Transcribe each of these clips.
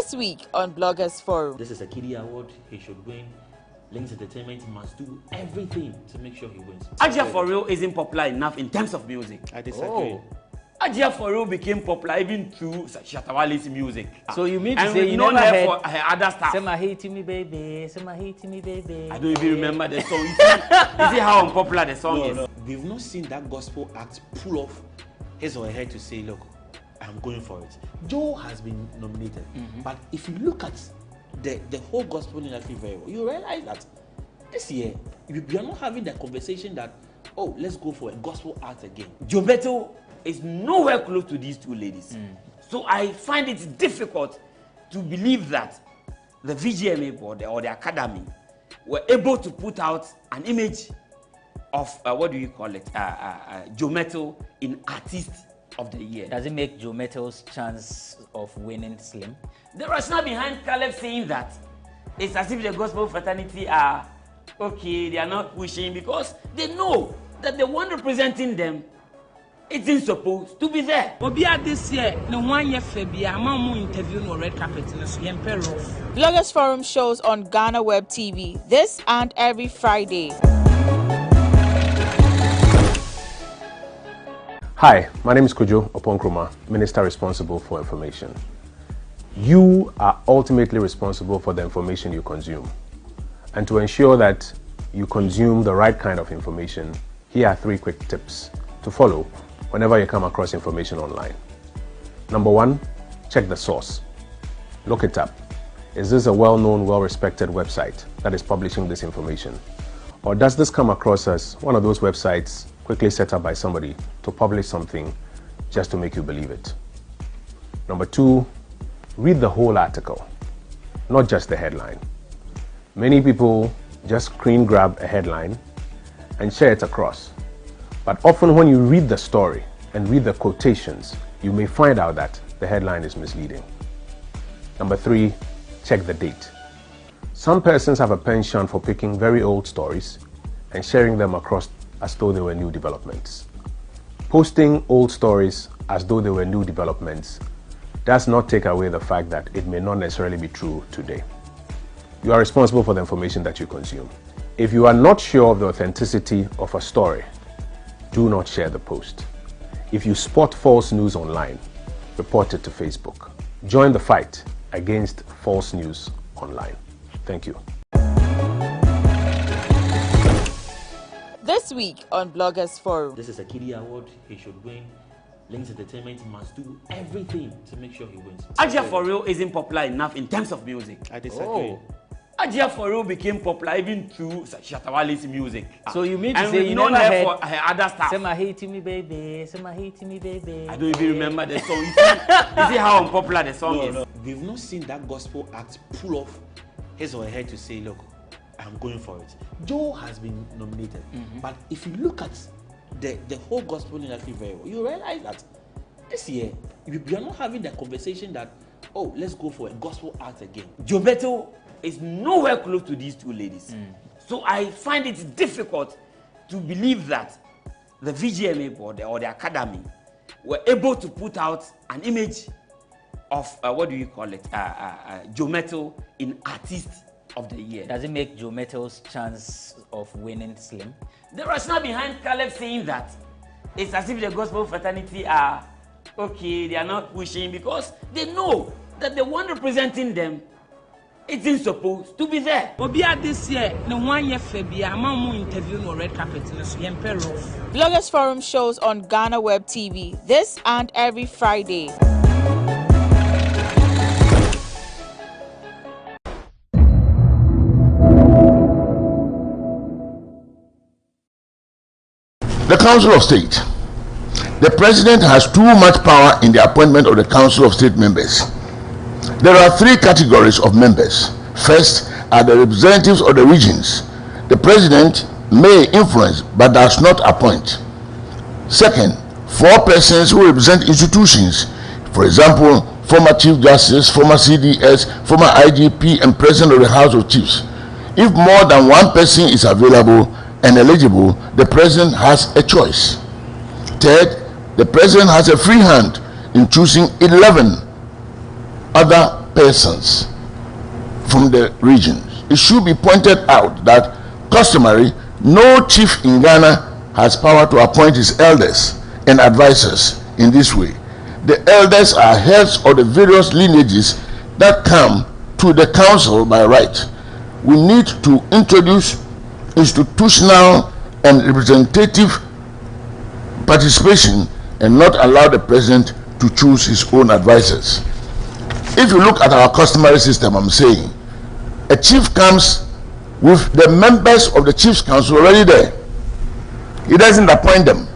This week on Bloggers Forum. This is a kiddie award. He should win. Links Entertainment must do everything to make sure he wins. Ajia For Real isn't popular enough in terms of music. I disagree. Oh. Ajia For Real became popular even through Shatawale's music. So you mean to and say you known never her heard for her other stuff? Say my hate me baby, say my hate me baby. I don't even remember the song. You see how unpopular the song is? No. We've not seen that gospel act pull off his or her head to say, look, I'm going for it. Joe has been nominated. But if you look at the whole gospel industry very well, you realize that this year, we are not having the conversation that, oh, let's go for a gospel act again. Jobeto is nowhere close to these two ladies. So I find it difficult to believe that the VGMA board or the academy were able to put out an image of, what do you call it, Jobeto in Artist of the Year. Does it make Jometo's chance of winning slim? The rationale behind Caleb saying that it's as if the gospel fraternity are okay, they are not pushing because they know that the one representing them isn't supposed to be there. Obia this year, no 1 year Febia, Mamu interview no red carpet in a Bloggers Forum shows on GhanaWeb TV this and every Friday. Hi, my name is Kojo Oponkroma, Minister responsible for information. You are ultimately responsible for the information you consume. And to ensure that you consume the right kind of information, here are 3 quick tips to follow whenever you come across information online. Number 1, check the source. Look it up. Is this a well-known, well-respected website that is publishing this information? Or does this come across as one of those websites quickly set up by somebody to publish something just to make you believe it? Number 2, read the whole article, not just the headline. Many people just screen grab a headline and share it across. But often when you read the story and read the quotations, you may find out that the headline is misleading. Number 3, check the date. Some persons have a penchant for picking very old stories and sharing them across as though they were new developments. Posting old stories as though they were new developments does not take away the fact that it may not necessarily be true today. You are responsible for the information that you consume. If you are not sure of the authenticity of a story, do not share the post. If you spot false news online, report it to Facebook. Join the fight against false news online. Thank you. This week on Bloggers Forum. This is a kiddie award. He should win. Links Entertainment must do everything to make sure he wins. Ajia For Real isn't popular enough in terms of music. I disagree. Oh. Ajia For Real became popular even through Shatawale's music. So you mean to and say you known never her heard for her other stuff? Say my hate me baby, say my hate me baby. I don't even remember the song. You see how unpopular the song is? We've not seen that gospel act pull off his or her head to say, look, I'm going for it. Joe has been nominated. But if you look at the whole gospel industry very well, you realize that this year, we are not having the conversation that, oh, let's go for a gospel act again. Jobeto is nowhere close to these two ladies. So I find it difficult to believe that the VGMA board or the academy were able to put out an image of, what do you call it, Jobeto in Artist of the Year. Does it make Jometo's chance of winning slim? The rationale behind Caleb saying that it's as if the gospel fraternity are okay, they are not pushing because they know that the one representing them isn't supposed to be there. Obia this year, no 1 year Febia, Mamu interview no red carpet in a Bloggers Forum shows on GhanaWeb TV this and every Friday. The Council of State. The President has too much power in the appointment of the Council of State members. There are 3 categories of members. First are the representatives of the regions. The President may influence but does not appoint. Second, 4 persons who represent institutions. For example, former Chief Justice, former CDS, former IGP, and President of the House of Chiefs. If more than 1 person is available and eligible, the President has a choice. Third, the President has a free hand in choosing 11 other persons from the regions. It should be pointed out that customary, no chief in Ghana has power to appoint his elders and advisors in this way. The elders are heads of the various lineages that come to the council by right. We need to introduce institutional and representative participation and not allow the president to choose his own advisors. If you look at our customary system, I'm saying, a chief comes with the members of the chief's council already there. He doesn't appoint them.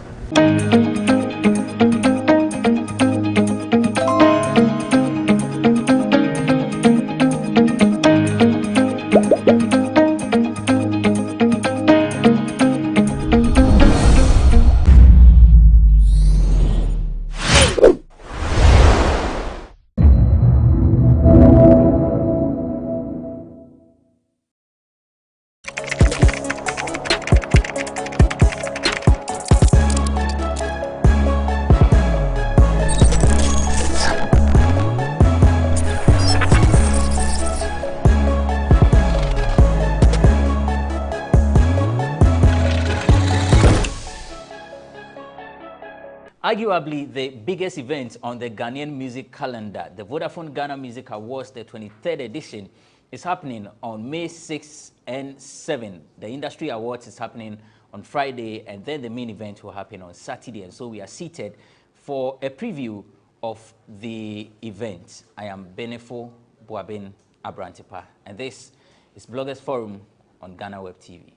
Arguably the biggest event on the Ghanaian music calendar, the Vodafone Ghana Music Awards, the 23rd edition, is happening on May 6 and 7. The industry awards is happening on Friday, and then the main event will happen on Saturday. And so we are seated for a preview of the event. I am Benefo Boabin Abrantepa, and this is Bloggers Forum on GhanaWeb TV.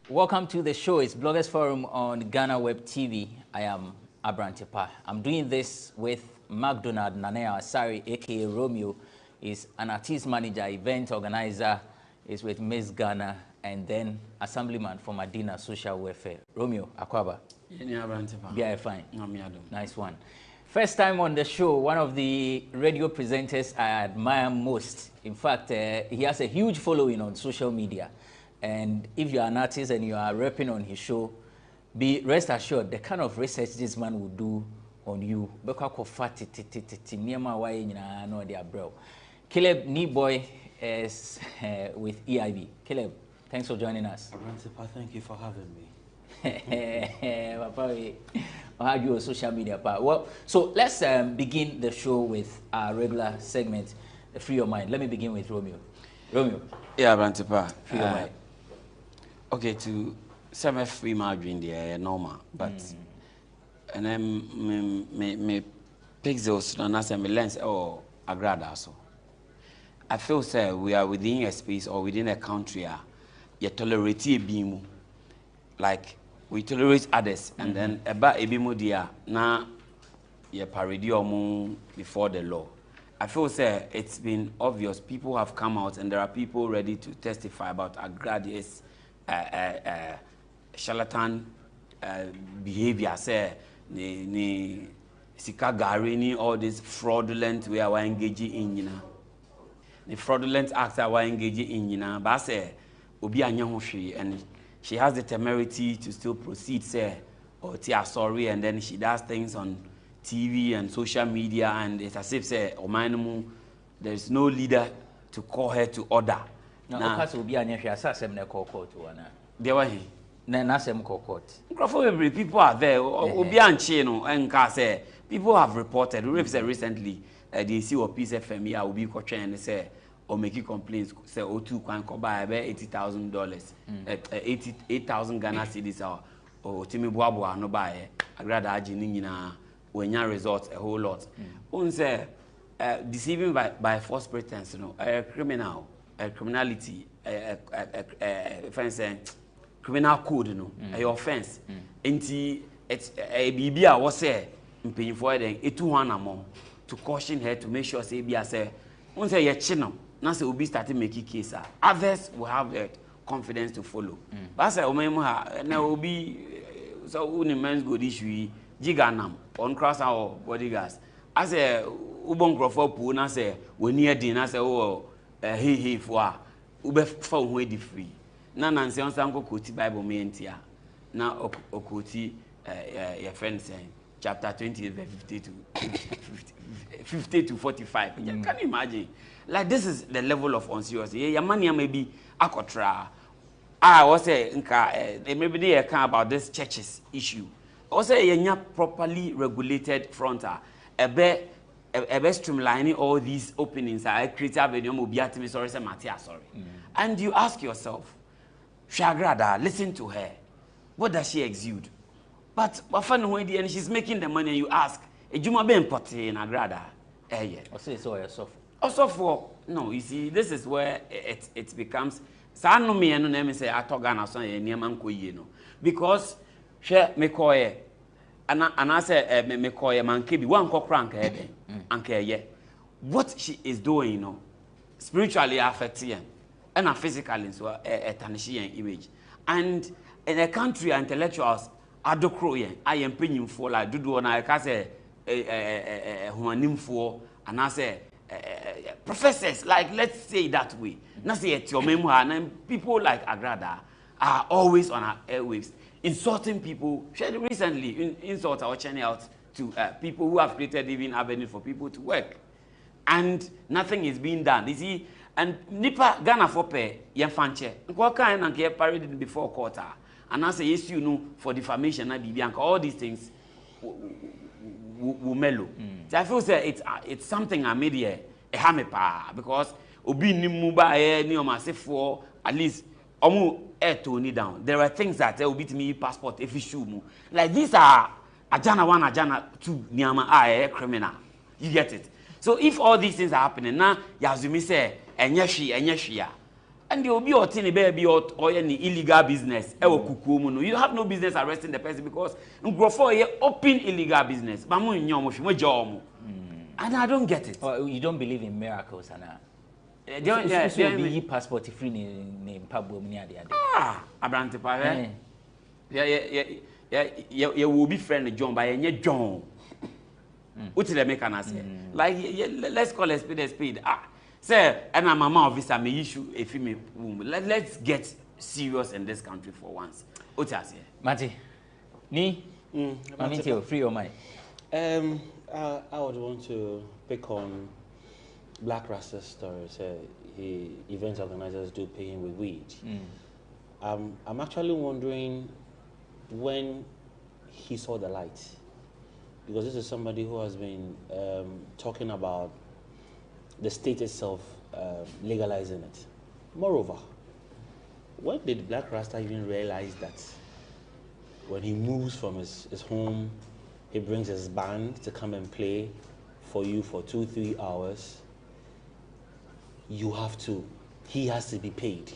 Welcome to the show. It's Bloggers Forum on GhanaWeb TV. I am Abrantepa. I'm doing this with McDonald Nanea Asari, aka Romeo. Is an artist manager, event organizer, is with Miss Ghana, and then assemblyman for Medina Social Welfare. Romeo Akwaba. Yeah, fine. Nice one. First time on the show, one of the radio presenters I admire most. In fact, he has a huge following on social media. And if you are an artist and you are repping on his show, be rest assured the kind of research this man will do on you. Caleb Niboy is with EIB. Caleb, thanks for joining us. Thank you for having me. I'll have you on social media. Well, so let's begin the show with our regular segment, Free Your Mind. Let me begin with Romeo. Romeo. Yeah, Abrantepa. Free your mind. Okay, to some free margin there normal, but and then me pixels and as me lens or agrada so. I feel say we are within a space or within a country you tolerate a beam like we tolerate others and then about a bimu dia na you parody before the law. I feel say it's been obvious people have come out and there are people ready to testify about agradius charlatan behavior, say ni sikagarini, all this fraudulent we are engaging in, the fraudulent acts are engaging in, but say obi anyahoshi, and she has the temerity to still proceed, say or sorry, and then she does things on TV and social media, and it's as if say there is no leader to call her to order. Now, because we are near Assassin court to one. There were he. Nasem court. People are there. Obian Chino and Kase. People have reported. Recently, they see what piece of family will be coaching and say or making complaints. Say O2 can buy about $80,000, 8,000 Ghana cedis or Timmy Buabua no buy. I rather Ajinina when your results a whole lot. Say deceiving by false pretense, criminal. Criminality, criminal code, a offense. It's a BBA was say, paying for it, a 200 more to caution her to make sure say, once a year channel, Nasa will be starting making case. Others will have the confidence to follow. But I say, now will be so men's good issue, Giganam, on cross our bodyguards. I say, Ubon Crawford Puna say, when near dinner, say, oh. He for ube found way free. Na nansi on sanko koti Bible me entia. Na okoti your friend saying chapter 20 verse 50 to 45. Can you imagine? Like, this is the level of unseriousness. Your money maybe akotra. I was saying maybe they can about this churches issue. Also, you're properly regulated frontal. A bit streamlining all these openings. I create a video mobiatimi sorry, sorry. And you ask yourself, Shagrada, listen to her. What does she exude? But and she's making the money, and you ask, Ejuma be importe in Agrada. Yeah. Also for no, you see, this is where it becomes Sanomi and no say Atogana son Niamanko yeno. Because she mekoye and I say mekoye mankebi one crank head anke ye. What she is doing, you know, spiritually affecting and physically so a tarnishing image. And in a country, intellectuals are docroyen. I am paying for like do and I can say humanim for and I say professors, like let's say that way. Not say it's your memoir, and people like Agrada are always on our airwaves insulting people. Recently, insults are churning out to people who have created even avenue for people to work, and nothing is being done. You see, and Nipa Ghana for pay Yanfanche. What kind of get paraded before quarter, and I say yes, you know, for defamation, all these things will mellow. So I feel say it's something I made here a hamepa because obi ni muba ni o say for at least omu tone down. There are things that will beat me passport if issue like these are ajana 1 ajana 2 niama criminal. You get it? So if all these things are happening now, Yazumi say enyeshi and the obi or tini baby or any illegal business you have no business arresting the person because open illegal business and I don't get it. Well, you don't believe in miracles, Anna. Be passport free name Pablo Abrante Pave. You will be friend John by any John. What did I make an say? Like, let's call a speed. Sir, and I'm a officer may issue a female womb. Let's get serious in this country for once. What I say? Mati, ni, Mamiti, free your mind. I would want to pick on Black Rasta's story. Event organizers do pay him with weed. I'm actually wondering when he saw the light, because this is somebody who has been talking about the state itself legalizing it. Moreover, when did Black Rasta even realize that when he moves from his home, he brings his band to come and play for you for 2-3 hours, he has to be paid?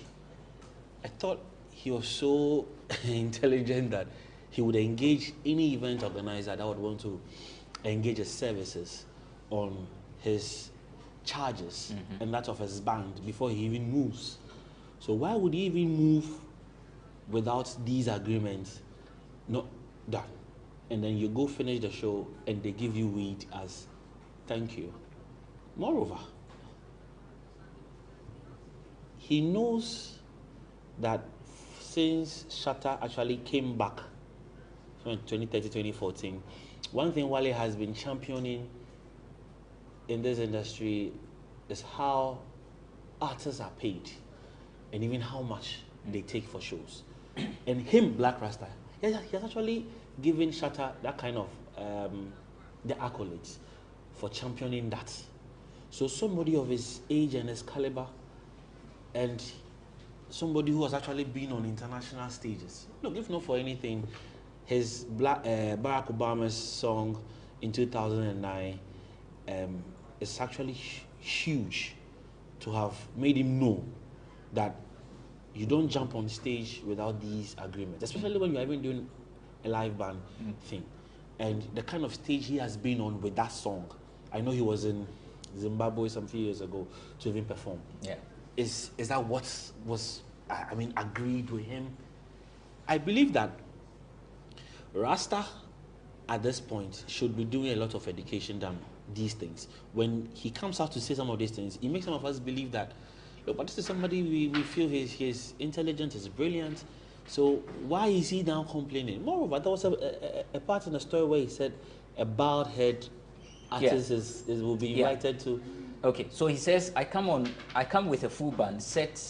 I thought he was so intelligent that he would engage any event organizer that would want to engage his services on his charges and that of his band before he even moves. So why would he even move without these agreements not done? And then you go finish the show and they give you weed as thank you. Moreover, he knows that since Shatta actually came back from 2013-2014, one thing Wale has been championing in this industry is how artists are paid and even how much they take for shows. And him, Black Rasta, he has actually given Shatta that kind of the accolades for championing that. So somebody of his age and his caliber, and somebody who has actually been on international stages. Look, if not for anything, his Barack Obama's song in 2009 is actually huge to have made him know that you don't jump on stage without these agreements, especially when you're even doing a live band thing. And the kind of stage he has been on with that song, I know he was in Zimbabwe some few years ago to even perform. Yeah. Is that what was, agreed with him? I believe that Rasta at this point should be doing a lot of education than these things. When he comes out to say some of these things, he makes some of us believe that, look, but this is somebody we feel he's intelligent, he's brilliant, So why is he now complaining? Moreover, there was a part in the story where he said a bald head artist will be invited to. Okay, so he says, I come with a full band set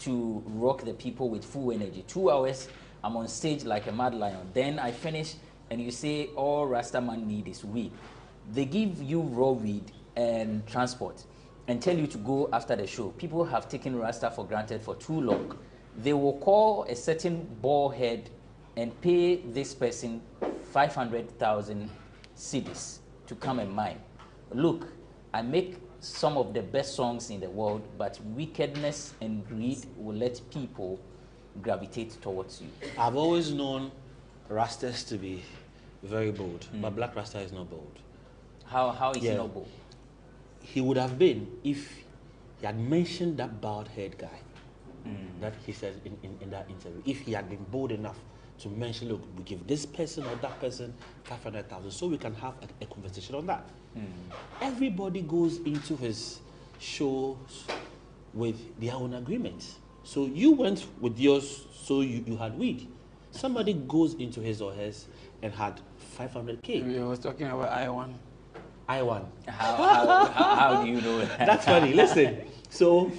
to rock the people with full energy. 2 hours, I'm on stage like a mad lion. Then I finish and you say all Rastaman need is weed. They give you raw weed and transport and tell you to go after the show. People have taken Rasta for granted for too long. They will call a certain bald head and pay this person 500,000 cedis to come and mine. Look, I make some of the best songs in the world, but wickedness and greed will let people gravitate towards you. I've always known Rastas to be very bold, but Black Rasta is not bold. How is he not bold? He would have been if he had mentioned that bald head guy that he said in that interview. If he had been bold enough to mention, look, we give this person or that person 500,000 so we can have a conversation on that. Everybody goes into his shows with their own agreements. So you went with yours, so you had weed. Somebody goes into his or hers and had 500K. We was talking about I1. I1. How do you know that? That's funny. Listen, so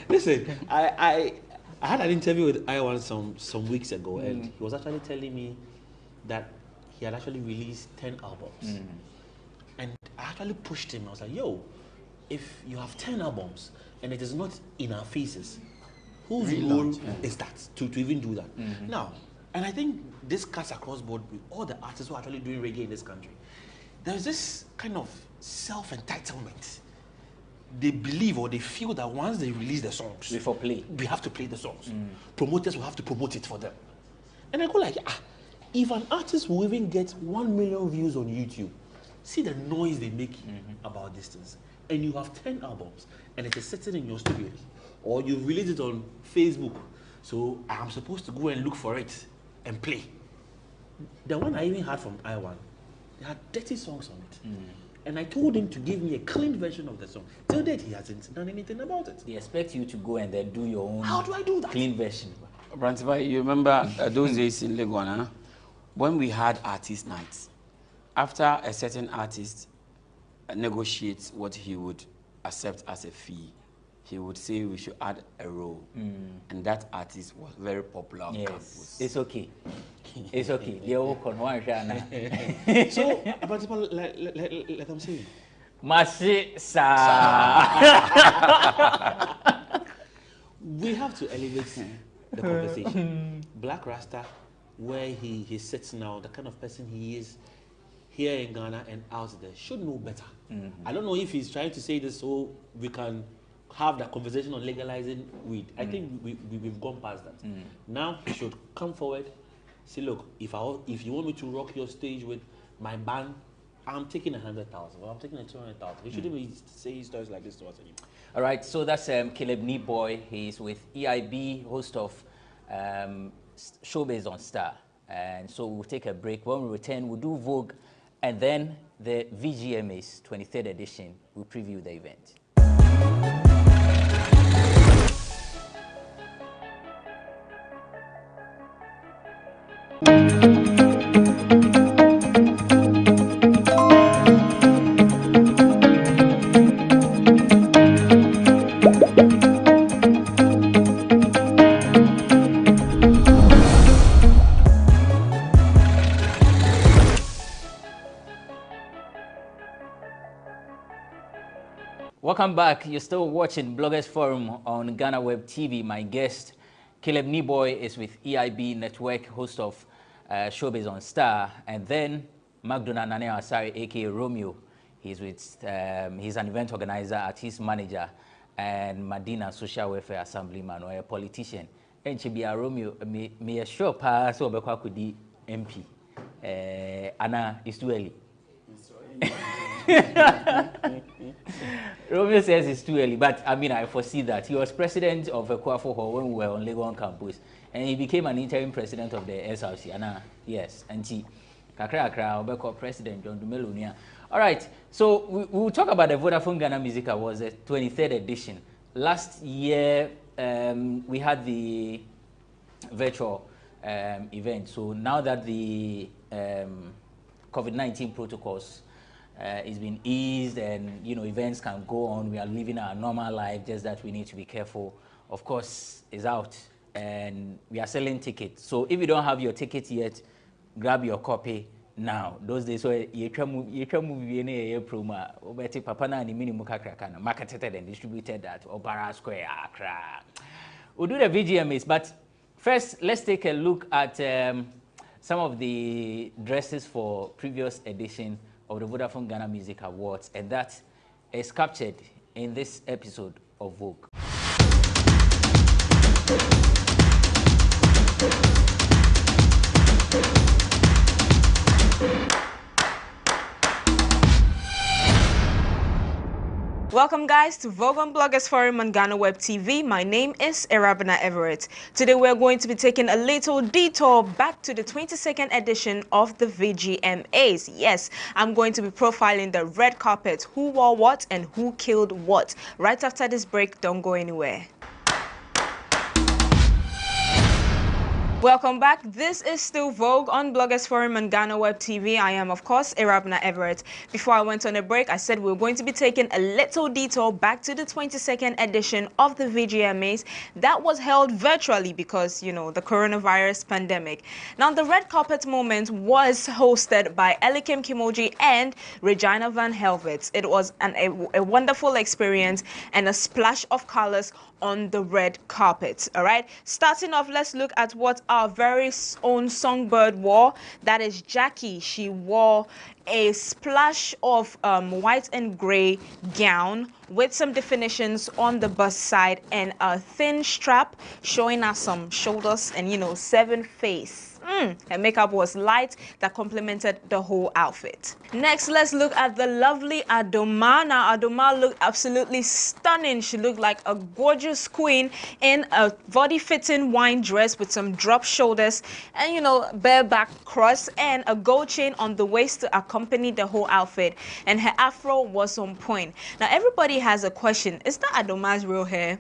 listen, I had an interview with I1 some weeks ago, and he was actually telling me that he had actually released 10 albums. And I actually pushed him. I was like, yo, if you have 10 albums and it is not in our faces, whose role is that to even do that? Now, and I think this cuts across board with all the artists who are actually doing reggae in this country. There's this kind of self-entitlement. They believe or they feel that once they release the songs, we have to play the songs. Promoters will have to promote it for them. And I go like, if an artist will even get 1 million views on YouTube, see the noise they make about these things. And you have 10 albums and it is sitting in your studio, or you release it on Facebook, so I'm supposed to go and look for it and play. The one I even had from I1, they had 30 songs on it. And I told him to give me a clean version of the song. Till date, he hasn't done anything about it. They expect you to go and then do your own. How do I do that? Clean version. Brantiba, you remember those days in Leguana, when we had artist nights, after a certain artist negotiates what he would accept as a fee, he would say we should add a role. And that artist was very popular on campus. It's okay. It's okay. They all con one shana. So, like I'm saying, we have to elevate the conversation. Black Rasta, where he sits now, the kind of person he is here in Ghana and out there, should know better. I don't know if he's trying to say this so we can have that conversation on legalizing weed. I think we've gone past that. Now he should come forward, say, look, if you want me to rock your stage with my band, I'm taking 100,000 or I'm taking 200,000. He shouldn't be saying stories like this to us anymore. All right, so that's Caleb Neboy. He's with EIB, host of Showbiz on Star. And so we'll take a break. When we return, we'll do Vogue, and then the VGMA's 23rd edition. We'll preview the event. Welcome back. You're still watching Bloggers Forum on GhanaWeb TV. My guest, Caleb Neboy, is with EIB Network, host of Showbiz on Star. And then McDonald Nane Asari, aka Romeo. He's with he's an event organizer, artist manager, and Medina Social Welfare Assemblyman, or a politician. And Chibia Romeo, me sure pass so Bekwa could be MP. Anna, it's too early. Romeo says it's too early, but I mean, I foresee that. He was president of Ekwafoho when we were on Legon campus, and he became an interim president of the SRC. Yes, and he, Kakra, President John Dumelunia. All right, so we will talk about the Vodafone Ghana Music Awards, the 23rd edition. Last year, we had the virtual event. So now that the COVID-19 protocols is being eased and events can go on, we are living our normal life, just that we need to be careful. Of course, it's out and we are selling tickets. So if you don't have your ticket yet, grab your copy now. Those days, so you movie promo, papa na ni minimum kakrakana, marketed and distributed at Opera Square, Accra. We'll do the VGMAs, but first, let's take a look at some of the dresses for previous edition of the Vodafone Ghana Music Awards, and that is captured in this episode of Vogue. Welcome guys to Vogue on Bloggers Forum on GhanaWeb TV. My name is Erabna Everett. Today we're going to be taking a little detour back to the 22nd edition of the VGMAs. Yes, I'm going to be profiling the red carpet, who wore what and who killed what. Right after this break, don't go anywhere. Welcome back. This is still Vogue on Bloggers Forum and GhanaWeb TV. I am, of course, Erabna Everett. Before I went on a break, I said we were going to be taking a little detour back to the 22nd edition of the VGMAs that was held virtually because, the coronavirus pandemic. Now, the red carpet moment was hosted by Elikim Kimoji and Regina Van Helvete. It was a wonderful experience and a splash of colors on the red carpet. All right, starting off, let's look at what our very own songbird wore. That is Jackie. She wore a splash of white and gray gown with some definitions on the bust side and a thin strap showing us some shoulders and 7 face. Her makeup was light that complemented the whole outfit. Next, let's look at the lovely Adoma. Now, Adoma looked absolutely stunning. She looked like a gorgeous queen in a body-fitting wine dress with some drop shoulders and, bareback cross and a gold chain on the waist to accompany the whole outfit. And her afro was on point. Now, everybody has a question. Is that Adoma's real hair?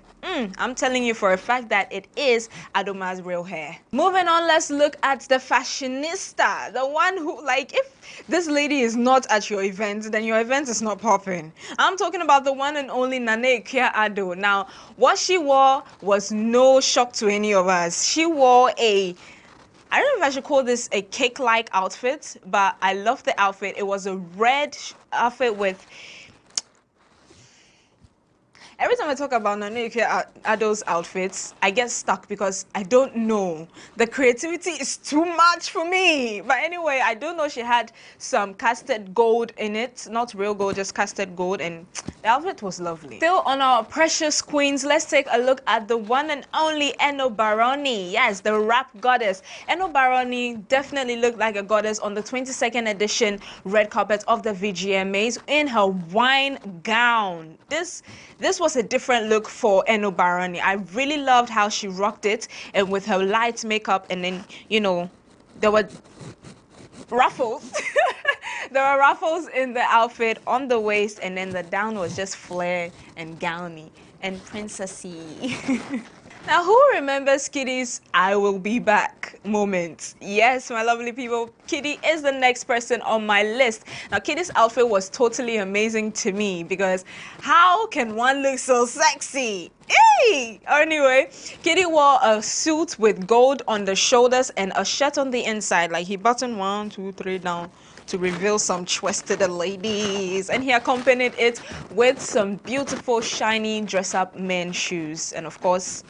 I'm telling you for a fact that it is Adoma's real hair. Moving on, let's look at the fashionista, the one who, if this lady is not at your event, then your event is not popping. I'm talking about the one and only Nane Ado. Now, what she wore was no shock to any of us. She wore I don't know if I should call this a cake-like outfit, but I love the outfit. It was a red outfit with... Every time I talk about Nane Ado's outfits, I get stuck because I don't know. The creativity is too much for me. But anyway, I do know she had some casted gold in it. Not real gold, just casted gold. And the outfit was lovely. Still on our precious queens, let's take a look at the one and only Eno Baroni. Yes, the rap goddess. Eno Baroni definitely looked like a goddess on the 22nd edition red carpet of the VGMAs in her wine gown. This was a different look for Eno Baroni. I really loved how she rocked it, and with her light makeup, and then there were ruffles. There were ruffles in the outfit on the waist, and then the down was just flare and gowny and princessy. Now, who remembers Kitty's "I will be back" moment? Yes, my lovely people, Kitty is the next person on my list. Now, Kitty's outfit was totally amazing to me because how can one look so sexy? Hey! Anyway, Kitty wore a suit with gold on the shoulders and a shirt on the inside. Like he buttoned 1, 2, 3 down to reveal some chest to the ladies. And he accompanied it with some beautiful, shiny dress-up men's shoes. And of course,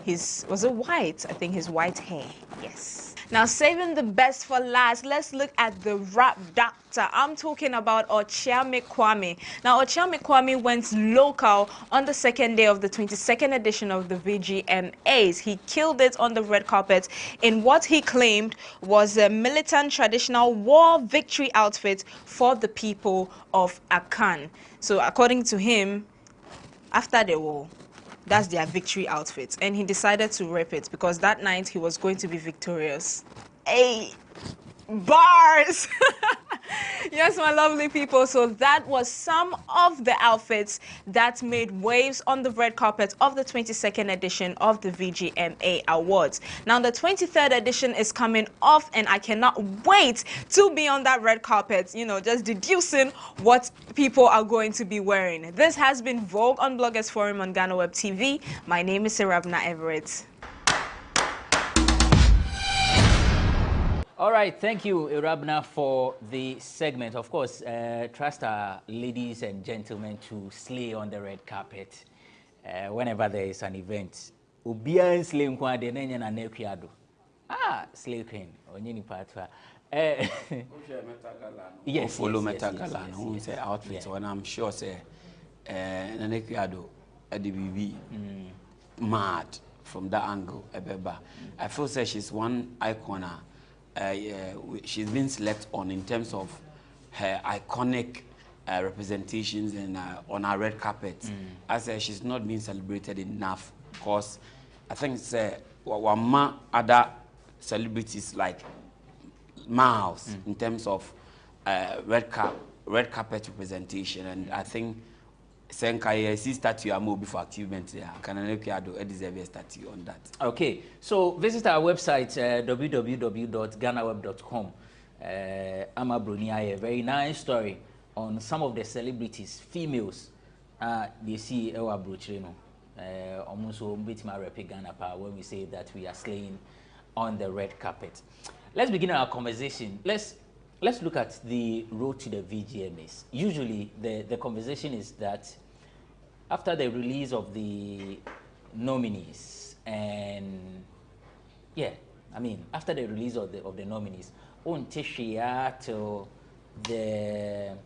was it white? I think his white hair. Yes. Now, saving the best for last, let's look at the rap doctor. I'm talking about Ochiame Kwame. Now, Ochiame Kwame went local on the second day of the 22nd edition of the VGMAs. He killed it on the red carpet in what he claimed was a militant traditional war victory outfit for the people of Akan. So, according to him, after the war, that's their victory outfit, and he decided to rip it because that night he was going to be victorious. Hey, bars! Yes, my lovely people. So that was some of the outfits that made waves on the red carpet of the 22nd edition of the VGMA Awards. Now, the 23rd edition is coming off, and I cannot wait to be on that red carpet, you know, just deducing what people are going to be wearing. This has been Vogue on Bloggers Forum on GhanaWeb TV. My name is Serabna Everett. All right, thank you, Irabna, for the segment. Of course, trust our ladies and gentlemen to slay on the red carpet whenever there is an event. Ubian slay nkwade nenye na nekwiado. Ah, slay queen. Onyini patwa. Yes, follow yes, Metagala. yes, Who yes, say outfits when I'm sure say Nanekwiado at the BB mad from that angle. Ebeba. I feel say she's one icon. She's been selected on in terms of her iconic representations and on our red carpet. I say she's not being celebrated enough because I think one other celebrities like miles in terms of red carpet representation, and I think Senkai see statue amo before achievement there. Can deserve a statue on that. Okay, so visit our website www.ghanaweb.com. Ama Bruniaye, a very nice story on some of the celebrities, females. They see Ewa Bruchino, almost bit my rep Ghana when we say that we are slaying on the red carpet. Let's begin our conversation. Let's look at the road to the VGMAs. Usually, the conversation is that after the release of the nominees, and yeah, I mean, after the release of the nominees, on Tishia to the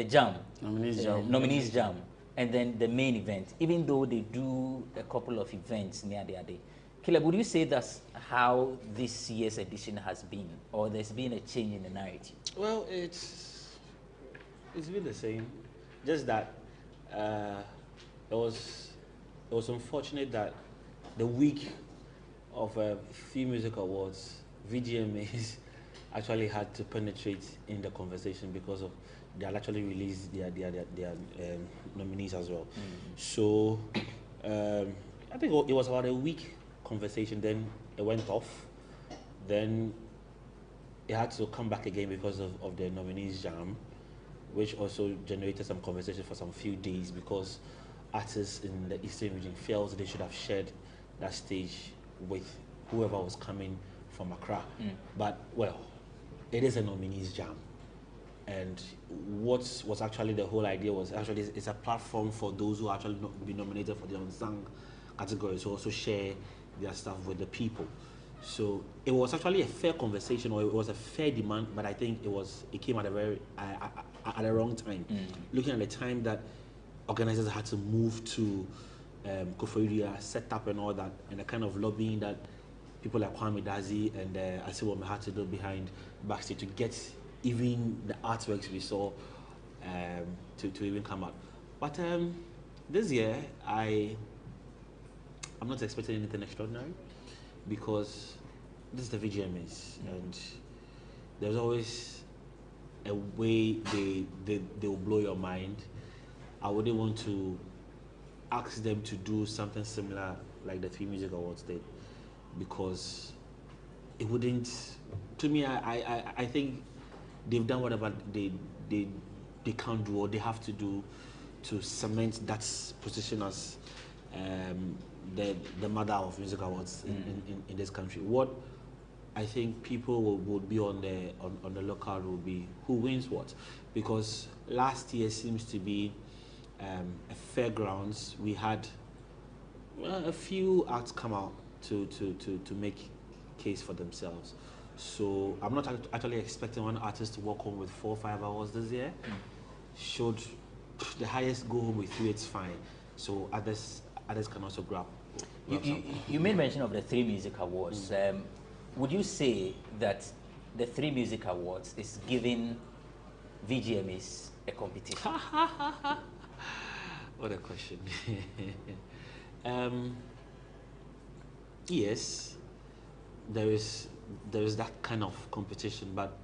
jam, nominees jam, and then the main event. Even though they do a couple of events near the day. Caleb, would you say that's how this year's edition has been, or there's been a change in the narrative? Well, it's been the same, just that it was unfortunate that the week of Free Music Awards, VGMAs actually had to penetrate in the conversation because of they had actually released their nominees as well. So I think it was about a week conversation, then it went off, then it had to come back again because of the nominees jam, which also generated some conversation for some few days because artists in the Eastern region felt they should have shared that stage with whoever was coming from Accra. But well, it is a nominees jam, and what was actually the whole idea was actually it's a platform for those who actually not be nominated for the unsung categories to also share their stuff with the people. So it was actually a fair conversation, or it was a fair demand, but I think it came at a very at the wrong time. Looking at the time that organizers had to move to Koforidua, set up and all that, and the kind of lobbying that people like Kwame Dazi and Asamoah Gyan had to do behind backstage to get even the artworks we saw to even come out. But this year, I'm not expecting anything extraordinary because this is the VGMAs, and there's always a way they will blow your mind. I wouldn't want to ask them to do something similar like the Free Music Awards did, because it wouldn't. To me, I think they've done whatever they can't do or they have to do to cement that position as the mother of music awards in this country. What I think people would be on the lookout will be who wins what, because last year seems to be a fairgrounds. We had a few acts come out to make case for themselves. So I'm not actually expecting one artist to walk home with 4 or 5 awards this year. Should the highest go home with 3, it's fine. So others can also grab. You made mention of the 3 music awards. Would you say that the 3 music awards is giving VGMAs a competition? What a question. Yes, there is there is that kind of competition, but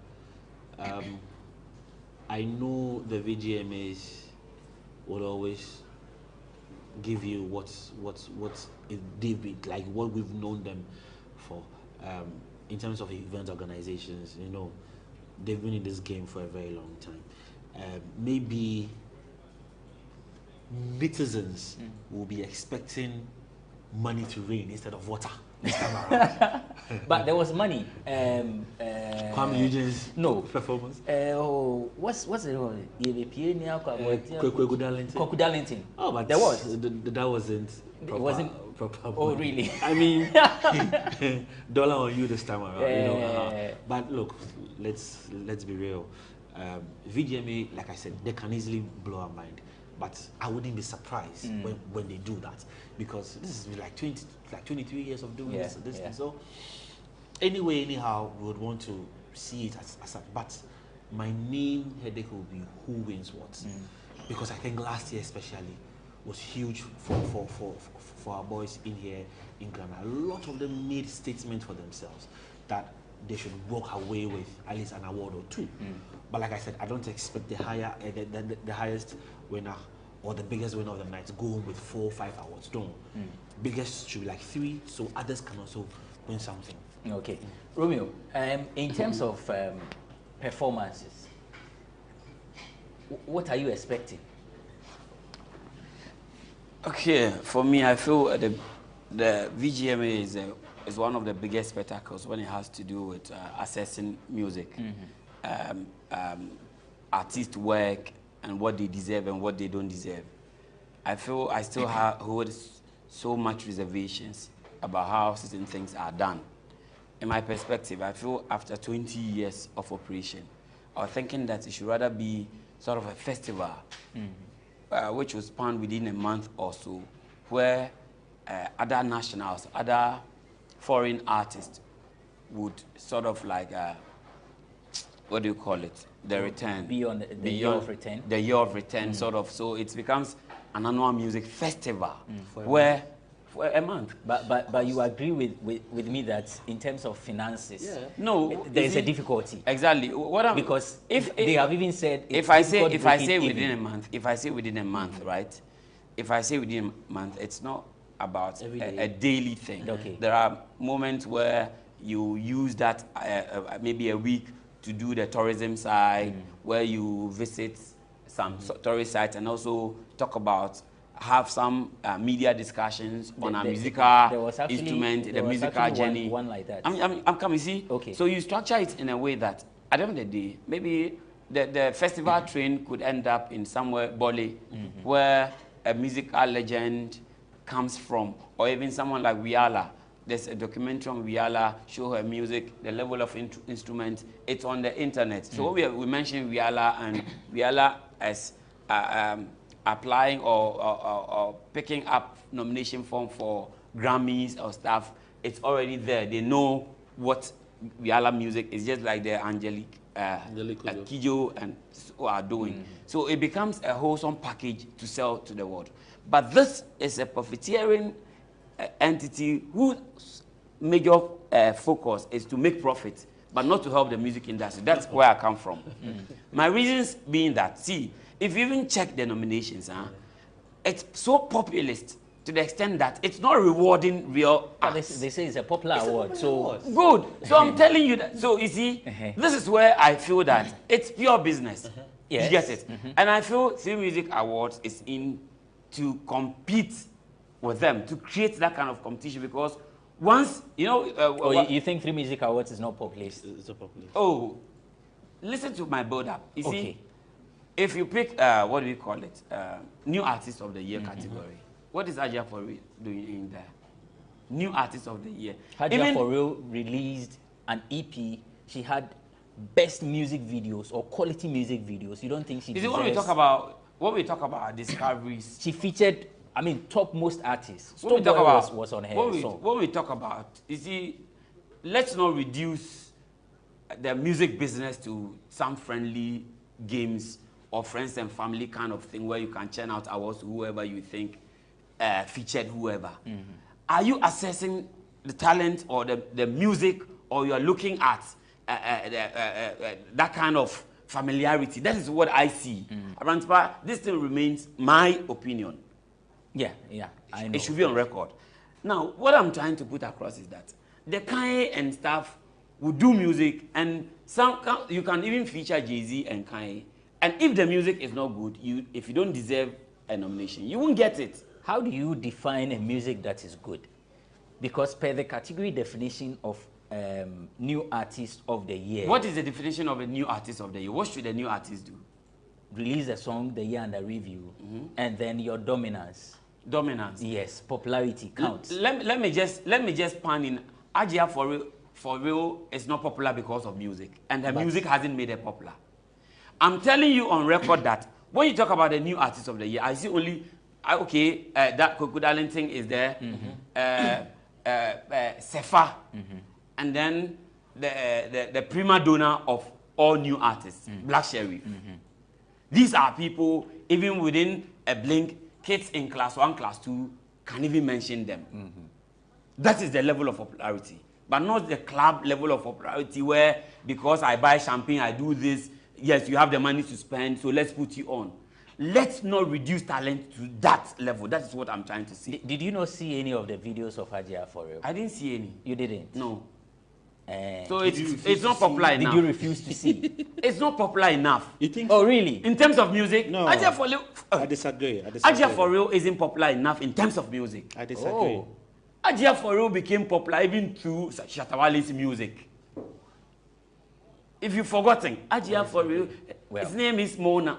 I know the VGMAs will always give you what's they've been like, what we've known them for. In terms of event organizations, you know, they've been in this game for a very long time. Maybe citizens will be expecting money to rain instead of water this time around. But there was money. Kwame Eugene's performance. What's the one? Darlington. Oh, but there was. That wasn't proper. It wasn't proper. Oh, really? I mean, dollar on you this time around. You know. But look, let's be real. VGMA, like I said, they can easily blow our mind. But I wouldn't be surprised when they do that, because this is like 23 years of doing this thing. So anyway, anyhow, we would want to see it as that. But my main headache will be who wins what, because I think last year especially was huge for our boys in here in Ghana. A lot of them made statements for themselves that they should walk away with at least an award or two. But like I said, I don't expect the highest winner or the biggest winner of the night to go home with 4 or 5 awards. Don't. Biggest should be like 3, so others can also win something. Okay. Romeo, in terms of performances, what are you expecting? Okay, for me, I feel the VGMA is one of the biggest spectacles when it has to do with assessing music, artist work, and what they deserve and what they don't deserve. I feel I still hold so much reservations about how certain things are done. In my perspective, I feel after 20 years of operation, I was thinking that it should rather be sort of a festival, which will span within a month or so, where other nationals, other foreign artists would sort of like, what do you call it? The return. Beyond the year of return? The year of return, sort of. So it becomes an annual music festival, where for a month. But you agree with me that in terms of finances, no, there is a difficulty. Exactly. Because if they have even said, if I say within a month, right? If I say within a month, it's not about a daily thing. Okay. There are moments where you use that maybe a week to do the tourism side, where you visit some tourist sites and also talk about, have some media discussions on a musical instrument, the musical journey. One like that. I'm coming, see? Okay. So you structure it in a way that at the end of the day, maybe the festival train could end up in somewhere, Bole, where a musical legend comes from, or even someone like Wiala. There's a documentary on Wiala, show her music, the level of instrument. It's on the internet. So we mentioned Wiala, and Wiala as applying or picking up nomination form for Grammys or stuff. It's already there. They know what Wiala music is, just like the Angelique Kijo and who are doing. So it becomes a wholesome package to sell to the world. But this is a profiteering entity whose major focus is to make profit, but not to help the music industry. That's where I come from. My reasons being that, see, if you even check the nominations, it's so populist to the extent that it's not rewarding real arts. They say it's a popular award. So good. So I'm telling you that. So you see, this is where I feel that it's pure business. Yes. You get it? And I feel Free Music Awards is in to compete with them, to create that kind of competition, because once, you know... you think Free Music Awards is not populist? It's not populist. Oh, listen to my build-up. You see, if you pick, what do we call it? New Artist of the Year category. What is Aja For Real doing in there? New Artist of the Year. Aja For Real released an EP. She had best music videos or quality music videos. You don't think she deserves... when we talk about discoveries... She featured, I mean, topmost artists. When we talk about, was on her song. When we talk about, you see, let's not reduce the music business to some friendly games or friends and family kind of thing where you can churn out awards to whoever you think featured whoever. Are you assessing the talent or the music or you are looking at that kind of familiarity. That is what I see. This thing remains my opinion. Yeah, I know. It should be on record. Now, what I'm trying to put across is that the Kanye and staff will do music, and you can even feature Jay-Z and Kanye. And if the music is not good, if you don't deserve a nomination, you won't get it. How do you define a music that is good? Because per the category definition of new artist of the year. What is the definition of a new artist of the year? What should a new artist do? Release a song the year under review, and then your dominance. Dominance. Yes, popularity counts. Let me just pan in. Ajia for real is not popular because of music, and her music hasn't made her popular. I'm telling you on record that when you talk about the new artist of the year, I see only that Koku Darling thing is there, Sefa, and then the prima donna of all new artists, Black Sheriff. These are people, even within a blink, kids in class 1, class 2 can even mention them. That is the level of popularity, but not the club level of popularity where because I buy champagne, I do this. Yes, you have the money to spend, so let's put you on. Let's not reduce talent to that level. That is what I'm trying to say. Did you not see any of the videos of Ajia for real? I didn't see any. You didn't? No. So it's not popular enough. Did you refuse to see? It's not popular enough. You think? Oh, really? In terms of music? No. Ajia for real. I disagree. Ajia for real isn't popular enough in terms of music. I disagree. Oh. Ajia for real became popular even through Shatawale's music. If you've forgotten, Ajia for real, his name is Mona.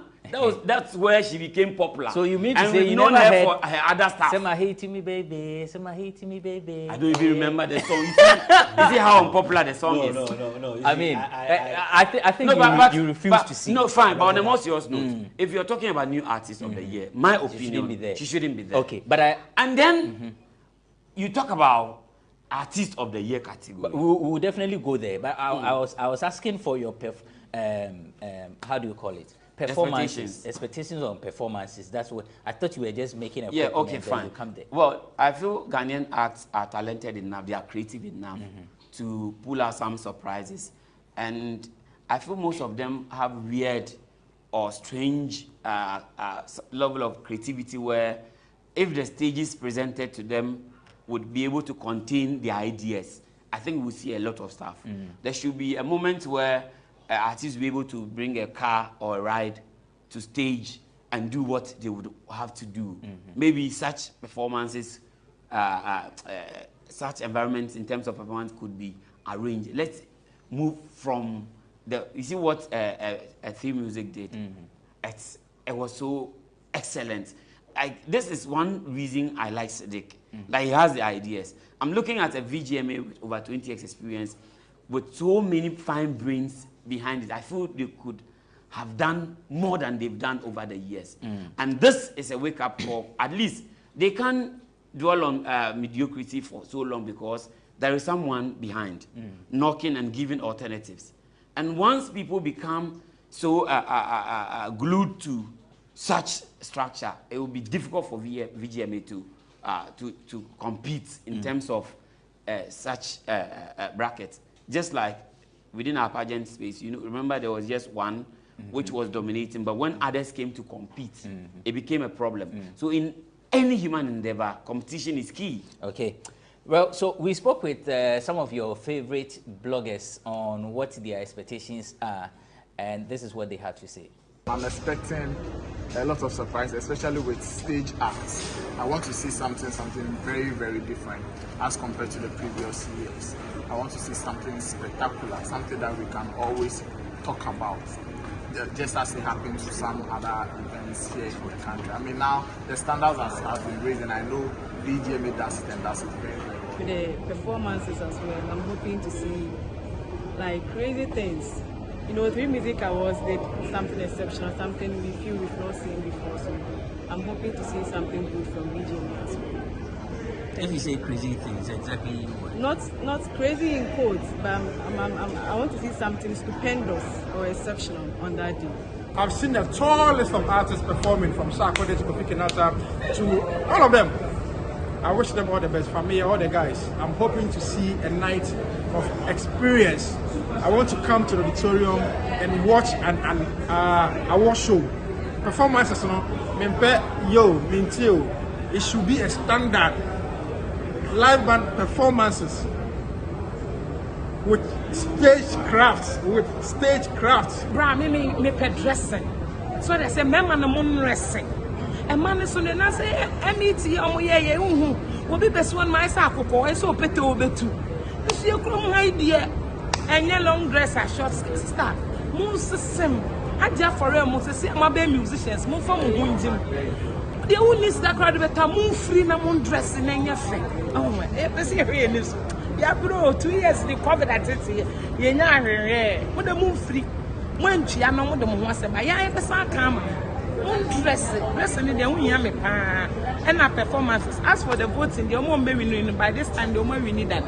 That's where she became popular. So you mean to and say we've you known never her heard for her other stuff? Say my hate me baby, say my hate me baby. I don't even remember the song. You see how unpopular the song is? No. I mean, I think you refuse to see. No, fine, but on a more serious note, if you're talking about new artists of the year, my opinion, she shouldn't be there. Okay, but and then you talk about artist of the year category. We will definitely go there. But I was asking for your how do you call it? Performances, expectations on performances. That's what I thought you were just making a yeah. Okay, fine. You come there. Well, I feel Ghanaian acts are talented enough. They are creative enough to pull out some surprises, and I feel most of them have weird or strange level of creativity where, if the stages presented to them would be able to contain their ideas, I think we'll see a lot of stuff. There should be a moment where artists will be able to bring a car or a ride to stage and do what they would have to do. Maybe such performances, such environments in terms of performance could be arranged. Let's move from you see what a theme music did. It was so excellent. This is one reason I like Sadiq. Like, he has the ideas. I'm looking at a VGMA with over 20 years experience with so many fine brains behind it. I feel they could have done more than they've done over the years. And this is a wake-up call. At least they can't dwell on mediocrity for so long because there is someone behind knocking and giving alternatives. And once people become so glued to such structure, it will be difficult for VGMA to compete in terms of such brackets. Just like within our pageant space, remember there was just one which was dominating, but when others came to compete, it became a problem. So in any human endeavor, competition is key. Okay. Well, so we spoke with some of your favorite bloggers on what their expectations are, and this is what they had to say. I'm expecting a lot of surprise, especially with stage acts. I want to see something very, very different as compared to the previous years. I want to see something spectacular, something that we can always talk about, just as it happened to some other events here in the country. I mean, now the standards have been raised, and I know VGMA does it and does it very, very well. With the performances as well, I'm hoping to see like crazy things. 3 Music Awards did something exceptional, something we feel we've not seen before. So I'm hoping to see something good from VGMA as well. If you say crazy things, exactly what? Not crazy in quotes, but I want to see something stupendous or exceptional on that day. I've seen a tall list of artists performing from Sarkodie to Kofi Kinata to all of them. I wish them all the best. For me, all the guys, I'm hoping to see a night of experience. I want to come to the auditorium and watch an award show. Performances, you know, it should be a standard. Live band performances with stage crafts, Bra, me pet dressing. So they say, "Mama, no moon dressing." And man is on the nasa. MET, will be best one my saco. I saw peto betu. You see a chrome idea. And your long dress are short start. Most sim. I just for real, most see my baby musicians. Move from him. The only that crowd better move free na moon dressing and your friend. Oh my, let's hear this. Yeah, bro, 2 years the cover that it's here. You're not here. What the move free? When she am not the one say, but yeah, it's a camera. Moon dressing in the only yammy and our performances. As for the voting, the more maybe by this time, the more we need that.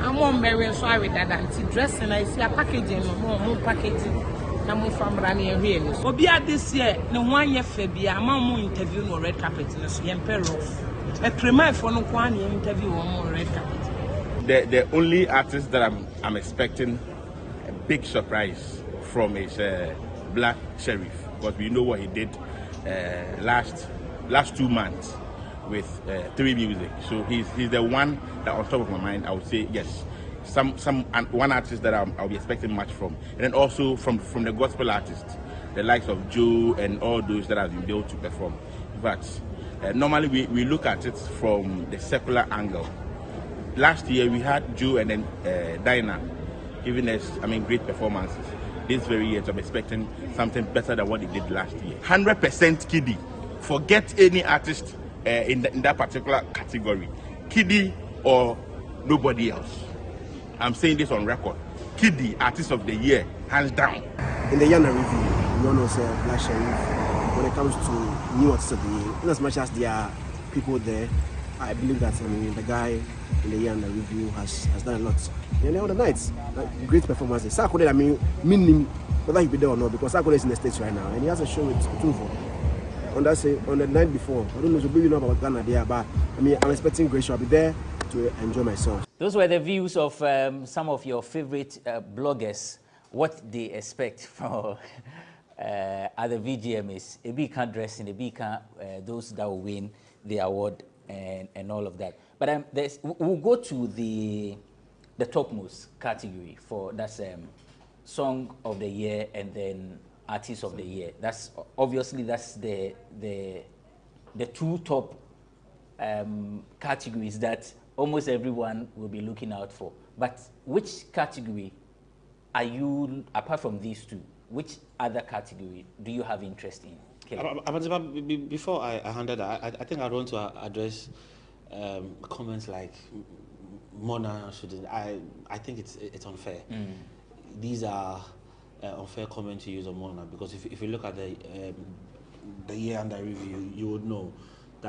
I'm more very sorry that I'm dressing. I see a packaging, more packaging. I'm from Rani and so be at this year, no 1 year Febia, I'm interview no red carpet in a Yemperov. A premier for no 1 year interview on more red carpet. The only artist that I'm expecting a big surprise from is Black Sheriff, because we know what he did last 2 months with 3 music. So he's the one that on top of my mind I would say yes. One artist that I'll be expecting much from, and then also from the gospel artists, the likes of Joe and all those that have been able to perform. But normally we look at it from the secular angle. Last year we had Joe and then Dinah giving us, great performances. This very year, so I'm expecting something better than what they did last year. 100% kiddie. Forget any artist in that particular category. Kiddie or nobody else. I'm saying this on record. Kiddie, artist of the year, hands down. In the Ghana review, we all know Black Sheriff. When it comes to new artists of the year, in as much as there are people there, I believe that the guy in the Ghana review has done a lot. And all the nights, great performances. Sakode, meaning whether he be there or not, because Sakode is in the States right now, and he has a show with Tuvo. On the night before, I don't know, so maybe know about Ghana there, but I'm expecting great show. I'll be there to enjoy myself. Those were the views of some of your favorite bloggers, what they expect from other VGMAs. Ebi can dressing, Ebi can those that will win the award and all of that. But we'll go to the topmost category for that's song of the year and then artist of the year. That's obviously that's the 2 top categories that almost everyone will be looking out for. But which category are you, apart from these 2, which other category do you have interest in? Before I handle that, I think I want to address comments like Mona shouldn't. I think it's unfair. These are unfair comments to use on Mona, because if you look at the year under review, you would know.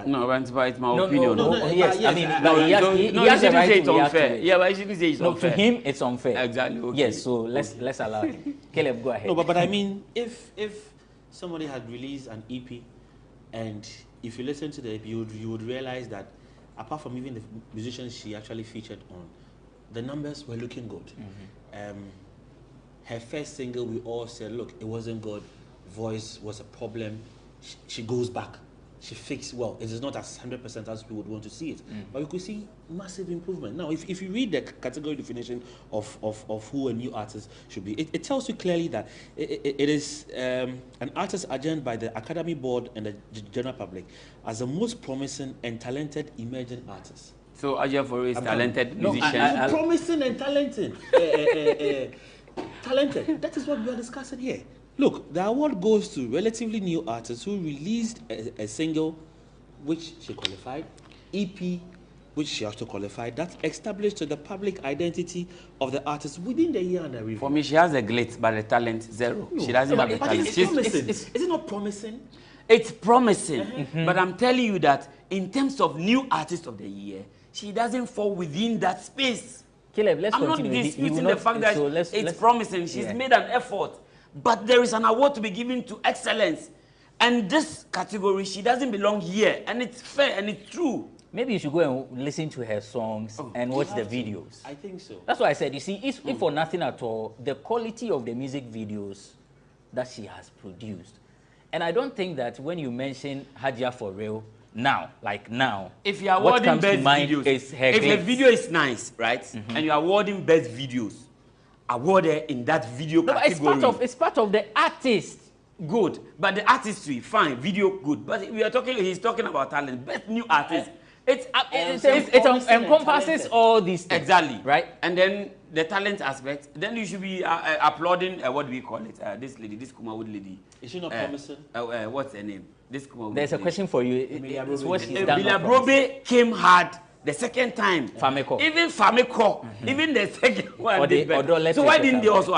No, but it's my opinion. Yes, he has to say it's unfair. Yeah, but I shouldn't say it's unfair. To him, it's unfair. Exactly. Okay. Yes, so let's allow him. Caleb, go ahead. No, but if somebody had released an EP, and if you listen to the EP, you would realize that apart from even the musicians she actually featured on, the numbers were looking good. Her first single, we all said, look, it wasn't good. Voice was a problem. She goes back. She fixed well. It is not as 100% as we would want to see it, but we could see massive improvement. Now, if you read the category definition of who a new artist should be, it tells you clearly that it is an artist adjourned by the Academy Board and the general public as the most promising and talented emerging artist. So Ajay is talented musician. Promising and talented. Talented. That is what we are discussing here. Look, the award goes to relatively new artists who released a single which she qualified, EP which she also qualified, that established the public identity of the artist within the year under review. For me, she has a glitz, but the talent, zero. No. She doesn't have the talent. Is it not promising? It's promising, but I'm telling you that in terms of new artist of the year, she doesn't fall within that space. Caleb, let's continue. I'm not disputing the fact that it's promising. She's made an effort. But there is an award to be given to excellence. And this category, she doesn't belong here. And it's fair and it's true. Maybe you should go and listen to her songs and watch the videos. I think so. That's why I said, you see, if for nothing at all, the quality of the music videos that she has produced. And I don't think that when you mention Hajia for real, now, if you are what awarding comes to best mind videos, is her if glitz. the video is nice, right, and you are awarding best videos, award her in that video category. It's part of the artist. Good, but the artistry, fine, video good. But he's talking about talent, best new artist. It encompasses all these things. Exactly. Right? And then the talent aspect, then you should be applauding, what do we call it? This lady, this Kumawood lady. Is she not promising? What's her name? This Kumawood There's a question for you. It's what she's done. Emilia Brobe came hard the second time. Fameko. Even Fameko, even the second one did better. So why didn't they also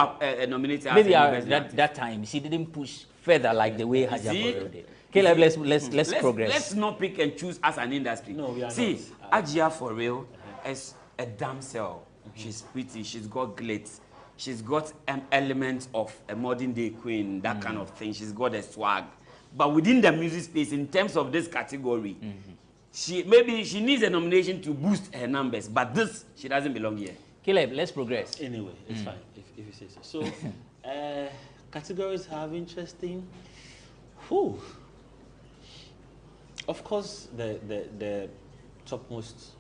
nominate her? Maybe that time she didn't push further like the way Hajia did. Caleb, let's progress. Let's not pick and choose as an industry. No, we are See, not. Hajia for real is a damsel. She's pretty. She's got glitz. She's got elements of a modern day queen, that kind of thing. She's got a swag. But within the music space, in terms of this category, maybe she needs a nomination to boost her numbers. But this, she doesn't belong here. Caleb, let's progress. Anyway, it's fine if you say so. So, categories have interesting. Whew. Of course, the topmost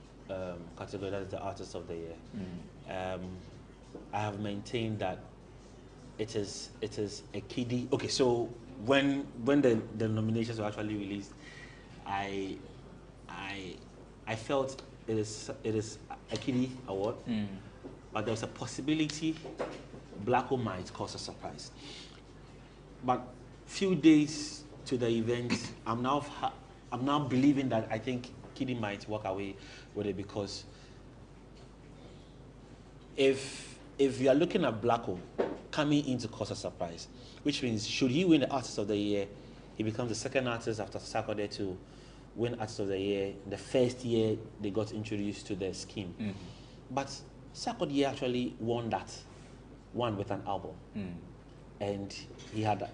category, that is the Artist of the Year. I have maintained that it is a kiddie. Okay, so when the nominations were actually released, I felt it is a kiddie award, but there's a possibility Blacko might cause a surprise. But few days to the event, I'm now believing that I think Kiddy might walk away with it, because if you are looking at Blacko coming in to cause a surprise, which means should he win the Artist of the Year, he becomes the second artist after Sarkodie to win Artist of the Year. The first year they got introduced to the scheme, but Sarkodie actually won that one with an album, and he had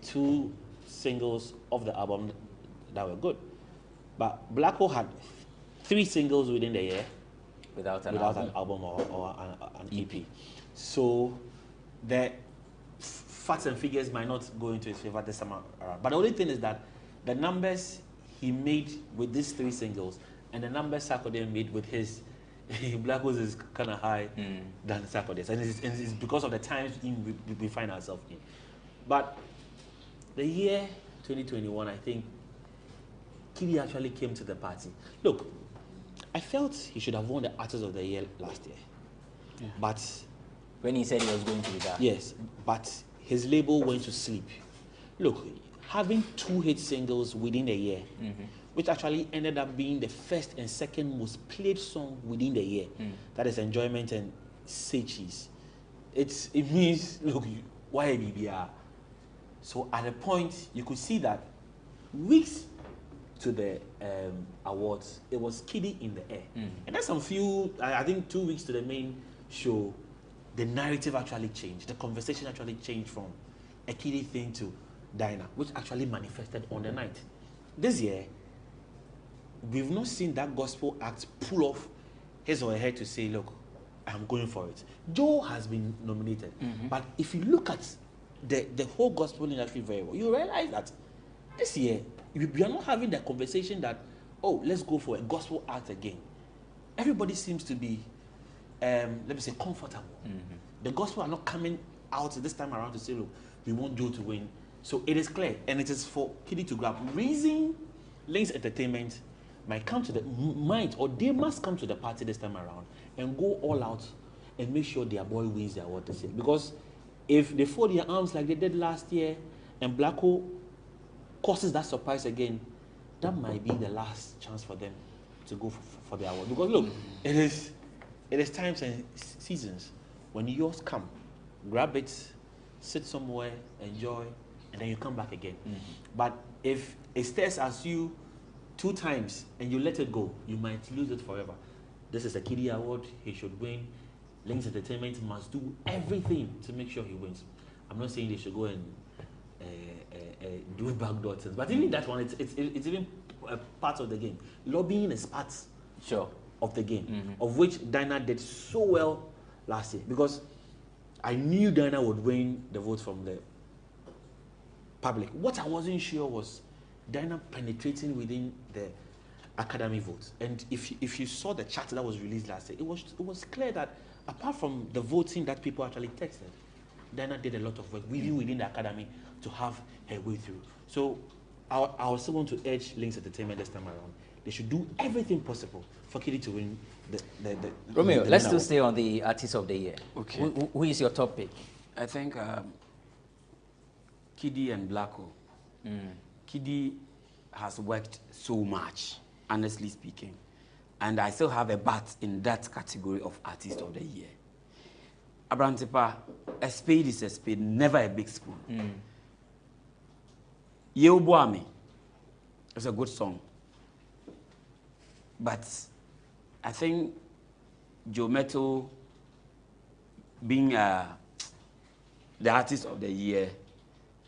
2 singles of the album that were good. But Blacko had 3 singles within the year without an album or an EP. So the facts and figures might not go into his favor this time around. But the only thing is that the numbers he made with these 3 singles and the numbers Sarkodie made with his Blacko's is kind of high than Sarkodie's, and it's because of the times we find ourselves in. But the year 2021, I think Kiddy actually came to the party. Look, I felt he should have won the Artist of the Year last year, but when he said he was going to be that, yes, but his label went to sleep. Look, having 2 hit singles within a year, which actually ended up being the first and second most played song within the year, that is Enjoyment and Say Cheese. It means, look, why a BBR? So at a point, you could see that weeks to the awards, it was Kiddy in the air. And that's I think 2 weeks to the main show, the narrative actually changed. The conversation actually changed from a Kiddy thing to Dinah, which actually manifested on the night. This year, we've not seen that gospel act pull off his or her head to say, look, I'm going for it. Joe has been nominated. But if you look at the whole gospel industry very well, you realize that this year, we are not having the conversation that, oh, let's go for a gospel act again. Everybody seems to be, let me say, comfortable. The gospel are not coming out this time around to say, look, we want Joe to win. So it is clear, and it is for Kiddy to grab. Reason Links Entertainment might they must come to the party this time around and go all out and make sure their boy wins the award this year. Because if they fold their arms like they did last year and Blacko causes that surprise again, that might be the last chance for them to go for the award. Because look, it is times and seasons when yours come, grab it, sit somewhere, enjoy, and then you come back again. But if it stares at you 2 times and you let it go, you might lose it forever. This is a Kiddy award, he should win. Links Entertainment must do everything to make sure he wins. I'm not saying they should go and do backdoor things, but even that one, it's even a part of the game. Lobbying is part of the game, of which Dinah did so well last year, because I knew Dinah would win the vote from the public. What I wasn't sure was Dinah penetrating within the academy votes. And if you saw the chart that was released last year, it was clear that apart from the voting that people actually texted, Dinah did a lot of work within the academy to have her way through. So I still want to urge Links Entertainment this time around. They should do everything possible for Kiddy to win the Romeo, let's still stay on the Artist of the Year. Okay. Who is your top pick? I think Kiddy and Blacko. Kiddy has worked so much, honestly speaking. And I still have a bat in that category of Artist of the Year. Abrantepa, a spade is a spade, never a big spoon. Yeoboami is a good song. But I think Joe Mettle being the Artist of the Year,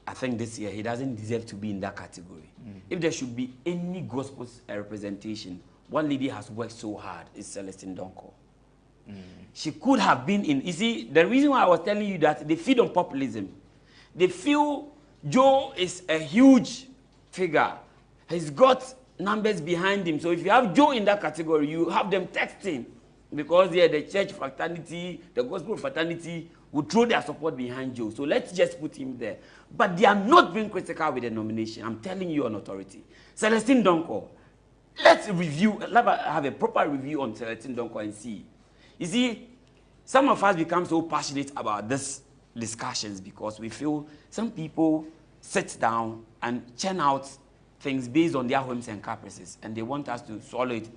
I think this year he doesn't deserve to be in that category. If there should be any gospel representation, one lady has worked so hard is Celestine Donko. She could have been in. You see, the reason why I was telling you that they feed on populism, they feel Joe is a huge figure. He's got numbers behind him. So if you have Joe in that category, you have them texting, because the church fraternity, the gospel fraternity would throw their support behind Joe. So let's just put him there. But they are not being critical with the nomination. I'm telling you on authority. Celestine Donko, let's have a proper review on Celestine Donko and see. You see, some of us become so passionate about this discussions because we feel some people sit down and churn out things based on their whims and caprices, and they want us to swallow it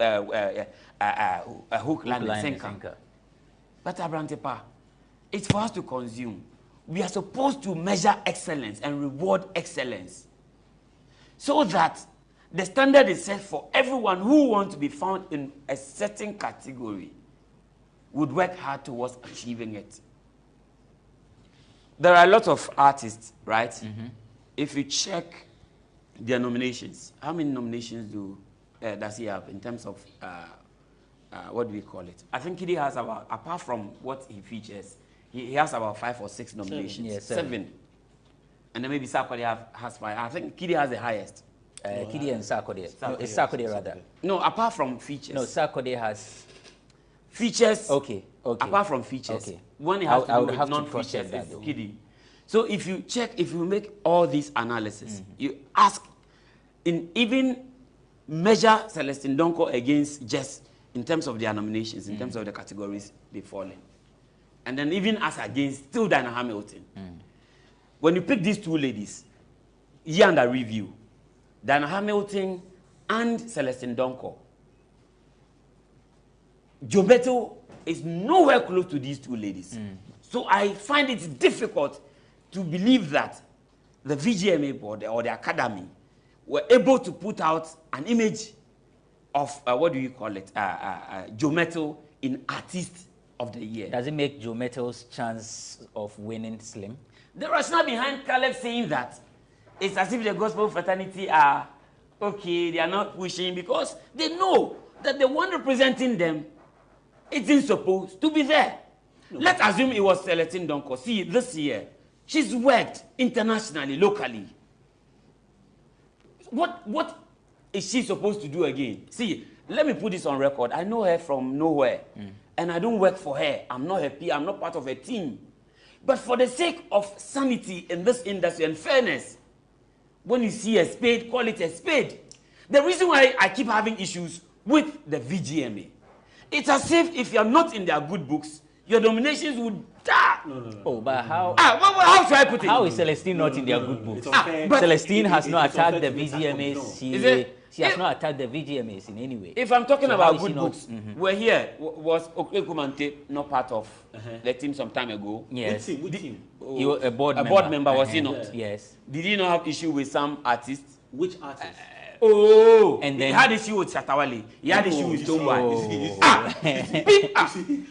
a hook, line, and sinker. But Abrantepa, it's for us to consume. We are supposed to measure excellence and reward excellence, so that the standard is set for everyone who wants to be found in a certain category would work hard towards achieving it. There are a lot of artists, right? If you check their nominations, how many nominations does he have in terms of, what do we call it? I think Kiddy has about, apart from what he features, he has about 5 or 6 nominations. Yeah, 7. And then maybe Sarkodie has 5. I think Kiddy has the highest. Kiddy and Sarkodie. No, it's Sarkodie rather. No, apart from features. No, Sarkodie has... Features. Okay. Apart from features. Okay. When it has to do with non-features, it's Kiddy. So if you check, if you make all these analysis, you ask, even measure Celestine Donko against just in terms of their nominations, in terms of the categories they fall in. And then even as against still Dinah Hamilton. When you pick these two ladies, year under review, Dinah Hamilton and Celestine Donko, Jobeto is nowhere close to these two ladies. So I find it difficult to believe that the VGMA board or the academy were able to put out an image of, what do you call it, Jobeto in Artist of the Year. Does it make Jometo's chance of winning slim? The rationale behind Caleb saying that it's as if the gospel fraternity are okay, they are not pushing, because they know that the one representing them isn't supposed to be there. No. Let's assume it was Celestine Donko. See, this year, she's worked internationally, locally. What is she supposed to do again? See, let me put this on record. I know her from nowhere, and I don't work for her. I'm not her peer. I'm not part of her team. But for the sake of sanity in this industry and fairness, when you see a spade, call it a spade. The reason why I keep having issues with the VGMA, it's as if you're not in their good books, your nominations would die. No. Oh, but how? How should I put it? How is Celestine not in their good books? Celestine has not attacked the VGMAs. She has not attacked the VGMAs in any way. If I'm talking about good books, we're here. Was Okwekumante not part of the team some time ago? Yes. Which team? He was a board member. A board member, was he not? Yes. Did he not have issue with some artists? Which artists? Oh, and then he had issue with Shatawale. He had issue with Stonebwoy.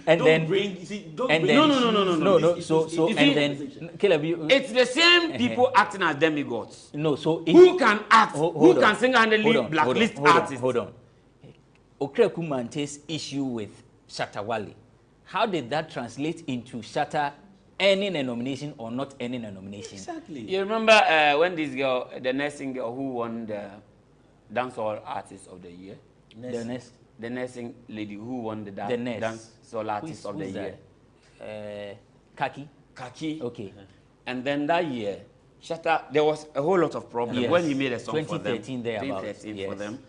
And then Caleb, it's the same people acting as demigods. No, so who can act? Who can single-handedly blacklist artists? Hold on. Okreku Mante's issue with Shatawale, how did that translate into Shatta earning a nomination or not earning a nomination? Exactly. You remember when this girl, the nursing girl who won the Dancehall Artist of the Year? The nursing lady who won the Dancehall Artist of the Year. Kaki. Okay. And then that year, Shatta, there was a whole lot of problems when he made a song for them. 2013 for them.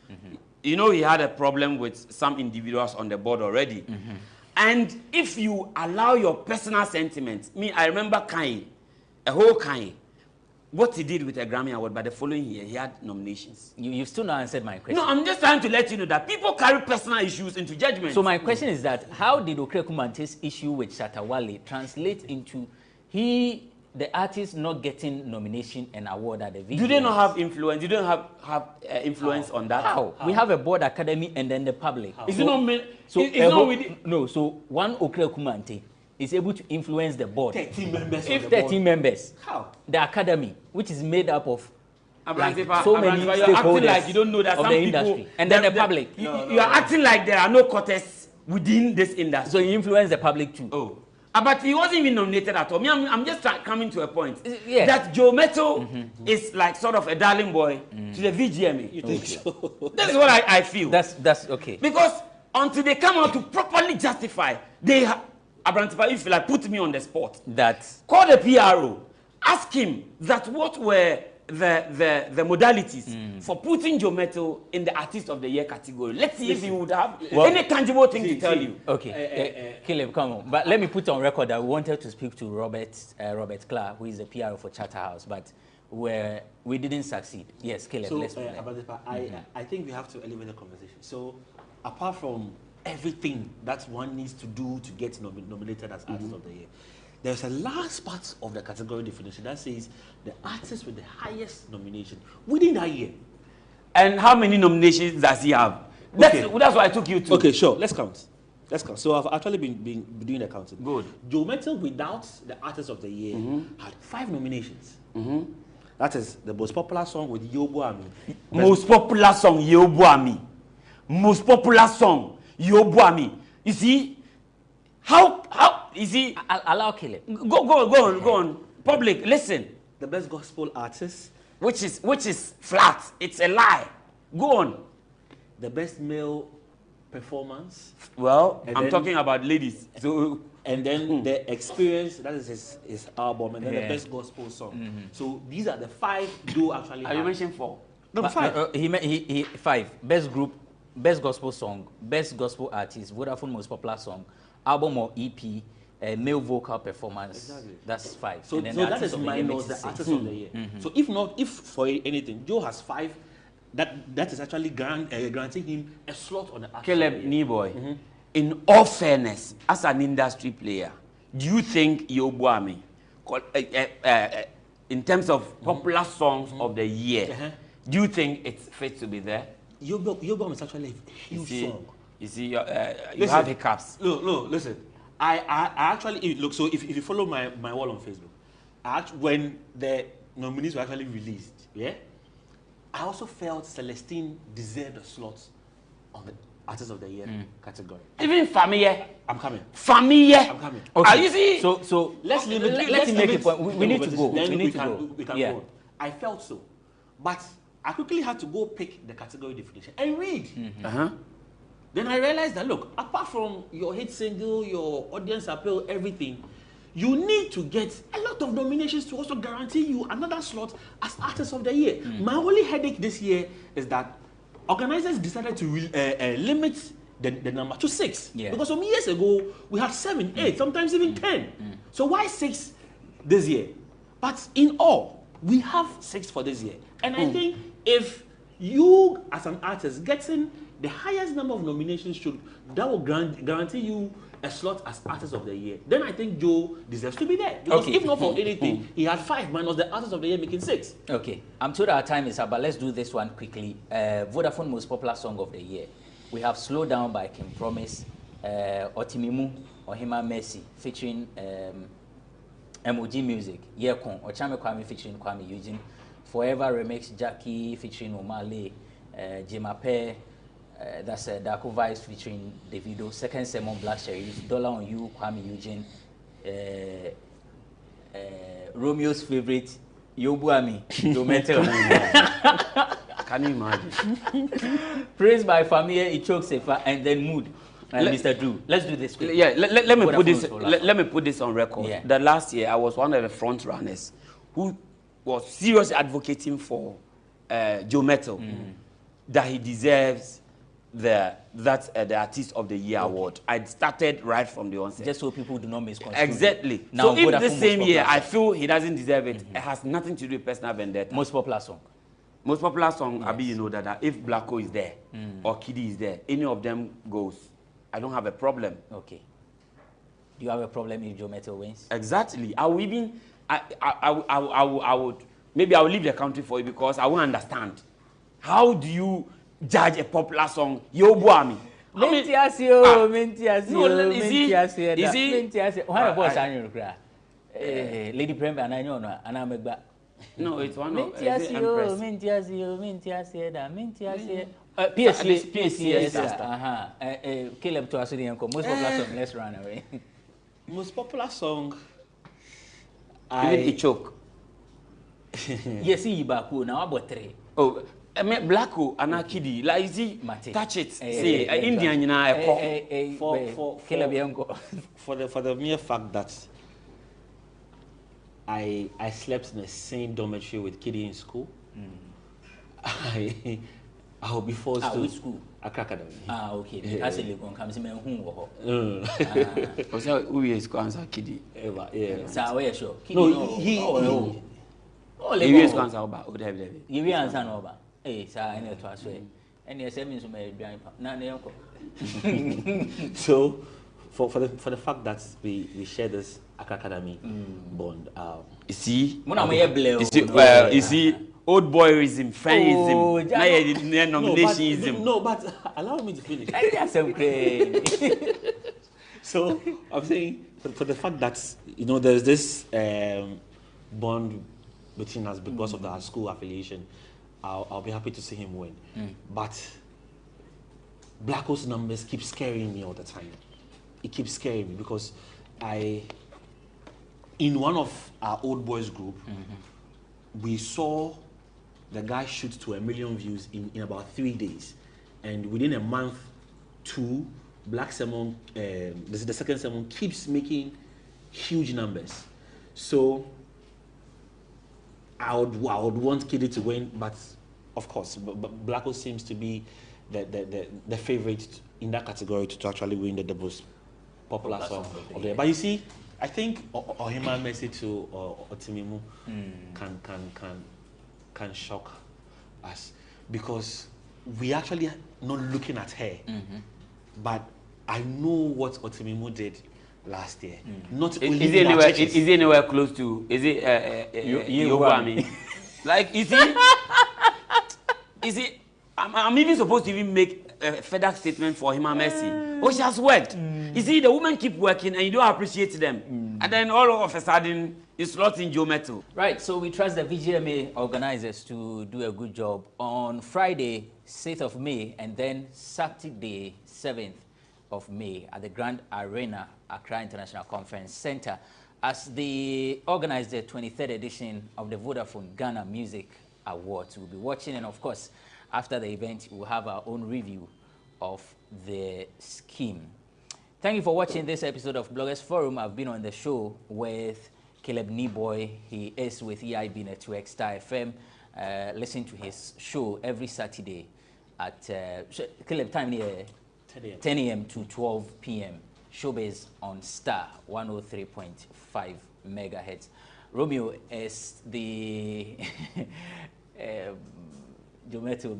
You know, he had a problem with some individuals on the board already. And if you allow your personal sentiments, I remember Kanye, a whole Kanye, what he did with a Grammy Award, but the following year, he had nominations. You've still not answered my question. No, I'm just trying to let you know that people carry personal issues into judgment. So my question is that, how did Okreku Mante's issue with Shatawale translate into the artist not getting nomination and award at the VGMA? Do they not have influence? You don't have influence on that? How? We have a board academy and then the public. Is it not no, so one Okreku Mante is able to influence the board. 13 members. If 13 members. How? The academy, which is made up of so many stakeholders like you don't know that of some the people, industry. And then the public. You are acting like there are no quarters within this industry. So you influence the public too. Oh. But he wasn't even nominated at all. I'm just coming to a point that Joe Metal is like sort of a darling boy to the VGMA. You think so? That's what I feel. That's okay. Because until they come out to properly justify, they Abrantipa, if you like, put me on the spot. Call the PRO, ask him that what were the modalities for putting Joe Metal in the Artist of the Year category. Let's see if he would have any tangible thing to tell you. Okay, Caleb, come on. But let me put on record that we wanted to speak to Robert Clark, who is the PRO for Charterhouse, but we didn't succeed. Yes, Caleb, so, let's I think we have to elevate the conversation. So, apart from everything that one needs to do to get nominated as Artist of the Year, there's a last part of the category definition that says the artist with the highest nomination within that year. And how many nominations does he have? That's what I took you to. Okay, sure. Let's count. So I've actually been doing the counting. Good. Joe Metal, without the Artist of the Year, had 5 nominations. That is the most popular song with Yobuami. Most popular song, Yobuami. Most popular song, Yobuami. You see, how is he? Allow Caleb. Go on. Public, listen. The best gospel artist, which is flat. It's a lie. Go on. The best male performance. Well, I'm talking about ladies. So and then the experience, that is his album, and then the best gospel song. So these are the 5 Joe actually. Have you mentioned 4? No, 5. He 5. Best group, best gospel song, best gospel artist, Vodafone most popular song, album or EP, male vocal performance. Exactly. That's 5. So that is minus the Artist of the Year. So if for anything, Joe has 5. That is actually granting him a slot on the Artist Caleb of the Year. Niboy, in all fairness, as an industry player, do you think Yobuami, in terms of popular songs of the year, do you think it's fit to be there? Yobuami is actually a huge song. You see, you have hiccups. No, listen. I actually look. So if you follow my wall on Facebook, when the nominees were actually released, I also felt Celestine deserved a slot on the Artist of the Year category. Even Famille. I'm coming. Famille. I'm coming. Okay. You see? So let's make a point. We need to go. We can go on. I felt so, but I quickly had to go pick the category definition and read. Then I realized that, look, apart from your hit single, your audience appeal, everything, you need to get a lot of nominations to also guarantee you another slot as Artist of the Year. My only headache this year is that organizers decided to limit the number to 6. Because some years ago, we had 7, 8, sometimes even 10. So why 6 this year? But in all, we have 6 for this year. And I think if you, as an artist, getting the highest number of nominations that will guarantee you a slot as Artist of the Year. Then I think Joe deserves to be there. Because if not for anything, he had 5 minus the Artist of the Year making 6. Okay, I'm told our time is up, but let's do this one quickly. Vodafone most popular song of the year. We have Slow Down by King Promise, Otimimu, Ohima Mercy, featuring MOG Music, Yekon, Ochame Kwame featuring Kwame Eugene, Forever Remix, Jackie featuring Omale, Jimape, that's Darko Vibes featuring Davido, Second Sermon, Black Sheriff, Dollar on You, Kwame Eugene, Romeo's favorite, Yobuami, Joe Metal. Can you imagine? Praised by Famia, Ichok and then Mood. Mr. Drew, let's do this quickly. Yeah, let me put this. Let me put this on record. Yeah. The last year, I was one of the front runners who was seriously advocating for Joe Metal, that he deserves the Artist of the Year award. I started right from the onset. Just so people do not misconstrue. Exactly. Now, so if this same year I feel he doesn't deserve it, it has nothing to do with personal vendetta. Most popular song. Most popular song, yes. Abi, you know that if Blacko is there or Kiddy is there, any of them goes. I don't have a problem. Okay. Do you have a problem if Joe Metal wins? Exactly. I will even, I would, maybe I will leave the country for you because I won't understand. How do you judge a popular song? Yo Boami. Lady Premier and I know, and I'm a no, it's one of PSC. Caleb to us most popular song. Let's run away. Most popular song. I choke. Yes, he baku now about 3. Oh, I mean Blacko and Akidi. Like easy, touch it. Say Indian, you know, for the mere fact that I slept in the same dormitory with Kiddy in school. I will be forced to school. Accra Academy. Okay. That's a little comes in home. Also, who is answer Kiddy? Yeah. So where sure? No, he. He is answer about. You will answer over. Eh, sir, I know to us. And yes, I mean to my So, for the fact that we share this Accra Academy bond, you see, you see, old boyism, friendism, nominationism. No, but allow me to finish. So I'm saying for the fact that there's this bond between us because of our school affiliation, I'll be happy to see him win. But Blacko's numbers keep scaring me all the time. It keeps scaring me because in one of our old boys group, we saw the guy shoot to 1 million views in about 3 days, and within a month, 2 Black Sermon, this is the second sermon, keeps making huge numbers. So I would want Kiddy to win, but of course, Blacko seems to be the favorite in that category to actually win the most popular song of the year. But you see, I think Ohima Mercy to Otimimu can shock us because we actually are not looking at her, but I know what Otimimu did last year. Not only is it anywhere close to? Is it Yobuami? Like is it? I'm even supposed to even make a FedEx statement for Ohima Mercy. Oh, she has worked. You see, the women keep working and you don't appreciate them. And then all of a sudden, it's lost in Joe Metal. Right, so we trust the VGMA organizers to do a good job on Friday, 6th of May, and then Saturday, 7th of May at the Grand Arena, Accra International Conference Center, as they organize the 23rd edition of the Vodafone Ghana Music Awards. We'll be watching, and of course, after the event, we'll have our own review of the scheme. Thank you for watching this episode of Bloggers Forum. I've been on the show with Caleb Niboy. He is with EIB Network Star FM. Listen to his show every Saturday at Caleb time here 10 a.m. to 12 p.m. Showbiz on Star 103.5 megahertz. Romeo is the Jometo.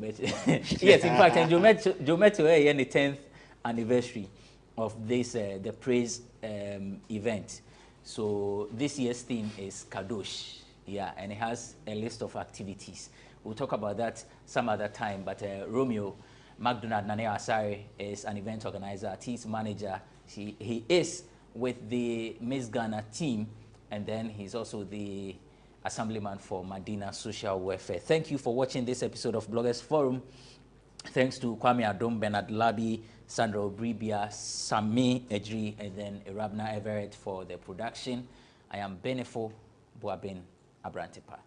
Yes, in fact, Jometo is the 10th anniversary of this the praise event. So this year's theme is Kadosh. Yeah, and it has a list of activities. We'll talk about that some other time. But Romeo McDonald Nane Asare is an event organizer, artist manager. He is with the Miss Ghana team, and then he's also the assemblyman for Medina Social Welfare. Thank you for watching this episode of Bloggers Forum. Thanks to Kwame Adom, Bernard Labi, Sandra Obribia, Sami Ejri, and then Irabna Everett for the production. I am Benefo Boabin Abrantepa.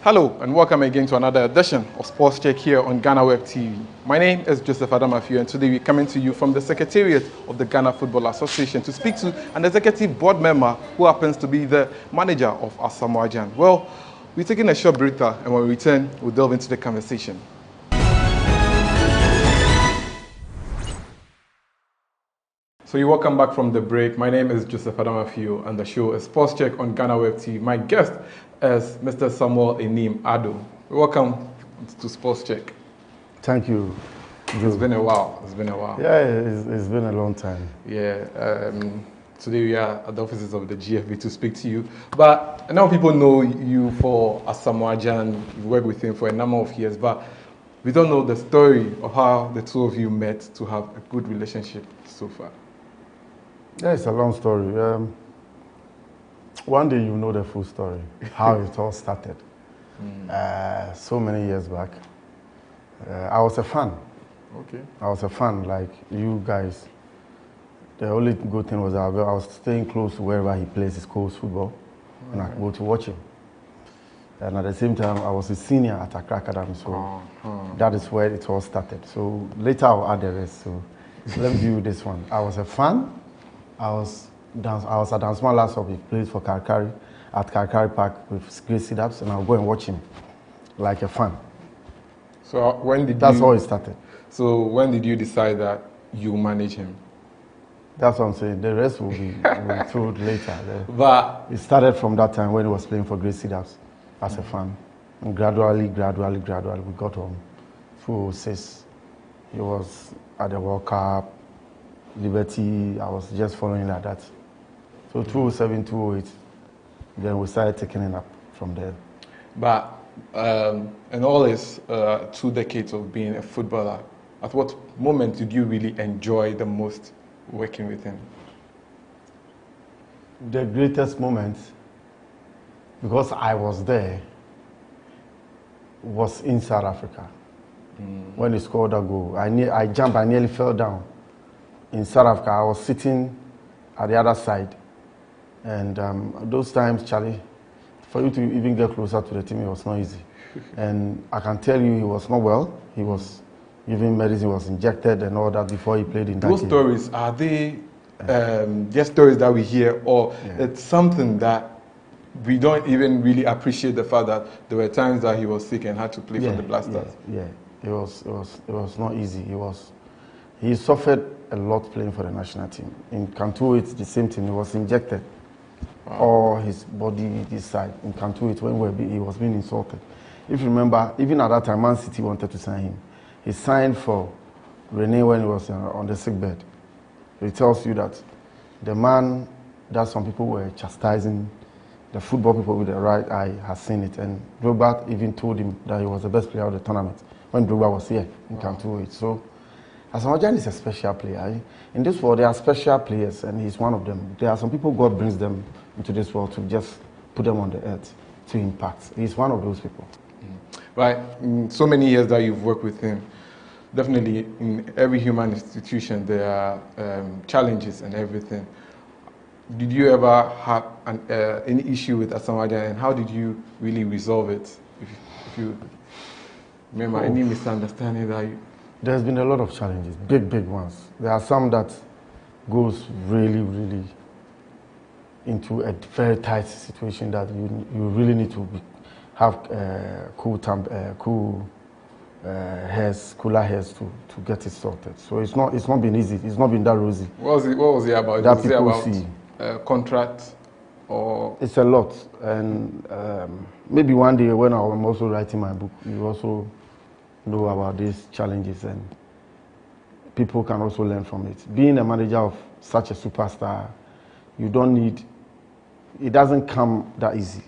Hello and welcome again to another edition of Sports Check here on GhanaWeb TV. My name is Joseph Adamafiu, and today we're coming to you from the Secretariat of the Ghana Football Association to speak to an executive board member who happens to be the manager of Asamoah Gyan. Well, we're taking a short breather, and when we return, we'll delve into the conversation. So you're welcome back from the break. My name is Joseph Adamafiu, and the show is Sports Check on GhanaWeb TV. My guest is Mr. Samuel Enim Ado. Welcome to Sports Check. Thank you. It's been a while. It's been a while. Yeah, it's been a long time. Yeah. Today we are at the offices of the GFB to speak to you. But now people know you for Asamoah Gyan. You've worked with him for a number of years, but we don't know the story of how the two of you met to have a good relationship so far. Yeah, it's a long story. One day you know the full story, how it all started. So many years back. I was a fan. Okay. I was a fan, like you guys. The only good thing was that I was staying close to wherever he plays his coach football, and I could go to watch him. And at the same time, I was a senior at Accra Academy, so that is where it all started. So later I'll add the rest. So let's do this one. I was a fan. I was at Dansman last up. He played for Karkari at Karkari Park with great sit-ups, and I'll go and watch him like a fan. So when did That's how it started. So when did you decide that you manage him? That's what I'm saying. The rest will be told later. But it started from that time when he was playing for great sit-ups as a fan. And gradually, we got on 2006. He was at the World Cup, Liberty. I was just following like that. So 2007, 2008, then we started taking it up from there. But in all his 2 decades of being a footballer, at what moment did you really enjoy the most working with him? The greatest moment, because I was there, was in South Africa. When he scored that goal, I jumped, I nearly fell down. In South Africa, I was sitting at the other side. And those times, Charlie, for you to even get closer to the team, it was not easy. And I can tell you he was not well. He was given medicine, was injected and all that before he played in that game. Those stories, are they just stories that we hear, or it's something that we don't even really appreciate the fact that there were times that he was sick and had to play for the Blasters? Yeah, it was not easy. He suffered a lot playing for the national team. In Cantu, it's the same thing. He was injected. Or his body this side. In Cantu, when he was being insulted. If you remember, even at that time, Man City wanted to sign him. He signed for Rene when he was on the sick bed. It tells you that the man that some people were chastising, the football people with the right eye has seen it. And Robert even told him that he was the best player of the tournament when Drogba was here in Cantu. So Asamoah Gyan is a special player. In this world, there are special players, and he's one of them. There are some people God brings them into this world to just put them on the earth to impact. He's one of those people. Right, in so many years that you've worked with him, definitely in every human institution there are challenges and everything. Did you ever have any issue with Asamoah Gyan, and how did you really resolve it? If you remember any misunderstanding that you... There's been a lot of challenges, big ones. There are some that goes really into a very tight situation that you really need to have cooler heads to get it sorted. So it's not been easy. It's not been that rosy. What was it about? That was it about contract or? It's a lot, and maybe one day when I'm also writing my book, you also know about these challenges, and people can also learn from it. Being a manager of such a superstar, you don't need. It doesn't come that easy.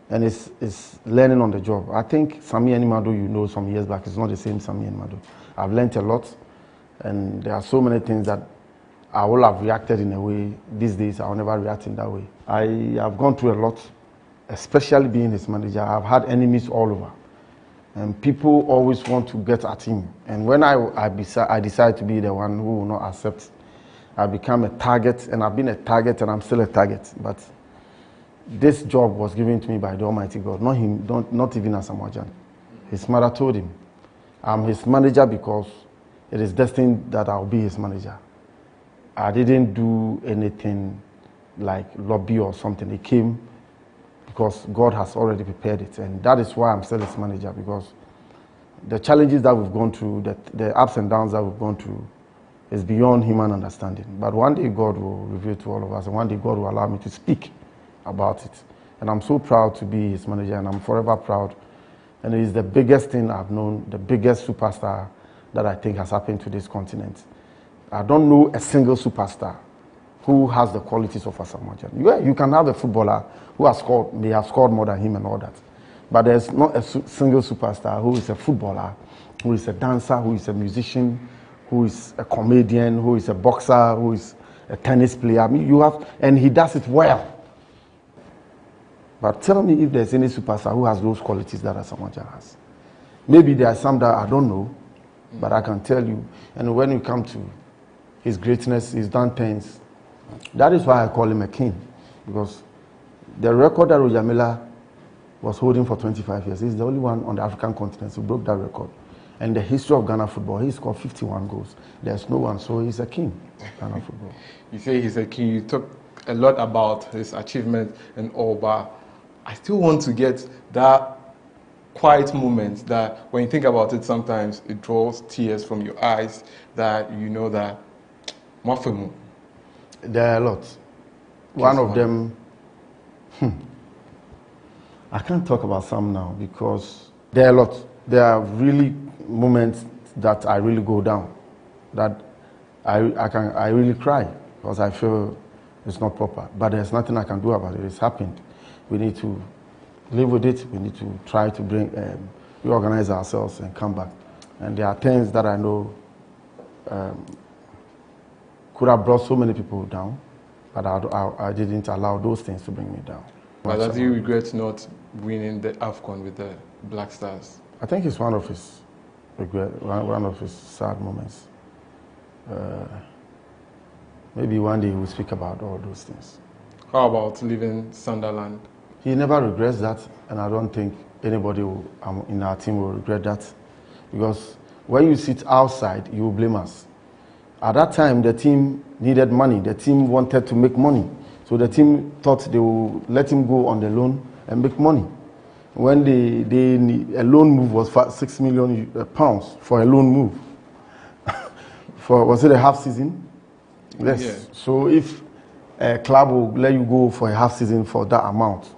And it's learning on the job. I think Sami Animado, you know, some years back, it's not the same Sami Animado. I've learned a lot, and there are so many things that I will have reacted in a way. These days, I will never react in that way. I have gone through a lot, especially being his manager. I've had enemies all over, and people always want to get at him. And when I decide to be the one who will not accept, I become a target, and I've been a target, and I'm still a target. But this job was given to me by the Almighty God, not him, not even Asamoah Gyan. His mother told him, I'm his manager because it is destined that I'll be his manager. I didn't do anything like lobby or something. It came because God has already prepared it, and that is why I'm still his manager, because the challenges that we've gone through, the ups and downs that we've gone through, is beyond human understanding. But one day God will reveal to all of us, and one day God will allow me to speak about it. And I'm so proud to be his manager, and I'm forever proud. And it is the biggest thing I've known, the biggest superstar that I think has happened to this continent. I don't know a single superstar who has the qualities of Asamoah Gyan. Yeah, you can have a footballer who may have scored more than him and all that. But there's not a single superstar who is a footballer, who is a dancer, who is a musician, who is a comedian, who is a boxer, who is a tennis player. I mean, and he does it well. But tell me if there's any superstar who has those qualities that Asamoah Gyan has. Maybe there are some that I don't know, but I can tell you. And when you come to his greatness, he's done things. That is why I call him a king. Because the record that Roger Miller was holding for 25 years, he's the only one on the African continent who broke that record. And in the history of Ghana football, he scored 51 goals. There's no one, so he's a king of Ghana football. You say he's a king. You talk a lot about his achievements and all, but I still want to get that quiet moment that when you think about it, sometimes it draws tears from your eyes, that you know that Mafemu. There are a lot. One of them, I can't talk about some now because there are a lot. There are really moments that I really go down, that I really cry because I feel it's not proper. But there's nothing I can do about it. It's happened. We need to live with it. We need to try to reorganize ourselves and come back. And there are things that I know could have brought so many people down, but I didn't allow those things to bring me down. But does he regret not winning the AFCON with the Black Stars? I think it's one of his one of his sad moments. Maybe one day we'll speak about all those things. How about leaving Sunderland? He never regrets that, and I don't think anybody in our team will regret that. Because when you sit outside, you will blame us. At that time, the team needed money. The team wanted to make money. So the team thought they would let him go on the loan and make money. When a loan move was £6 million for a loan move. Was it a half season? Yes. Yeah. So if a club will let you go for a half season for that amount,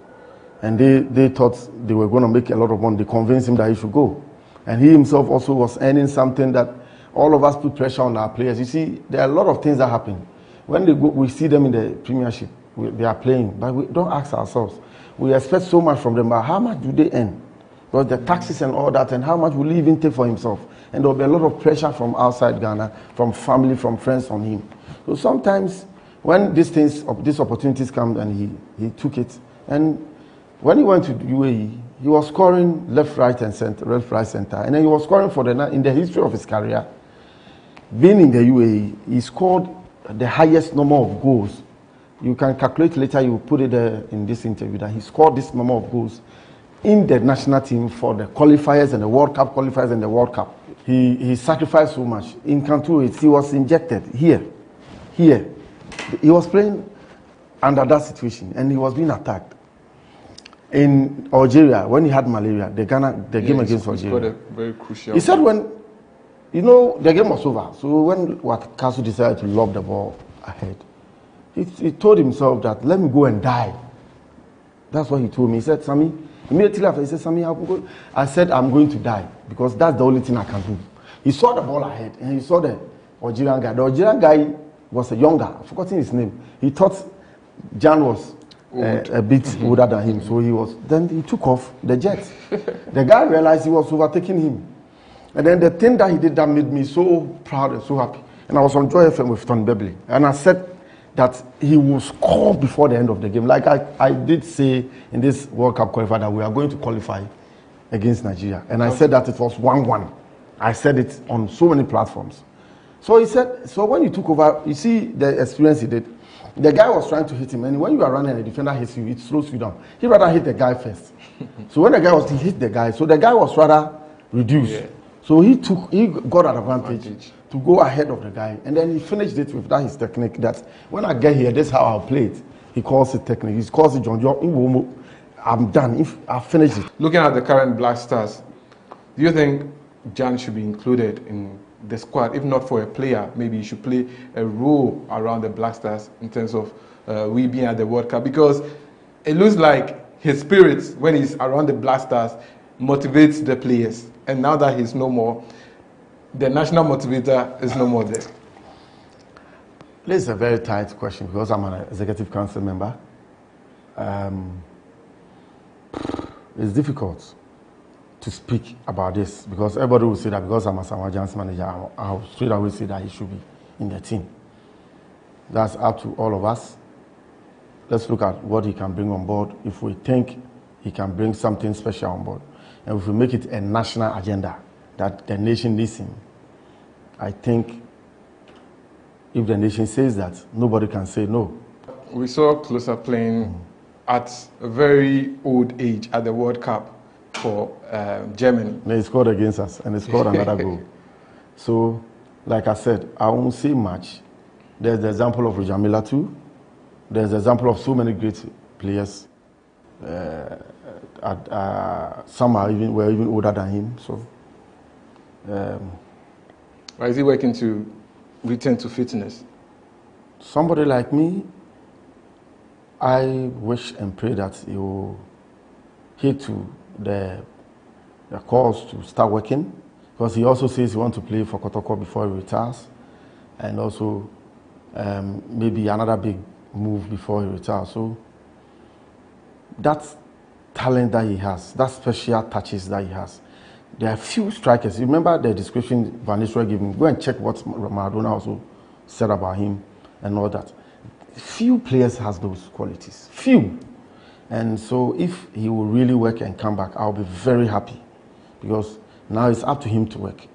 and they thought they were going to make a lot of money, they convinced him that he should go. And he himself also was earning something that all of us put pressure on our players. You see, there are a lot of things that happen. When they go, we see them in the Premiership, they are playing, but we don't ask ourselves. We expect so much from them, but how much do they earn? Because the taxes and all that, and how much will he even take for himself? And there will be a lot of pressure from outside Ghana, from family, from friends on him. So sometimes when these opportunities come, and he took it, and When he went to UAE, he was scoring left, right, and center, and then he was scoring for in the history of his career. Being in the UAE, he scored the highest number of goals. You can calculate later. You put it in this interview that he scored this number of goals in the national team for the qualifiers and the World Cup qualifiers and the World Cup. He sacrificed so much. In Cantu, he was injected here. He was playing under that situation and he was being attacked. In Algeria, when he had malaria, the game against Algeria, very crucial. he said when, the game was over. So when Wakasu decided to lob the ball ahead, he told himself that, let me go and die. That's what he told me. He said, Sammy, immediately after, he said, Sammy, I said, I'm going to die because that's the only thing I can do. He saw the ball ahead and he saw the Algerian guy. The Algerian guy was a younger, I've forgotten his name. He thought Jan was a bit older than him, so then he took off the jet. The guy realized he was overtaking him. And then the thing that he did that made me so proud and so happy. And I was on Joy FM with Tony Beverly. And I said that he will score before the end of the game. Like I did say in this World Cup qualifier that we are going to qualify against Nigeria. And I said that it was 1-1. I said it on so many platforms. So he said, so when he took over, you see the experience he did. The guy was trying to hit him, and when you are running and the defender hits you, it slows you down. He rather hit the guy first. So when he hit the guy, so the guy was rather reduced. Yeah. So he got an advantage to go ahead of the guy, and then he finished it with his technique. That when I get here, this is how I'll play it. He calls it technique. He calls it John. I'm done. If I finish it. Looking at the current Black Stars, do you think Jan should be included in the squad? If not for a player, maybe he should play a role around the Black Stars in terms of we being at the World Cup, because it looks like his spirit when he's around the Black Stars motivates the players, and now that he's no more, the national motivator is no more there. This is a very tight question because I'm an executive council member. It's difficult to speak about this because everybody will say that because I'm Asamoah Gyan's manager, I'll straight away say that he should be in the team. That's up to all of us. Let's look at what he can bring on board. If we think he can bring something special on board, and if we make it a national agenda that the nation needs him, I think if the nation says that, nobody can say no. We saw Closer playing at a very old age at the World Cup for Germany. And he scored against us, and he scored another goal. So, like I said, I won't say much. There's the example of Rujamila too. There's the example of so many great players. Some were even older than him. So, why is he working to return to fitness? Somebody like me, I wish and pray that he will hit to the calls to start working, because he also says he wants to play for Kotoko before he retires, and also maybe another big move before he retires. So that talent that he has, that special touches that he has, there are few strikers. You remember the description Van Nistelrooy gave me? Go and check what Maradona also said about him and all that. Few players has those qualities. Few. And so if he will really work and come back, I'll be very happy, because now it's up to him to work.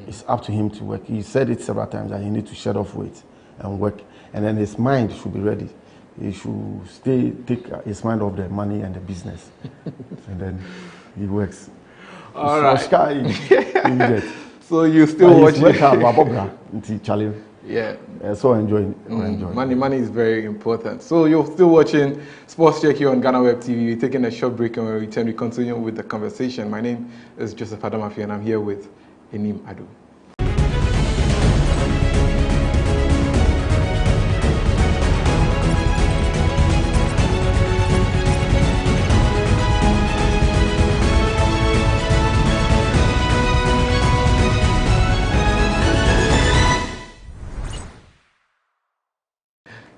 It's up to him to work. He said it several times that he needs to shed off weight and work, and then his mind should be ready. He should take his mind off the money and the business, and then he works. All right. So you still watching? Yeah. So enjoying. Money is very important. So you're still watching Sports Check here on GhanaWeb TV. We're taking a short break, and when we return, we continue with the conversation. My name is Joseph Adamafi, and I'm here with Enim Adu.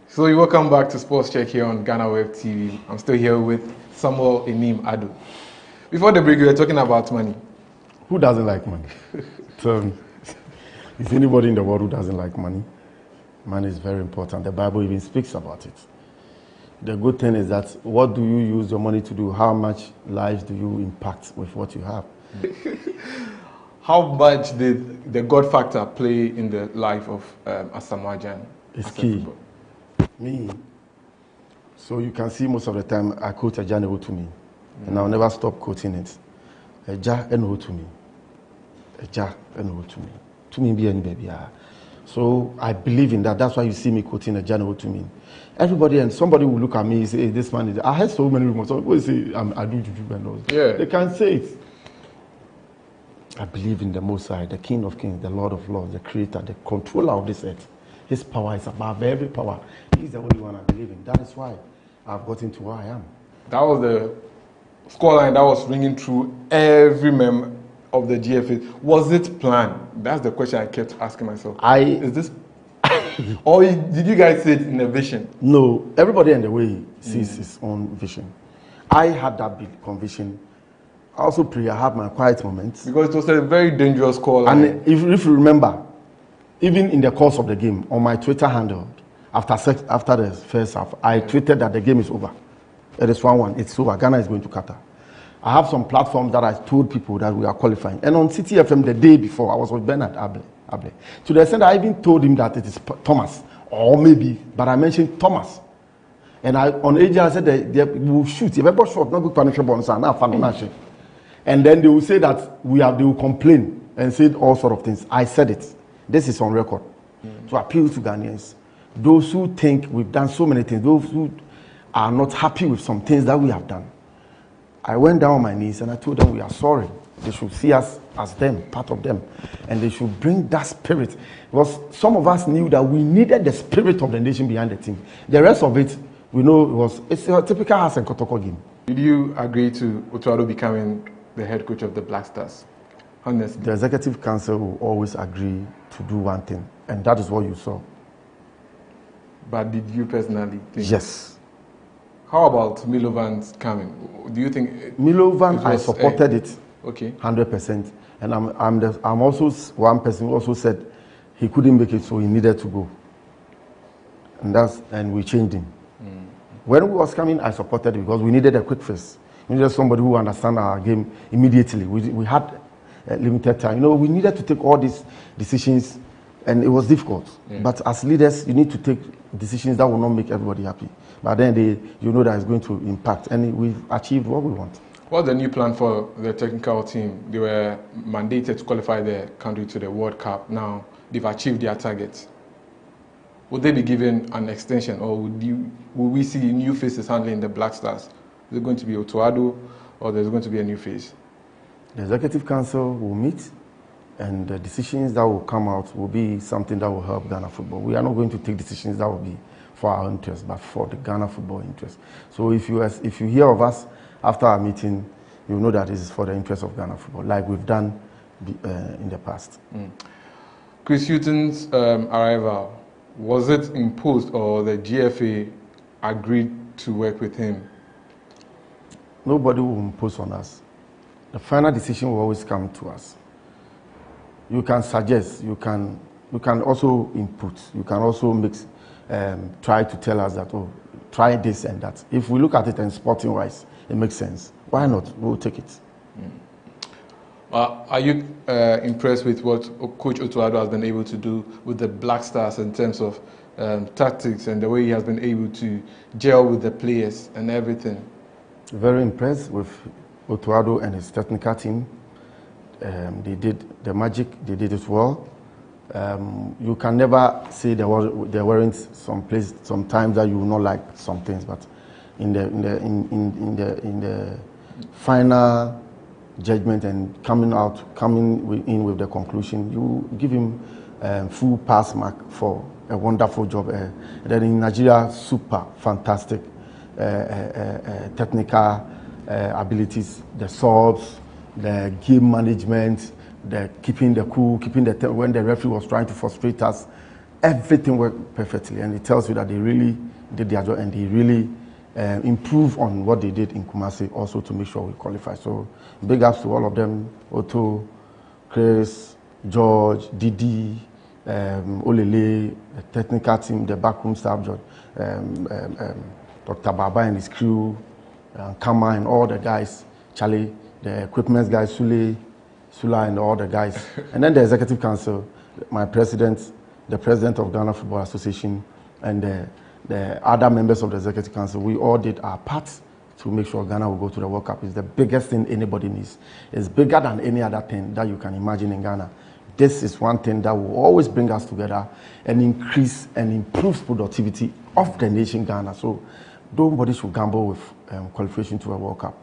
So welcome back to Sports Check here on GhanaWeb TV. I'm still here with Samuel Enim Adu. Before the break, we were talking about money. Who doesn't like money? So, is anybody in the world who doesn't like money? Money is very important. The Bible even speaks about it. The good thing is that what do you use your money to do? How much lives do you impact with what you have? How much did the God factor play in the life of Asamoah Gyan? It's key. Me. So you can see most of the time I quote a GhanaWeb to me, and I'll never stop quoting it. A GhanaWeb to me. A GhanaWeb to me. To me, be any baby. So I believe in that. That's why you see me quoting a GhanaWeb to me. Everybody and somebody will look at me and say, hey, this man is. I had so many rumors. So people say I do juju and all. Yeah. They can't say it. I believe in the Most High, the King of Kings, the Lord of Lords, the Creator, the controller of this earth. His power is above every power. He's the only one I believe in. That is why I've gotten to where I am. That was the Scoreline that was ringing through every member of the GFA. Was it planned? That's the question I kept asking myself. Is this, or did you guys see it in a vision? No, everybody in the way sees his own vision. I had that big conviction. I also pray I have my quiet moments. Because it was a very dangerous call. And if you remember, even in the course of the game, on my Twitter handle, after the first half, I tweeted that the game is over. It is 1-1. It's over. Ghana is going to Qatar. I have some platforms that I told people that we are qualifying. And on City FM the day before, I was with Bernard Able. To the extent I even told him that it is Thomas, or maybe, but I mentioned Thomas. And on AJ, I said they will shoot. If ever shot, not good financial. And then they will say that they will complain and say all sort of things. I said it. This is on record. To appeal to Ghanaians. Those who think we've done so many things, those who are not happy with some things that we have done. I went down on my knees and I told them we are sorry. They should see us as them, part of them. And they should bring that spirit. Because some of us knew that we needed the spirit of the nation behind the team. The rest of it, we know it's a typical Has and Kotoko game. Did you agree to Otto becoming the head coach of the Black Stars? Honestly. The executive council will always agree to do one thing, and that is what you saw. But did you personally think? Yes. How about Milovan's coming? Do you think Milovan? I supported it. Okay. 100%. And I'm also one person who also said he couldn't make it, so he needed to go. And we changed him. When we was coming, I supported it because we needed a quick fix. We needed somebody who understand our game immediately. We had limited time. We needed to take all these decisions, and it was difficult. Yeah. But as leaders, you need to take decisions that will not make everybody happy. But then you know that it's going to impact, and we've achieved what we want. What's the new plan for the technical team? They were mandated to qualify the country to the World Cup. Now they've achieved their targets. Would they be given an extension, or will we see new faces handling the Black Stars? Is it going to be Otuado, or there's going to be a new face? The Executive Council will meet, and the decisions that will come out will be something that will help Ghana football. We are not going to take decisions that will be for our interest, but for the Ghana football interest. So if you hear of us after our meeting, you know that this is for the interest of Ghana football, like we've done in the past. Chris Hughton's arrival, was it imposed, or the GFA agreed to work with him? Nobody will impose on us. The final decision will always come to us. You can suggest, you can also input, you can also try to tell us that, oh, try this and that. If we look at it and sporting wise, it makes sense. Why not? We'll take it. Are you impressed with what Coach Otuado has been able to do with the Black Stars in terms of tactics and the way he has been able to gel with the players and everything? Very impressed with Otuado and his technical team. They did the magic. They did it well. You can never say there weren't some times that you will not like some things, but in the final judgment and coming in with the conclusion, you give him full pass mark for a wonderful job. And then in Nigeria, super fantastic technical abilities, the subs, the game management, the keeping the cool, when the referee was trying to frustrate us, everything worked perfectly, and it tells you that they really did their job and they really improve on what they did in Kumasi also to make sure we qualify. So big ups to all of them, Otto, Chris, George, Didi, Olele, the technical team, the backroom staff, Dr. Baba and his crew, Kama and all the guys, Charlie, the equipment guys, Sula and all the guys. And then the Executive Council, my president, the president of Ghana Football Association, and the other members of the Executive Council, we all did our part to make sure Ghana will go to the World Cup. It's the biggest thing anybody needs. It's bigger than any other thing that you can imagine in Ghana. This is one thing that will always bring us together and increase and improve productivity of the nation Ghana. So nobody should gamble with qualification to a World Cup.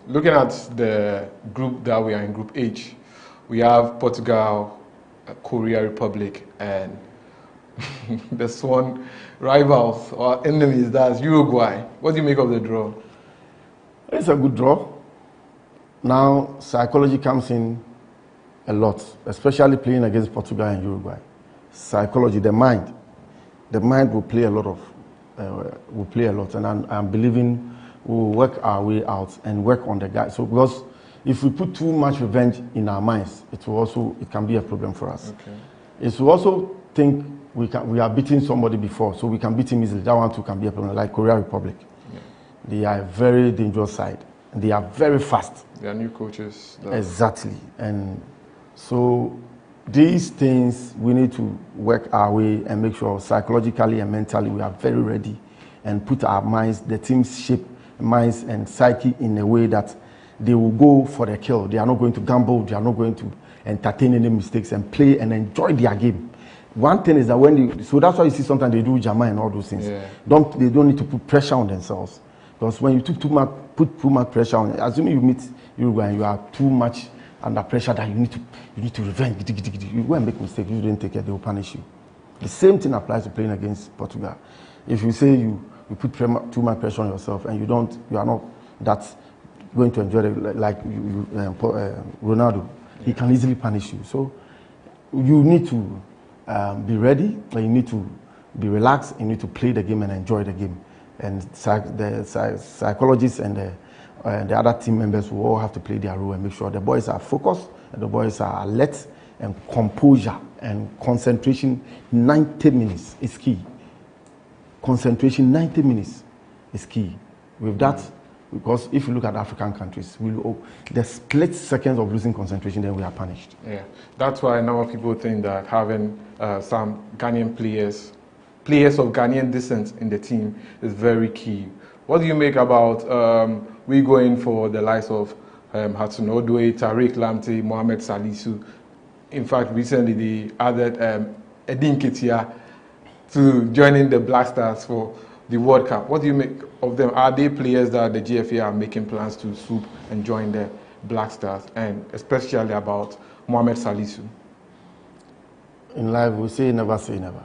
Looking at the group that we are in, Group H, we have Portugal, Korea Republic, and the sworn rivals or enemies, that's Uruguay. What do you make of the draw? It's a good draw. Now, psychology comes in a lot, especially playing against Portugal and Uruguay. Psychology, the mind will play a lot and I'm believing we'll work our way out and work on the guys. So because if we put too much revenge in our minds, it can be a problem for us. Okay. It's to also think we are beating somebody before, so we can beat him easily. That one too can be a problem, like Korea Republic. Yeah. They are a very dangerous side. They are very fast. They are new coaches. Exactly. And so these things, we need to work our way and make sure psychologically and mentally we are very ready and put our minds, the team's shape, minds and psyche in a way that they will go for the kill. They are not going to gamble. They are not going to entertain any mistakes and play and enjoy their game. One thing is that so that's why you see sometimes they do JAMA and all those things. Yeah. They don't need to put pressure on themselves. Because when you put too much pressure on, assuming you meet Uruguay and you are too much under pressure that you need to revenge. You go and make mistakes, you didn't take it, they will punish you. The same thing applies to playing against Portugal. If you say you put too much pressure on yourself and you are not that going to enjoy it, like Ronaldo, he can easily punish you. So you need to be ready, and you need to be relaxed, you need to play the game and enjoy the game. And the psychologists and the other team members will all have to play their role and make sure the boys are focused and the boys are alert, and composure and concentration. 90 minutes is key. Concentration 90 minutes is key. With that, because if you look at African countries, the split seconds of losing concentration, then we are punished. Yeah, that's why now people think that having some Ghanaian players of Ghanaian descent in the team is very key. What do you make about we going for the likes of Hudson Odoi, Tariq Lamptey, Mohamed Salisu? In fact, recently they added Edin Ketia to joining the Black Stars for the World Cup. What do you make of them? Are they players that the GFA are making plans to swoop and join the Black Stars, and especially about Mohamed Salisu? In life, we say never say never.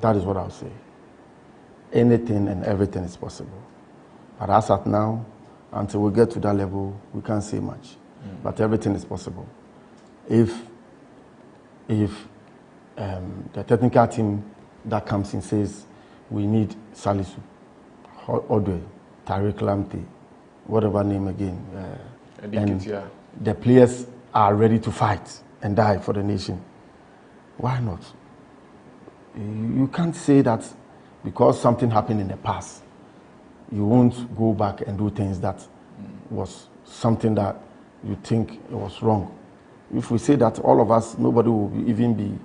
That is what I'll say. Anything and everything is possible. But as at now, until we get to that level, we can't say much. But everything is possible. If the technical team that comes in says we need Salisu, Odoi, Tariq Lamptey, whatever name again, and the players are ready to fight and die for the nation, why not? You can't say that because something happened in the past, you won't go back and do things that was something that you think was wrong. If we say that, all of us, nobody will even be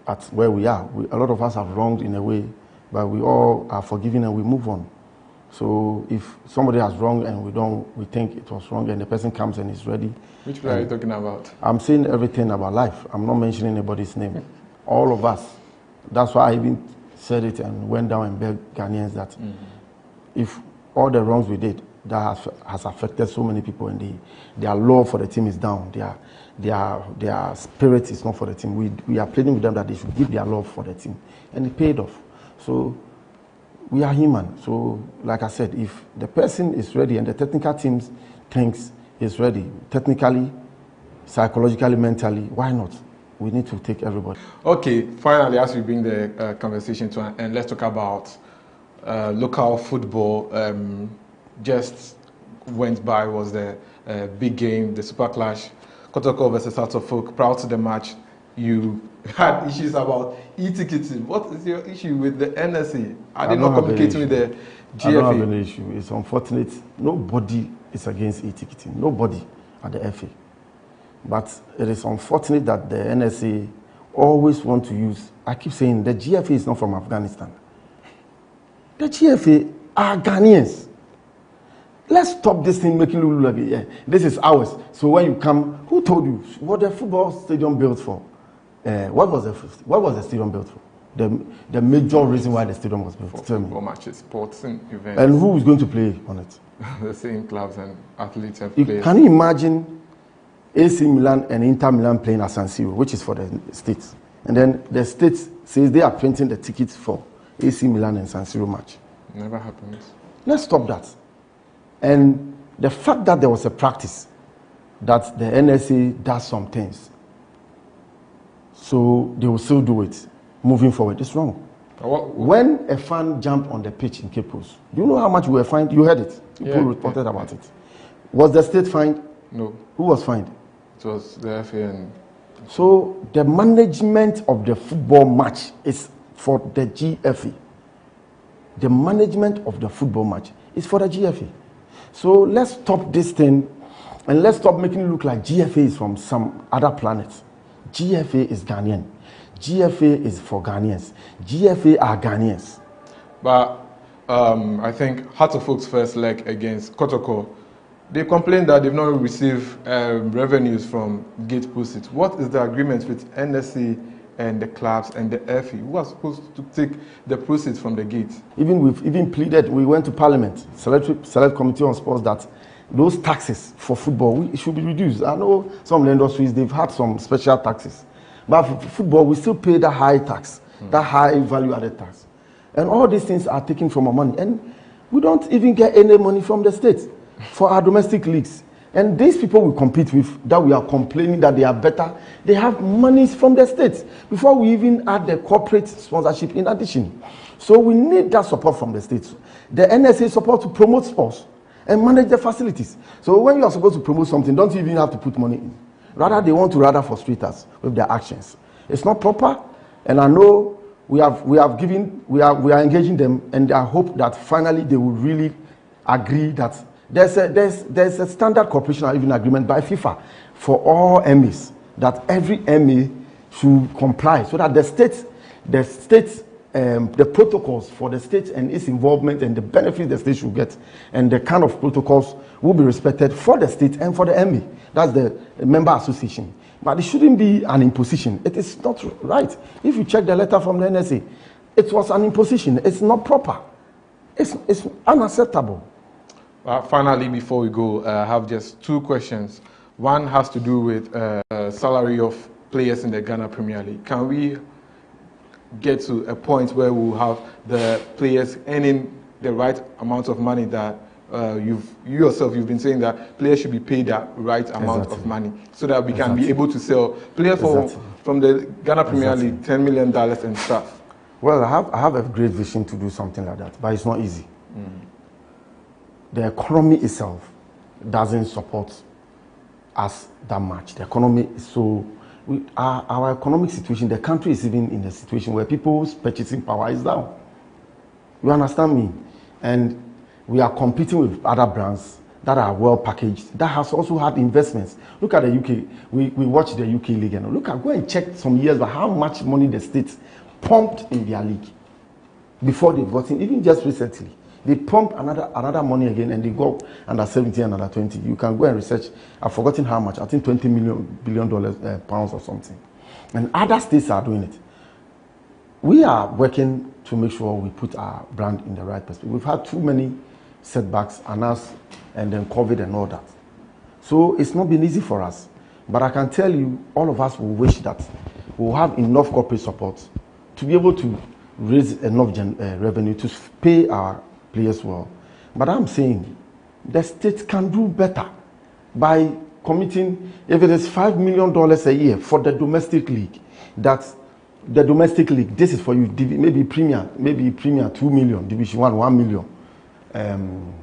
at where we are. A lot of us have wronged in a way, but we all are forgiven and we move on. So if somebody has wronged and we think it was wrong, and the person comes and is ready. Which player are you talking about? I'm saying everything about life. I'm not mentioning anybody's name. All of us. That's why I even said it and went down and begged Ghanaians that if all the wrongs we did, that has affected so many people, and their love for the team is down. Their spirit is not for the team. We are pleading with them that they should give their love for the team, and it paid off. So we are human. So like I said, if the person is ready and the technical team thinks is ready, technically, psychologically, mentally, why not? We need to take everybody. Okay, finally, as we bring the conversation to an end, let's talk about local football. Just went by was the big game, the Super Clash, Kotoko versus South of Folk. Proud to the match. You had issues about e-ticketing. What is your issue with the NSA? Are they not communicating with I don't have any issue. It's unfortunate. Nobody is against e-ticketing. Nobody at the FA. But it is unfortunate that the NSA always want to use, I keep saying the GFA is not from Afghanistan. The GFA are Ghanaians. Let's stop this thing making it look like, yeah, this is ours. So when you come, who told you what the football stadium built for? What was the stadium built for? The major reason why the stadium was built. For football matches, sporting events. And who is going to play on it? The same clubs and athletes and players. Can you imagine AC Milan and Inter Milan playing at San Siro, which is for the states? And then the states says they are printing the tickets for AC Milan and San Siro match. Never happens. Let's stop that. And the fact that there was a practice that the NSA does some things, so they will still do it moving forward, it's wrong. When a fan jumped on the pitch in Cape Coast, do you know how much we were fined? You heard it. People reported about it. Was the state fined? No. Who was fined? It was the FA. And so the management of the football match is for the GFA. The management of the football match is for the GFA. So let's stop this thing and let's stop making it look like GFA is from some other planet. GFA is Ghanaian. GFA is for Ghanaians. GFA are Ghanaians. But I think Heart of Oak's first leg against Kotoko, they complained that they've not received revenues from gate proceeds. What is the agreement with NSC and the clubs and the FA? Who are supposed to take the proceeds from the gate? We've pleaded, we went to Parliament, select committee on sports, that those taxes for football should be reduced. I know some of the industries, they've had some special taxes. But for football, we still pay that high tax, that high value-added tax. And all these things are taken from our money. And we don't even get any money from the state for our domestic leagues. And these people we compete with, that we are complaining that they are better, they have monies from the states before we even add the corporate sponsorship in addition. So we need that support from the states. The NSA support to promote sports and manage the facilities. So when you are supposed to promote something, don't you even have to put money in. Rather, they want to frustrate us with their actions. It's not proper, and I know we are engaging them, and I hope that finally they will really agree that there's a standard cooperation or even agreement by FIFA for all MEs that every ME should comply, so that the protocols for the state and its involvement and the benefits the state should get, and the kind of protocols will be respected for the state and for the ME. That's the member association. But it shouldn't be an imposition. It is not right. If you check the letter from the NSA, it was an imposition. It's not proper. It's unacceptable. Finally, before we go, I have just two questions. One has to do with salary of players in the Ghana Premier League. Can we get to a point where we'll have the players earning the right amount of money that you yourself you've been saying that players should be paid that right amount of money, so that we can be able to sell players from the Ghana Premier League $10 million and stuff? Well, I have a great vision to do something like that, but it's not easy. The economy itself doesn't support us that much. The economy is so... Our economic situation, the country is even in a situation where people's purchasing power is down. You understand me? And we are competing with other brands that are well packaged, that has also had investments. Look at the UK. We watch the UK league, and go and check some years back how much money the states pumped in their league before they've gotten, even just recently. They pump another money again, and they go under 70 and under 20. You can go and research. I've forgotten how much. I think $20 billion pounds or something. And other states are doing it. We are working to make sure we put our brand in the right perspective. We've had too many setbacks, and then COVID and all that. So it's not been easy for us. But I can tell you, all of us will wish that we'll have enough corporate support to be able to raise enough revenue to pay our players well. But I'm saying the state can do better by committing, if it is $5 million a year for the domestic league, that's the domestic league, this is for you, maybe Premier 2 million, Division 1, 1 million,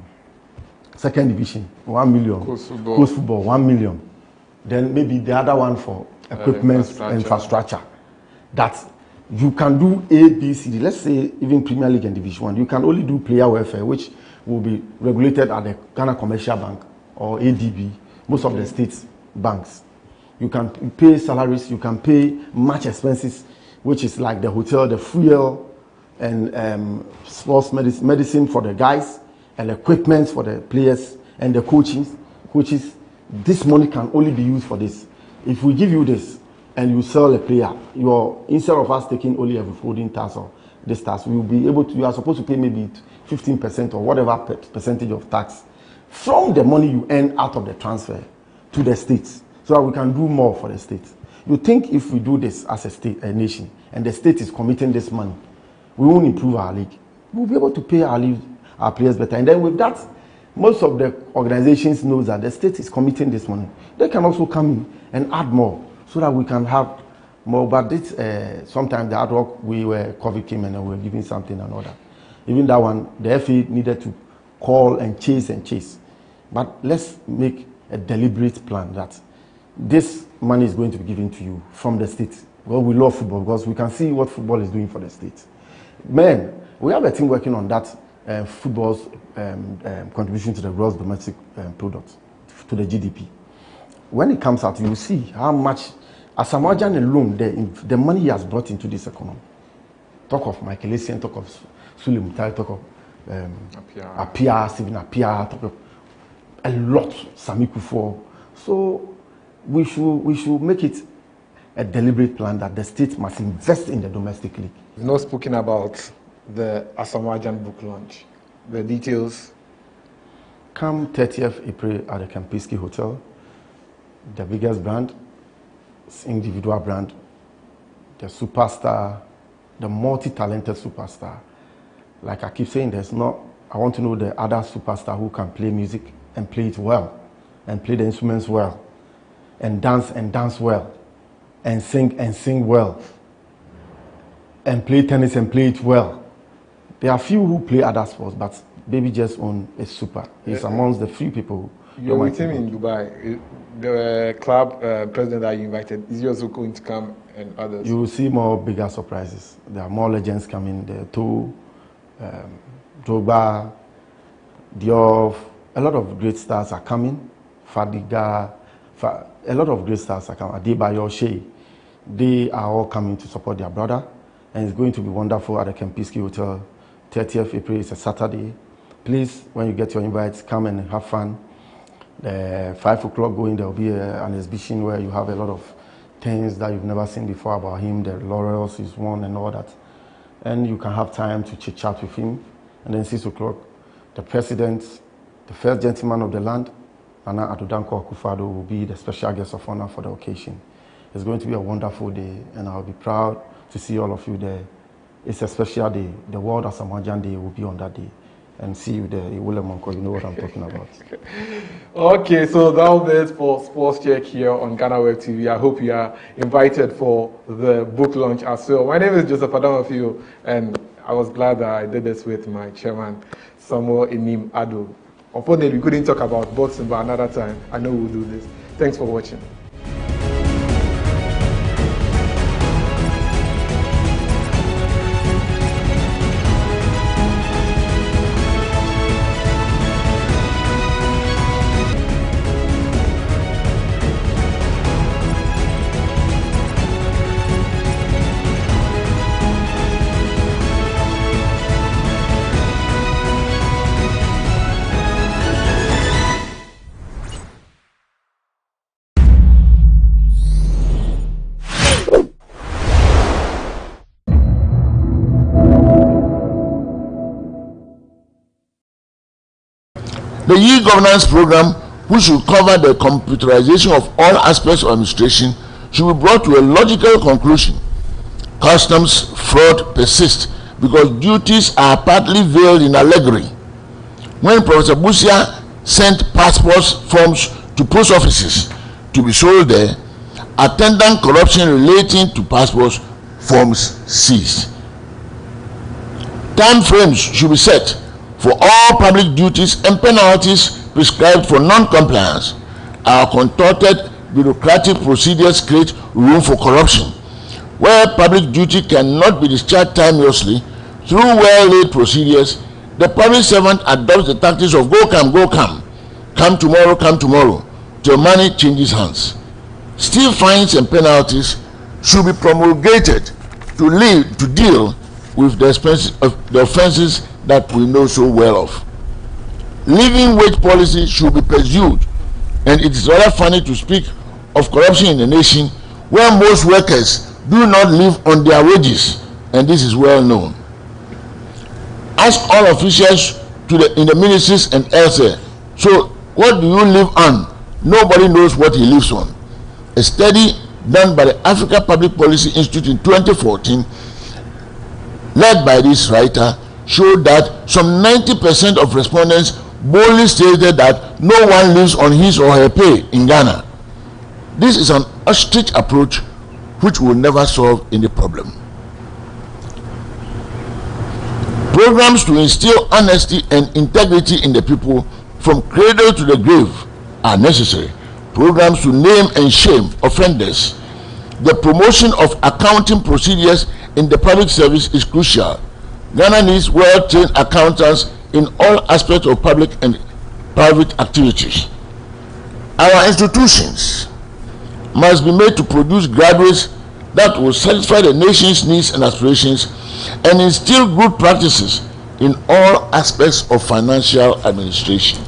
second division, 1 million, Coast football, 1 million, then maybe the other one for equipment, infrastructure. That you can do A, B, C, D. Let's say even Premier League and Division 1. You can only do player welfare, which will be regulated at the Ghana Commercial Bank or ADB, most of the states banks. You can pay salaries, you can pay match expenses, which is like the hotel, the fuel, and sports medicine for the guys, and equipment for the players, and the coaches. This money can only be used for this. If we give you this and you sell a player, instead of us taking only a withholding tax or this tax, we will be able to. You are supposed to pay maybe 15% or whatever percentage of tax from the money you earn out of the transfer to the states, so that we can do more for the states. You think if we do this as a state, a nation, and the state is committing this money, we won't improve our league. We'll be able to pay our players better. And then with that, most of the organizations know that the state is committing this money. They can also come in and add more so that we can have more. But this, sometimes the ad hoc, COVID came and we were giving something and all that. Even that one, the FA needed to call and chase. But let's make a deliberate plan that this money is going to be given to you from the state. Well, we love football because we can see what football is doing for the state. Man, we have a team working on that football's contribution to the gross domestic product, to the GDP. When it comes out, you will see how much Asamoah Gyan alone, the money he has brought into this economy. Talk of Michael Essien, talk of Suleiman, talk of Apia, Stephen Apia, talk of a lot, Sami Kufo. So we should make it a deliberate plan that the state must invest in the domestic league. We've not spoken about the Asamoah Gyan book launch. The details? Come 30th April at the Kempinski Hotel. The biggest brand, individual brand, the superstar, the multi-talented superstar. Like I keep saying, I want to know the other superstar who can play music and play it well, and play the instruments well, and dance well, and sing well, and play tennis and play it well. There are few who play other sports, but Baby Just Own is super. He's amongst the few people. You're with him in Dubai. The club president that you invited, is he also going to come, and others? You will see more bigger surprises. There are more legends coming. There too. Drogba, Diop, a lot of great stars are coming. Fadiga, a lot of great stars are coming. Adebayo, Shea. They are all coming to support their brother. And it's going to be wonderful at the Kempinski Hotel. 30th April is a Saturday. Please, when you get your invites, come and have fun. 5 o'clock going, there will be an exhibition where you have a lot of things that you've never seen before about him. The laurels he's won and all that. And you can have time to chit-chat with him. And then 6 o'clock, the president, the first gentleman of the land, Nana Addo Akufo-Addo, will be the special guest of honor for the occasion. It's going to be a wonderful day, and I'll be proud to see all of you there. It's a special day. The World Asamoah Gyan Day will be on that day. And see you there. You know what I'm talking about. Okay, so that was it for Sports Check here on GhanaWeb TV. I hope you are invited for the book launch as well. My name is Joseph Adamafio, and I was glad that I did this with my chairman, Samuel Enim Addo. Unfortunately, we couldn't talk about boxing, but another time, I know we'll do this. Thanks for watching. The e-governance program, which will cover the computerization of all aspects of administration, should be brought to a logical conclusion. Customs fraud persists because duties are partly veiled in allegory. When Professor Busia sent passport forms to post offices to be sold there, attendant corruption relating to passport forms ceased. Time frames should be set for all public duties and penalties prescribed for non-compliance. Our contorted bureaucratic procedures create room for corruption. where public duty cannot be discharged timeously through well-laid procedures, the public servant adopts the tactics of go come tomorrow, till money changes hands. Still, fines and penalties should be promulgated to deal with the offenses that we know so well of. Living wage policy should be pursued, and it is rather funny to speak of corruption in the nation where most workers do not live on their wages, and this is well known. Ask all officials in the ministries and elsewhere. So, what do you live on? Nobody knows what he lives on. A study done by the Africa Public Policy Institute in 2014, led by this writer, showed that some 90% of respondents boldly stated that no one lives on his or her pay in Ghana. This is an ostrich approach which will never solve any problem. Programs to instill honesty and integrity in the people from cradle to the grave are necessary. Programs to name and shame offenders. The promotion of accounting procedures in the public service is crucial. Ghana needs well-trained accountants in all aspects of public and private activities. Our institutions must be made to produce graduates that will satisfy the nation's needs and aspirations and instill good practices in all aspects of financial administration.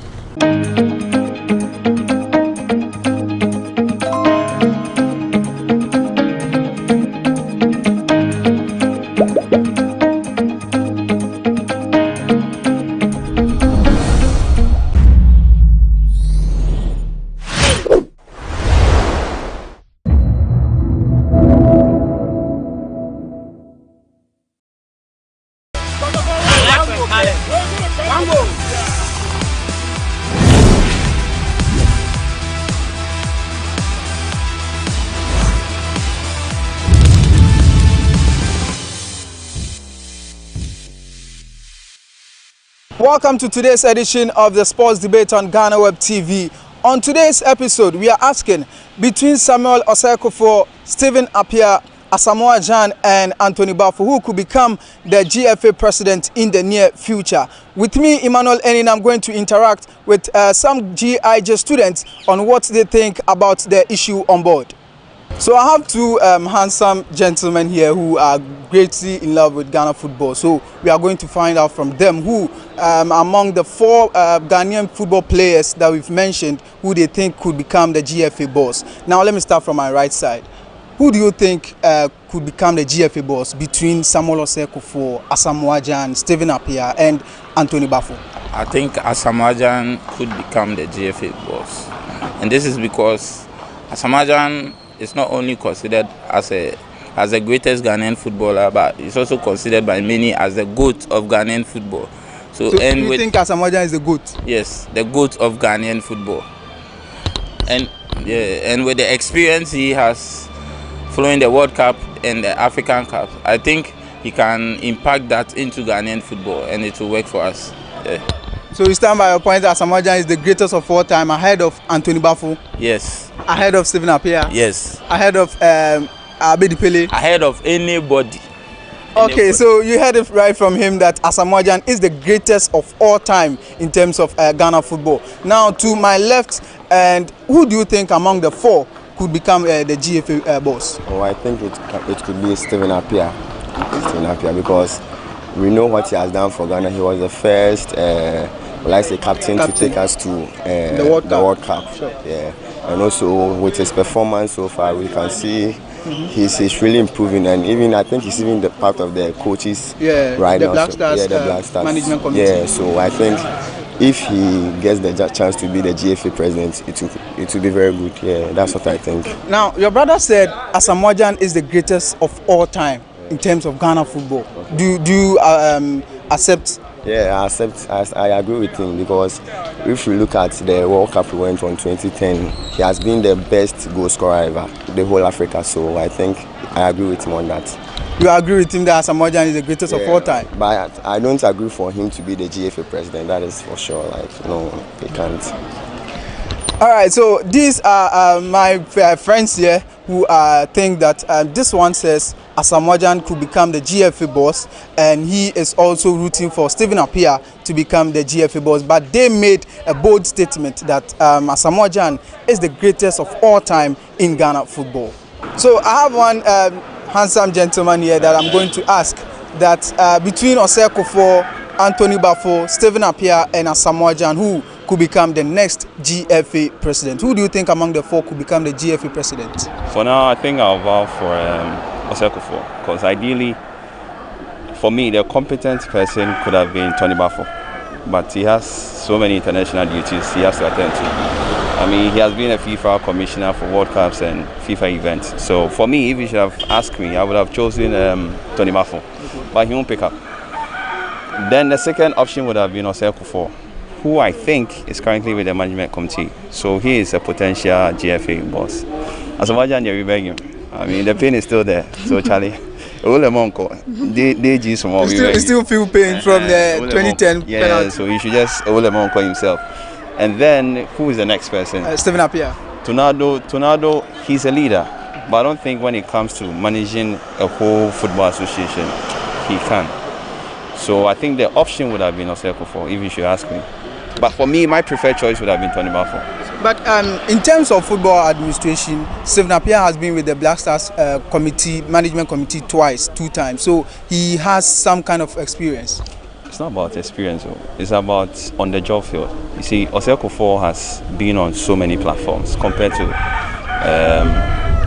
Welcome to today's edition of the Sports Debate on GhanaWeb TV. On today's episode, we are asking between Samuel Osei-Kuffour, Stephen Appiah, Asamoah Gyan and Anthony Bafo, who could become the GFA president in the near future. With me, Emmanuel Enin, I'm going to interact with some GIJ students on what they think about the issue on board. So I have two handsome gentlemen here who are greatly in love with Ghana football. So we are going to find out from them who, among the four Ghanaian football players that we've mentioned, who they think could become the GFA boss. Now let me start from my right side. Who do you think could become the GFA boss between Samuel Osei-Kuffour, Asamoah Gyan, Stephen Appiah and Anthony Bafo? I think Asamoah Gyan could become the GFA boss. And this is because Asamoah Gyan is not only considered as the greatest Ghanaian footballer, but it's also considered by many as the GOAT of Ghanaian football. So you think Asamoah Gyan is the GOAT? Yes, the GOAT of Ghanaian football. And with the experience he has following the World Cup and the African Cup, I think he can impact that into Ghanaian football and it will work for us. Yeah. So you stand by your point that Asamoah Gyan is the greatest of all time, ahead of Anthony Bafo? Yes. Ahead of Stephen Appiah? Yes. Ahead of Abedi Pele? Ahead of anybody. Okay, so you heard it right from him that Asamoah Gyan is the greatest of all time in terms of Ghana football. Now to my left, and who do you think among the four could become the GFA boss? Oh, I think it could be Stephen Appiah. Because we know what he has done for Ghana. He was the first captain to take us to the World Cup. Sure. Yeah. And also with his performance so far, we can see he's really improving, and even I think he's even the part of the coaches right now. The Black Stars management committee. Yeah, so I think if he gets the chance to be the GFA president, it will be very good. Yeah, that's what I think. Now, your brother said Asamoah Gyan is the greatest of all time in terms of Ghana football. Okay. Do you accept? Yeah, I accept. I agree with him, because if you look at the World Cup we went on 2010, he has been the best goal scorer ever, the whole Africa. So I think I agree with him on that. You agree with him that Asamoah Gyan is the greatest of all time? But I don't agree for him to be the GFA president. That is for sure. No, he can't. All right, so these are my friends here who think that this one says Asamoah Gyan could become the GFA boss, and he is also rooting for Stephen Appiah to become the GFA boss. But they made a bold statement that Asamoah Gyan is the greatest of all time in Ghana football. So I have one handsome gentleman here that I'm going to ask that between Osei Kufuor, Anthony Bafo, Stephen Appiah, and Asamoah Gyan, who could become the next GFA president? Who do you think among the four could become the GFA president? For now, I think I'll vote for Osei Kufuor, because ideally, for me, the competent person could have been Tony Bafo, but he has so many international duties he has to attend to. I mean, he has been a FIFA commissioner for World Cups and FIFA events. So for me, if you should have asked me, I would have chosen Tony Bafo, but he won't pick up. Then the second option would have been Osei Kufuor, who I think is currently with the management committee. So he is a potential GFA boss. Asamoah Gyan, we beg you. I mean, the pain is still there. So Charlie, you still feel pain from the 2010 yeah, penalty. So he should just Olemonko himself. And then who is the next person? Stephen Appiah. Tornado, he's a leader, but I don't think when it comes to managing a whole football association, he can. So I think the option would have been Osei Kufuor, if you should ask me. But for me, my preferred choice would have been Tony Bafo. But in terms of football administration, Stephen Appiah has been with the Black Stars management committee two times. So he has some kind of experience. It's not about experience, though. It's about on the job field. You see, Osei Kufuor has been on so many platforms compared to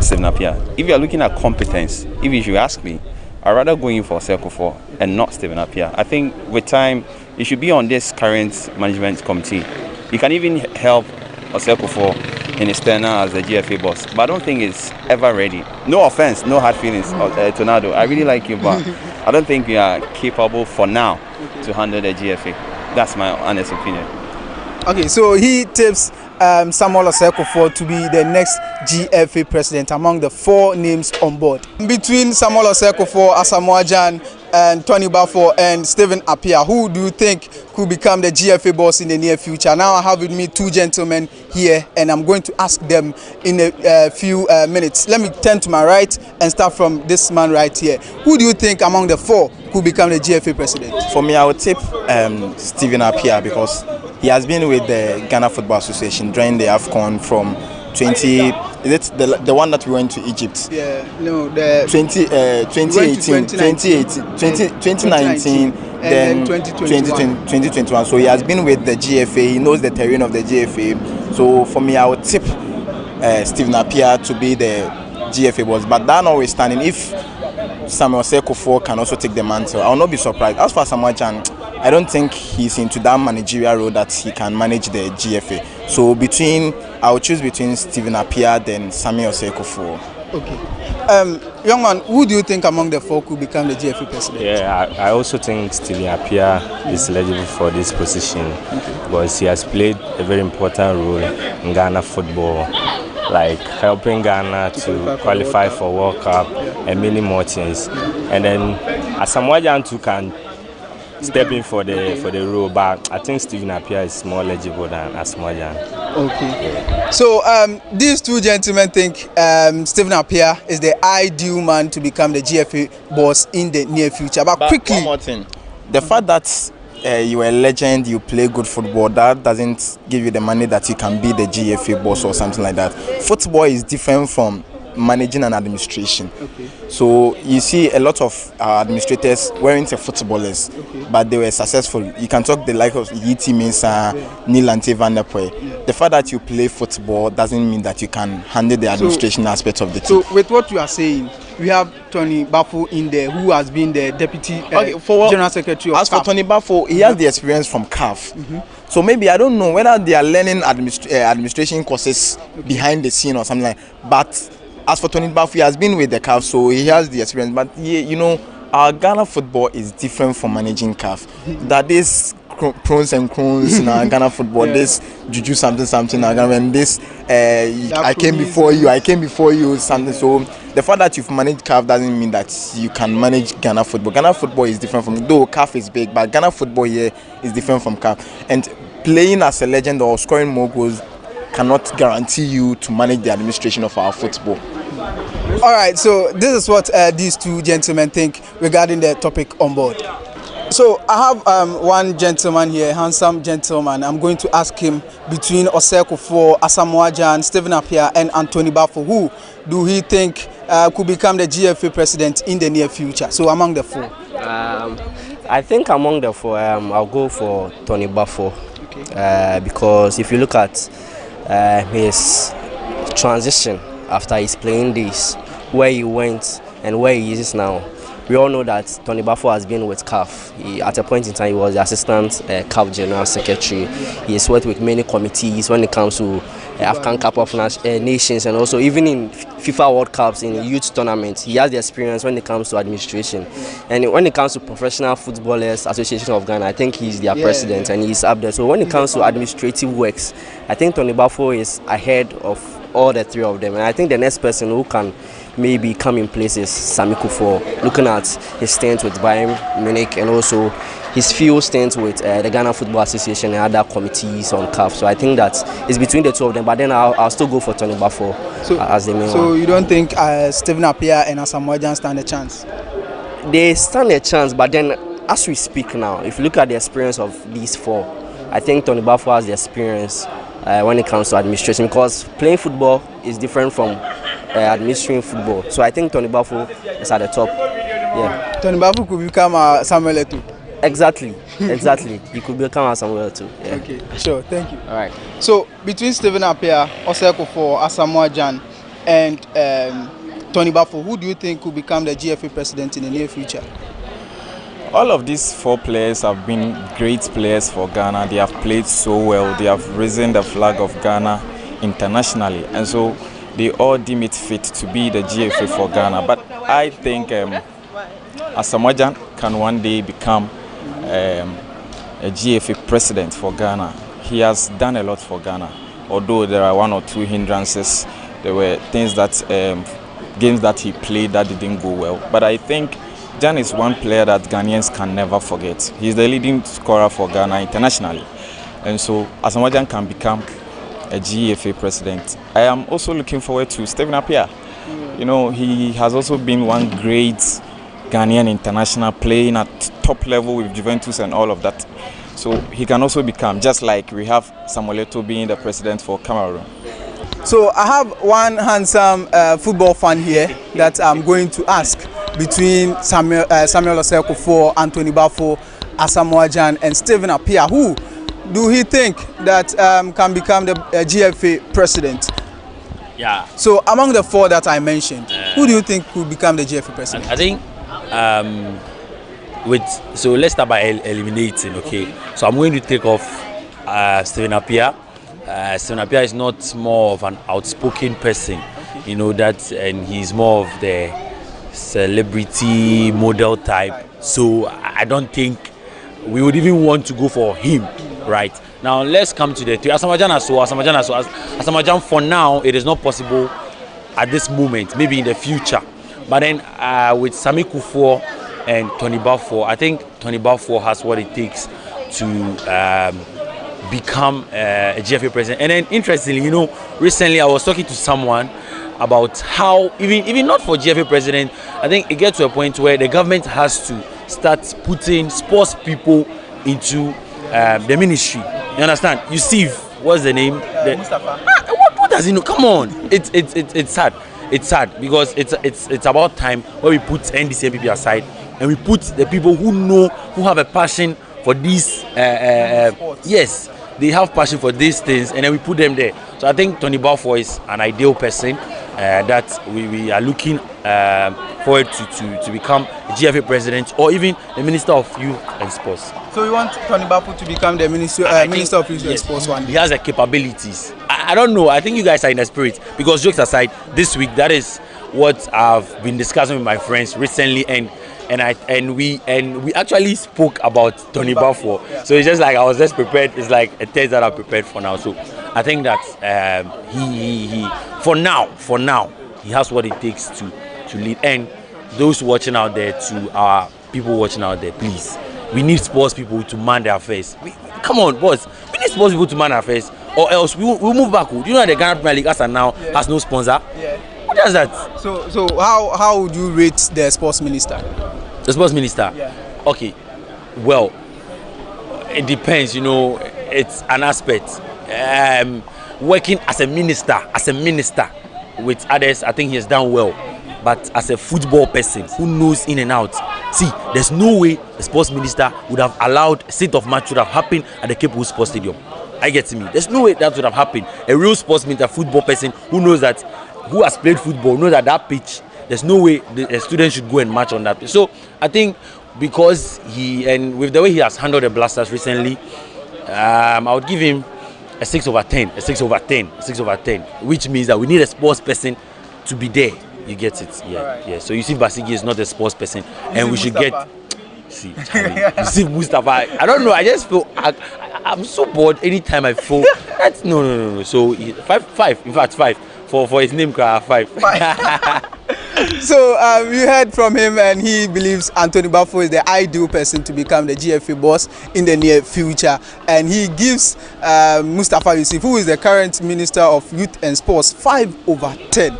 Stephen Appiah. If you are looking at competence, if you should ask me, I'd rather go in for Osei Kufuor and not Stephen Appiah. I think with time, he should be on this current management committee. He can even help Osei Kufuor in his tenure as the GFA boss. But I don't think it's ever ready. No offense, no hard feelings, Tornado. I really like you, but I don't think you are capable for now to handle the GFA. That's my honest opinion. Okay, so he tips Samuel Osei Kufuor to be the next GFA president among the four names on board. Between Samuel Osei Kufuor, Asamoah Gyan, and Tony Bafo and Stephen Appiah, who do you think could become the GFA boss in the near future? Now I have with me two gentlemen here, and I'm going to ask them in a few minutes. Let me turn to my right and start from this man right here. Who do you think among the four could become the GFA president? For me, I would tip Stephen Appiah, because he has been with the Ghana Football Association during the AFCON from 20. Is it the one that we went to Egypt? Yeah, no, the 2018, 2019, then 2021. So he has been with the GFA. He knows the terrain of the GFA. So for me, I would tip Stephen Appiah to be the GFA boss. But that notwithstanding, if Samuel Osei Kufuor can also take the mantle, I will not be surprised. As for Asamoah Gyan, I don't think he's into that managerial role that he can manage the GFA. So I will choose between Stephen Appiah then Samuel Osei Kufuor. Okay. Young man, who do you think among the four could become the GFA president? Yeah, I also think Stephen Appiah is eligible for this position because he has played a very important role in Ghana football, like helping Ghana to qualify for World Cup and many more things. And then Asamoah Gyan too can step in for the role, but I think Stephen Appiah is more eligible than Asamoah Gyan. Okay. So these two gentlemen think Stephen Appiah is the ideal man to become the GFA boss in the near future. But quickly, one more thing: the fact that you are a legend, you play good football, that doesn't give you the money that you can be the GFA boss or something like that. Football is different from managing an administration. Okay. So you see a lot of administrators weren't footballers, but they were successful. You can talk the like of Yiti Mensah, Nilante Van der Poel. The fact that you play football doesn't mean that you can handle the administration aspect of the team. So with what you are saying, we have Tony Bafo in there, who has been the deputy general secretary of As for Tony Bafo, he has the experience from CAF. So maybe I don't know whether they are learning administration courses behind the scene or something like that. But as for Tony Bafo, he has been with the CAF, so he has the experience. But you know, our Ghana football is different from managing CAF. That is pros and cons in our Ghana football. This juju something. And this I came before you something. So the fact that you've managed CAF doesn't mean that you can manage Ghana football. Ghana football is different from, though CAF is big, but Ghana football here is different from CAF. And playing as a legend or scoring more goals cannot guarantee you to manage the administration of our football. All right, so this is what these two gentlemen think regarding the topic on board. So I have one gentleman here, handsome gentleman. I'm going to ask him between Osei Kufuor, Asamoah Gyan, Stephen Appiah, and Anthony Bafo, who do he think could become the GFA president in the near future? So among the four. I think among the four, I'll go for Tony Bafo. Okay. Because if you look at his transition after his playing days, where he went and where he is now, we all know that Tony Bafo has been with CAF. At a point in time, he was the assistant CAF general secretary. He has worked with many committees when it comes to African Cup of Nations, and also even in FIFA World Cups, in youth tournaments. He has the experience when it comes to administration. And when it comes to Professional Footballers Association of Ghana, I think he's their president and he's up there. So when it comes to administrative works, I think Tony Bafo is ahead of all the three of them. And I think the next person who can maybe come in place is Sammy Kufuor, looking at his stint with Bayern Munich and also his few stints with the Ghana Football Association and other committees on CAF. So I think that it's between the two of them, but then I'll still go for Tony Bafo as the main one. So you don't think Stephen Appiah and Asamoah Gyan stand a chance? They stand a chance, but then as we speak now, if you look at the experience of these four, I think Tony Bafo has the experience when it comes to administration, because playing football is different from administering football. So I think Tony Bafo is at the top. Yeah. Tony Bafo could become Samuel Eto'o. Exactly. He could become Samuel Eto'o. Yeah. Okay, sure, thank you. All right. So between Stephen Appiah, Osei Kufuor, Asamoah Gyan, and Tony Bafo, who do you think could become the GFA president in the near future? All of these four players have been great players for Ghana. They have played so well. They have risen the flag of Ghana internationally. And so they all deem it fit to be the GFA for Ghana. But I think Asamoah Gyan can one day become a GFA president for Ghana. He has done a lot for Ghana. Although there are one or two hindrances, there were things that, games that he played that didn't go well. But I think Gyan is one player that Ghanaians can never forget. He's the leading scorer for Ghana internationally. And so Asamoah Gyan can become a GFA president. I am also looking forward to Stephen Appiah. You know, he has also been one great Ghanaian international, playing at top level with Juventus and all of that. So he can also become, just like we have Samuel Eto'o being the president for Cameroon. So I have one handsome football fan here that I'm going to ask between Samuel Osei Kufuor, Anthony Bafo, Asamoah Gyan, and Stephen Appiah. Who do he think that can become the GFA president? Yeah. So among the four that I mentioned, who do you think could become the GFA president? I think so let's start by eliminating. Okay. So I'm going to take off Stephen Appiah. Stephen Appiah is not more of an outspoken person, you know that, and he's more of the celebrity model type. So I don't think we would even want to go for him, right? Now let's come to the Asamoah Gyan for now, it is not possible at this moment, maybe in the future. But then with Sammy Kufuor and Tony Bafo, I think Tony Bafo has what it takes to become a GFA president. And then interestingly, you know, recently I was talking to someone about how even not for GFA president, I think it gets to a point where the government has to start putting sports people into the ministry. You understand? You see, what's the name? Mustafa. What does he know? Come on, it's sad. It's sad because it's about time where we put NDC and PP aside and we put the people who know, who have a passion for these. Yes, they have passion for these things, and then we put them there. So I think Tony Bafo is an ideal person that we are looking forward to become a GFA president or even the Minister of Youth and Sports. So you want Tony Bafo to become the Minister of Youth and Sports one day? He has the capabilities. I don't know. I think you guys are in the spirit, because jokes aside, this week that is what I've been discussing with my friends recently, and we actually spoke about Tony Bafo. Yeah. So it's just like I was just prepared. It's like a test that I'm prepared for now. So I think that he for now he has what it takes to lead. And those watching out there, to our people watching out there, please, we need sports people to man their affairs. Come on, boss. We need sports people to man their affairs, or else we'll move back. Do you know that the Ghana Premier League as of now has no sponsor? Yeah. does that? So how would you rate the sports minister? The sports minister? Yeah. Okay. Well, it depends, you know, it's an aspect. Working as a minister with others, I think he has done well. But as a football person who knows in and out, see, there's no way the sports minister would have allowed a state of match would have happened at the Cape Coast Sports Stadium. I get to me. There's no way that would have happened. A real sports minister, football person who knows that, who has played football, knows that pitch, there's no way the student should go and match on that pitch. So I think because and with the way he has handled the Blasters recently, I would give him a 6 over 10, a 6 over 10, a 6 over 10, which means that we need a sports person to be there. You get it? Yeah, right. Yeah. So Yusuf Basigi is not a sports person, and we should Mustafa. See, Yusuf Mustafa. I don't know. I just feel I'm so bored anytime I feel that's no. So 5. In fact, 5 for his name. 5. So you heard from him, and he believes Anthony Bafo is the ideal person to become the GFA boss in the near future, and he gives Mustafa Yusuf, who is the current Minister of Youth and Sports, 5 over 10.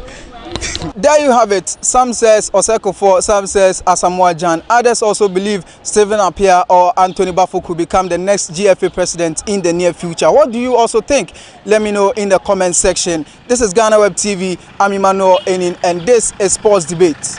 There you have it. Some says Osei, some says Asamoah Gyan. Others also believe Stephen Appiah or Anthony Bafo could become the next GFA president in the near future. What do you also think? Let me know in the comment section. This is GhanaWeb TV. I'm Emmanuel Enin, and this is Sports Debate.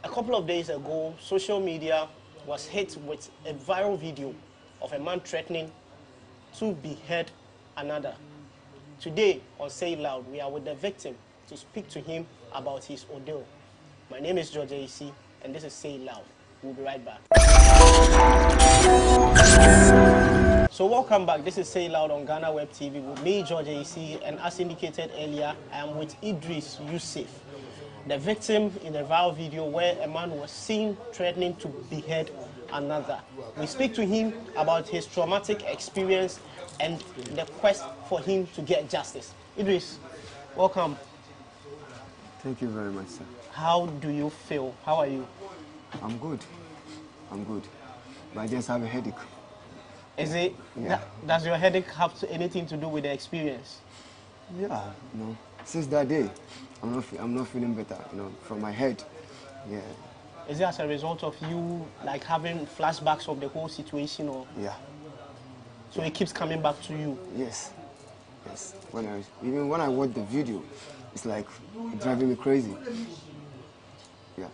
A couple of days ago, social media was hit with a viral video of a man threatening to behead another. Today on Say Loud, we are with the victim to speak to him about his ordeal. My name is George AC, and this is Say Loud. We'll be right back. So welcome back. This is Say Loud on GhanaWeb TV with me, George AC, and as indicated earlier, I am with Idris Yusuf, the victim in the viral video where a man was seen threatening to behead another. We speak to him about his traumatic experience and the quest for him to get justice. Idris, welcome. Thank you very much, sir. How do you feel? How are you? I'm good. But I just have a headache. Is it? Yeah. Does your headache have anything to do with the experience? Yeah, no. Since that day, I'm not feeling better, from my head. Yeah. Is it as a result of you like having flashbacks of the whole situation, or? Yeah. So it keeps coming back to you? Yes. Even when I watch the video, it's like driving me crazy. Yeah.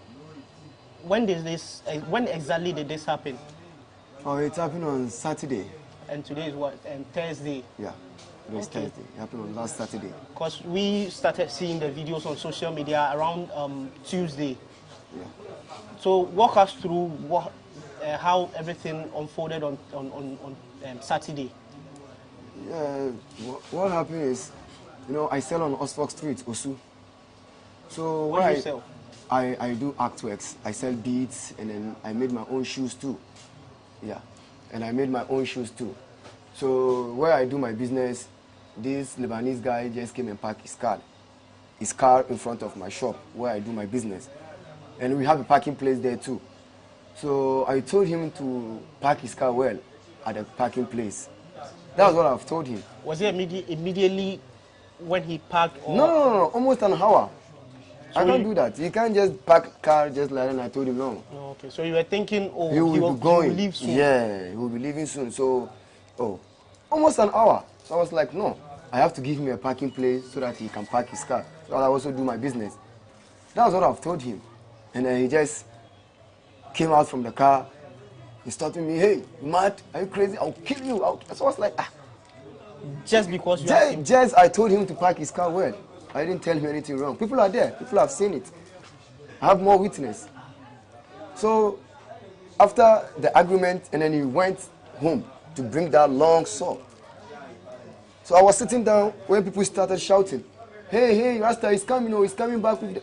When exactly did this happen? Oh, it happened on Saturday. And today is what? Thursday? Yeah. It was Thursday. It happened on last Saturday. Because we started seeing the videos on social media around Tuesday. Yeah. So walk us through how everything unfolded on Saturday. Yeah. What happened is, I sell on Oxford Street, Osu. So what do you sell? I do artworks. I sell beads, and then I made my own shoes too. Yeah. And I made my own shoes too. So where I do my business, this Lebanese guy just came and parked his car in front of my shop where I do my business. And we have a parking place there too. So I told him to park his car well at the parking place. That's what I've told him. Was it immediately when he parked? Or? No, almost an hour. So I can't do that. You can't just park car just like that, and I told him no. Okay, so you were thinking, oh, he will leave soon. Yeah, he will be leaving soon. So, almost an hour. So I was like, no, I have to give him a parking place so that he can park his car. So I also do my business. That's what I've told him. And then he just came out from the car. He started me, hey, you mad? Are you crazy? I'll kill you. So I was like, Just because Just I told him to park his car well. I didn't tell him anything wrong. People are there. People have seen it. I have more witness. So after the argument, and then he went home to bring that long saw. So I was sitting down when people started shouting, "Hey, Rasta is coming! Oh, he's coming back with the..."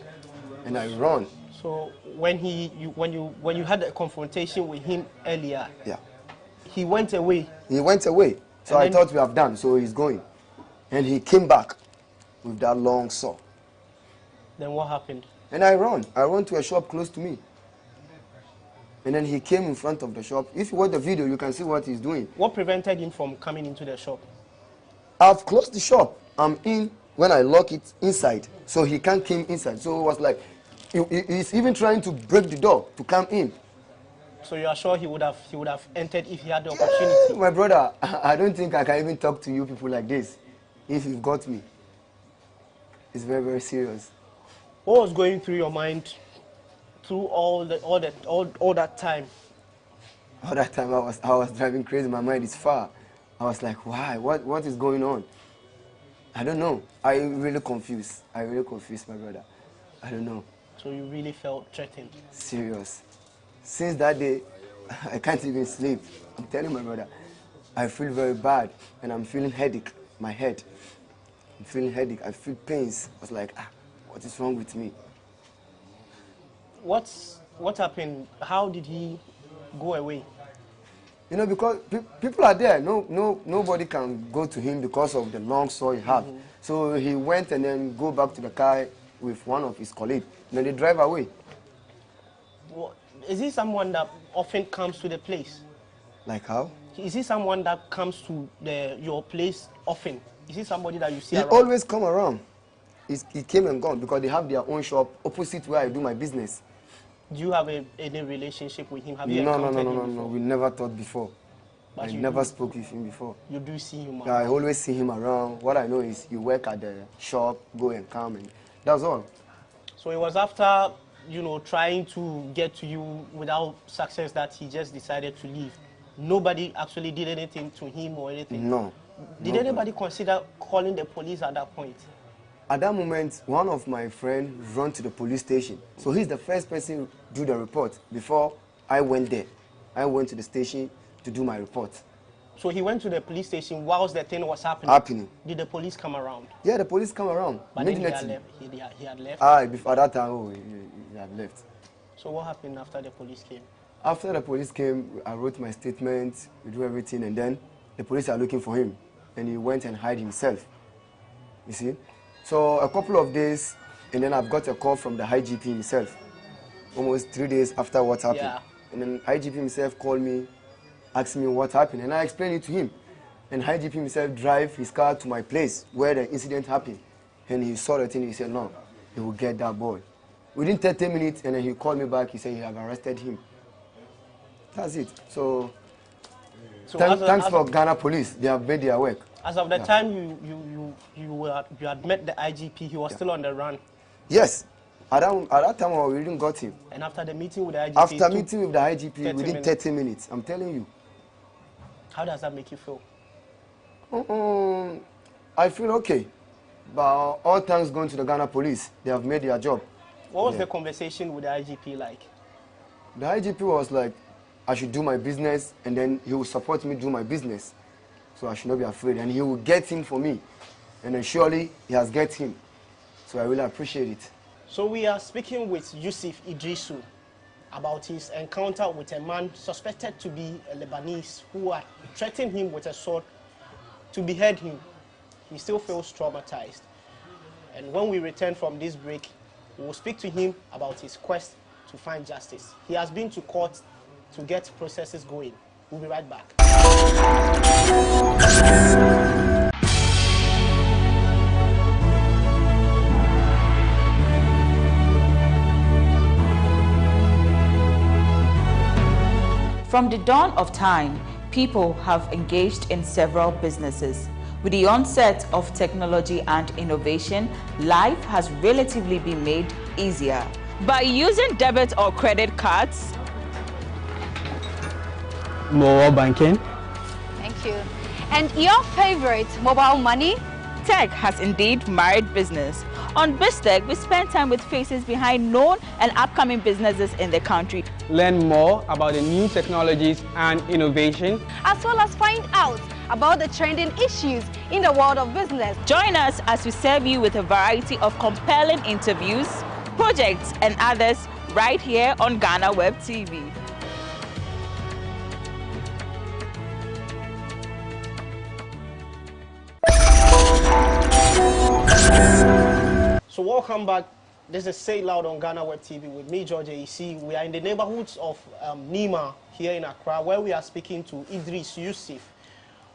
And I run. So when you had a confrontation with him earlier, yeah, he went away. He went away. So I thought we have done. So he's going, and he came back with that long saw. Then what happened? And I run. I run to a shop close to me. And then he came in front of the shop. If you watch the video, you can see what he's doing. What prevented him from coming into the shop? I've closed the shop. I'm in when I lock it inside. So he can't come inside. So it was like, he's even trying to break the door to come in. So you are sure he would have entered if he had the opportunity? My brother, I don't think I can even talk to you people like this if you've got me. It's very, very serious. What was going through your mind through all that time? All that time I was driving crazy. My mind is far. I was like, why? What is going on? I don't know. I really confused. My brother. I don't know. So you really felt threatened? Serious. Since that day, I can't even sleep. I'm telling my brother. I feel very bad, and I'm feeling headache. My head. I'm feeling headache. I feel pains. I was like, what is wrong with me? What happened? How did he go away? You know, because people are there. Nobody can go to him because of the long saw he had. So he went and then go back to the car with one of his colleagues. Then they drive away. Well, is he someone that often comes to the place? Like how? Is he someone that comes to your place often? Is he somebody that you see He around? always come around. He came and gone because they have their own shop opposite where I do my business. Do you have any relationship with him? Have you No. encountered him before? We never thought before. But I you never do- spoke with him before. You do see him Yeah, I around? always see him around. What I know is you work at the shop, go and come, and that's all. So it was after, trying to get to you without success that he just decided to leave. Nobody actually did anything to him or anything? No. Did Nobody. anybody consider calling the police at that point? At that moment, one of my friends ran to the police station. So he's the first person to do the report before I went there. I went to the station to do my report. So he went to the police station whilst the thing was happening? Did the police come around? Yeah, the police come around. But then he had immediately. left. He had left? Before that time, he had left. So what happened after the police came? After the police came, I wrote my statement, we do everything, and then the police are looking for him. And he went and hid himself. You see? So a couple of days, and then I've got a call from the IGP himself. Almost 3 days after what happened. Yeah. And then IGP himself called me, asked me what happened, and I explained it to him. And IGP himself drive his car to my place where the incident happened. And he saw the thing, he said, no, he will get that boy. Within 30 minutes, and then he called me back, he said he have arrested him. That's it. So thanks for Ghana police, they have made their work. As of the time you had met the IGP, he was still on the run. Yes. At that time, we didn't got him. And after the meeting with the IGP? After meeting with the IGP, 30 within minutes. 30 minutes, I'm telling you. How does that make you feel? I feel okay. But all thanks going to the Ghana police, they have made their job. What was the conversation with the IGP like? The IGP was like, I should do my business, and then he will support me do my business. So I should not be afraid, and he will get him for me. And then surely he has get him. So I really appreciate it. So we are speaking with Yusuf Idrisu about his encounter with a man suspected to be a Lebanese who had threatened him with a sword to behead him. He still feels traumatized. And when we return from this break, we will speak to him about his quest to find justice. He has been to court to get processes going. We'll be right back. From the dawn of time, people have engaged in several businesses. With the onset of technology and innovation, life has relatively been made easier. By using debit or credit cards, mobile banking, thank you, And your favorite mobile money? Tech has indeed married business. On BizTech, we spend time with faces behind known and upcoming businesses in the country. Learn more about the new technologies and innovation, as well as find out about the trending issues in the world of business. Join us as we serve you with a variety of compelling interviews, projects and others right here on GhanaWeb TV. So welcome back. This is Say Loud on GhanaWeb TV with me, George AEC. We are in the neighborhoods of Nima here in Accra, where we are speaking to Idris Yusuf,